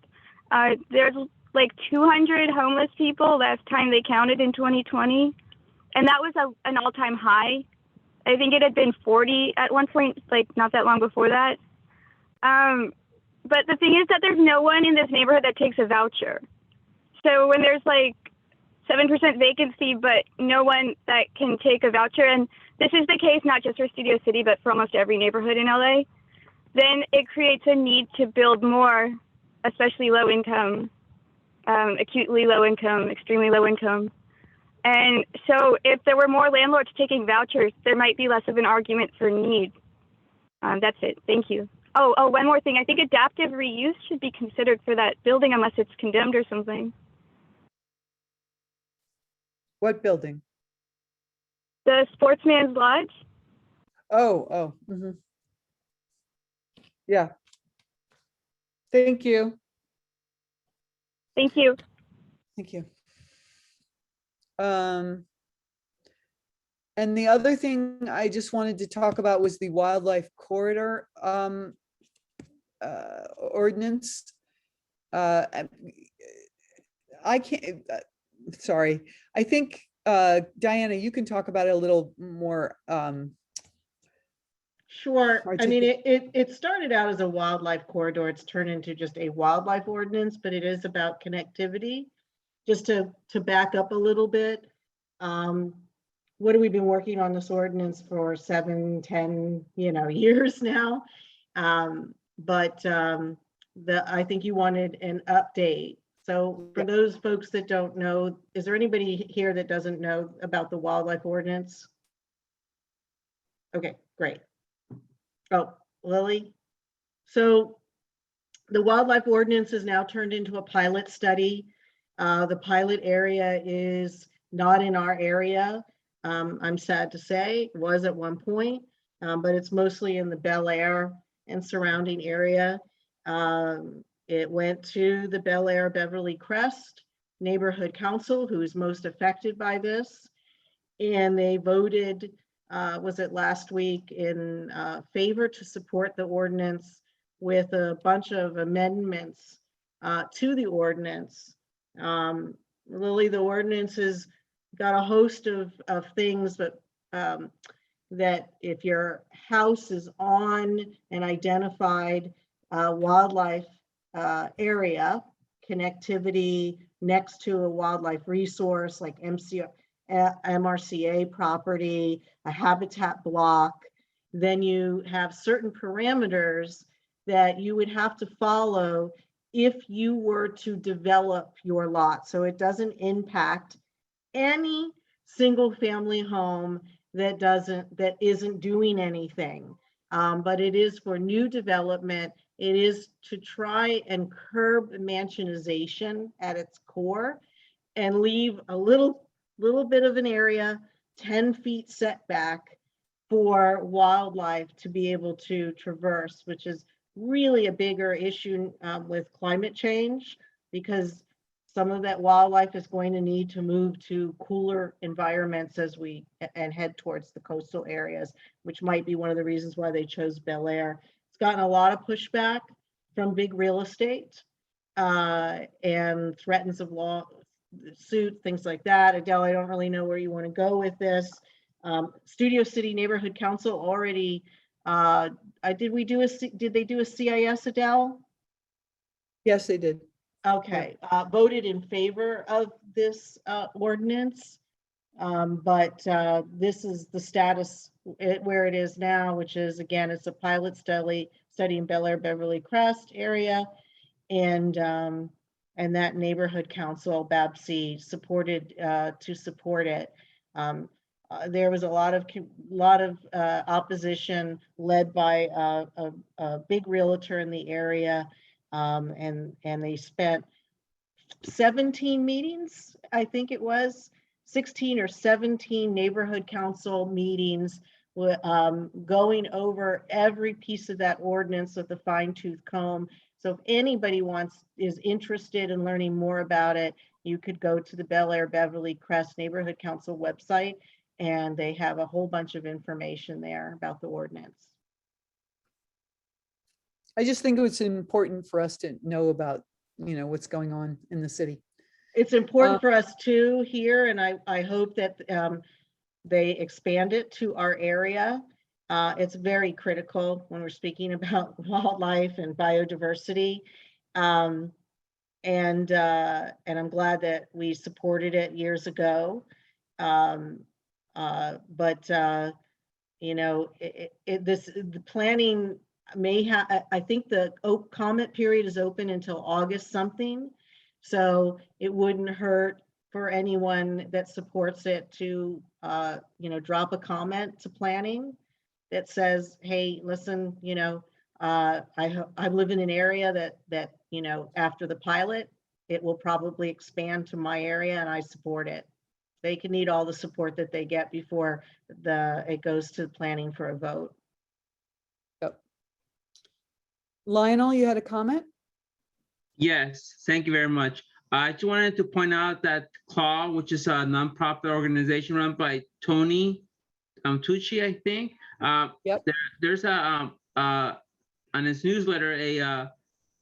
There's like 200 homeless people last time they counted in 2020. And that was an all-time high. I think it had been 40 at one point, like not that long before that. But the thing is that there's no one in this neighborhood that takes a voucher. So when there's like 7% vacancy, but no one that can take a voucher, and this is the case not just for Studio City, but for almost every neighborhood in LA, then it creates a need to build more, especially low income, acutely low income, extremely low income. And so if there were more landlords taking vouchers, there might be less of an argument for need. That's it. Thank you. Oh, one more thing. I think adaptive reuse should be considered for that building unless it's condemned or something. What building? The Sportsman's Lodge. Oh. Mhm. Yeah. Thank you. Thank you. Thank you. And the other thing I just wanted to talk about was the wildlife corridor ordinance. I can't, sorry. I think, Diana, you can talk about it a little more. Sure. I mean, it started out as a wildlife corridor. It's turned into just a wildlife ordinance, but it is about connectivity. Just to back up a little bit, what have we been working on this ordinance for 7, 10, years now? I think you wanted an update. So for those folks that don't know, is there anybody here that doesn't know about the wildlife ordinance? Okay, great. Oh, Lily. So the wildlife ordinance is now turned into a pilot study. The pilot area is not in our area. I'm sad to say, it was at one point, but it's mostly in the Bel Air and surrounding area. It went to the Bel Air Beverly Crest Neighborhood Council, who is most affected by this. And they voted, was it last week, in favor to support the ordinance with a bunch of amendments to the ordinance. Lily, the ordinance has got a host of things, but that if your house is on an identified wildlife area, connectivity next to a wildlife resource like MRCA property, a habitat block, then you have certain parameters that you would have to follow if you were to develop your lot. So it doesn't impact any single family home that isn't doing anything. But it is for new development. It is to try and curb mansionization at its core and leave a little bit of an area, 10 feet setback for wildlife to be able to traverse, which is really a bigger issue with climate change, because some of that wildlife is going to need to move to cooler environments and head towards the coastal areas, which might be one of the reasons why they chose Bel Air. It's gotten a lot of pushback from big real estate and threats of law suit, things like that. Adele, I don't really know where you want to go with this. Studio City Neighborhood Council already, did they do a CIS, Adele? Yes, they did. Okay, voted in favor of this ordinance, but this is the status where it is now, which is, again, it's a pilot study in Bel Air, Beverly Crest area, and that neighborhood council, BABC, supported to support it. There was a lot of opposition led by a big realtor in the area. And they spent 17 meetings, I think it was 16 or 17 neighborhood council meetings, going over every piece of that ordinance with a fine-tooth comb. So if anybody is interested in learning more about it, you could go to the Bel Air Beverly Crest Neighborhood Council website, and they have a whole bunch of information there about the ordinance. I just think it's important for us to know about, what's going on in the city. It's important for us too here, and I hope that they expand it to our area. It's very critical when we're speaking about wildlife and biodiversity. And I'm glad that we supported it years ago. The planning may have, I think the comment period is open until August something. So it wouldn't hurt for anyone that supports it to, drop a comment to planning that says, hey, listen, I live in an area that, after the pilot, it will probably expand to my area and I support it. They can need all the support that they get before it goes to planning for a vote. Yep. Lionel, you had a comment? Yes, thank you very much. I just wanted to point out that CLAW, which is a nonprofit organization run by Tony Tucci, I think. Yep. There's on his newsletter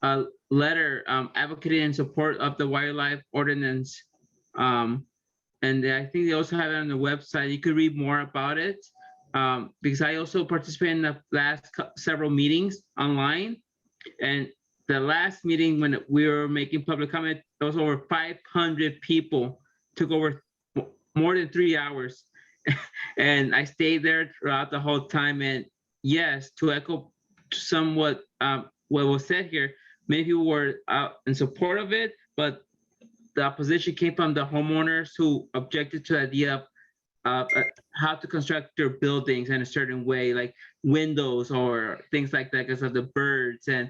a letter advocating in support of the wildlife ordinance. And I think they also have it on the website. You could read more about it because I also participated in the last several meetings online. And the last meeting when we were making public comment, there was over 500 people, took over more than 3 hours. And I stayed there throughout the whole time. And yes, to echo somewhat what was said here, many people were out in support of it, but the opposition came from the homeowners who objected to the idea of how to construct their buildings in a certain way, like windows or things like that, because of the birds and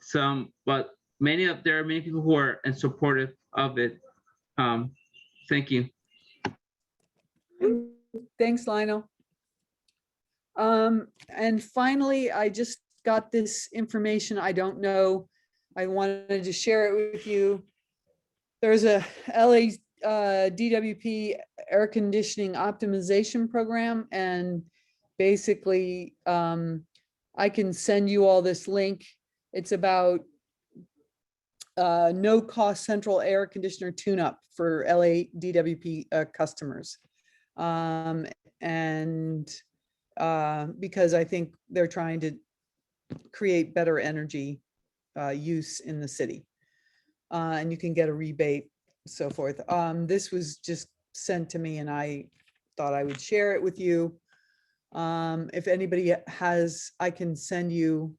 some. But there are many people who are in supportive of it. Thank you. Thanks, Lionel. And finally, I just got this information. I don't know. I wanted to share it with you. There's a LA DWP air conditioning optimization program, and basically I can send you all this link. It's about no cost central air conditioner tune-up for LA DWP customers. And because I think they're trying to create better energy use in the city. And you can get a rebate, so forth. This was just sent to me and I thought I would share it with you. If anybody has, I can send the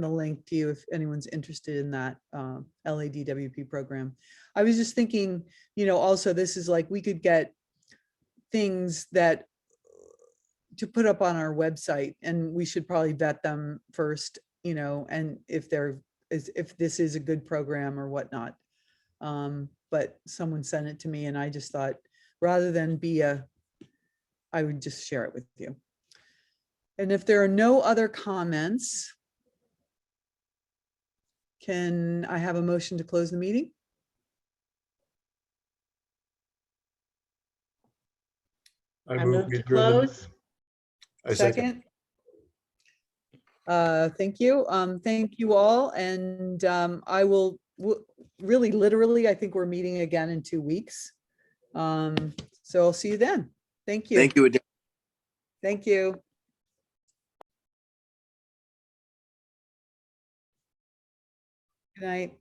link to you if anyone's interested in that LADWP program. I was just thinking, you know, also this is like, we could get things that to put up on our website, and we should probably vet them first, you know, and if this is a good program or whatnot. But someone sent it to me and I just thought, rather than I would just share it with you. And if there are no other comments, can I have a motion to close the meeting? I move to close. I second. Thank you. Thank you all. And I will really literally, I think we're meeting again in 2 weeks. So I'll see you then. Thank you. Thank you. Thank you. Good night.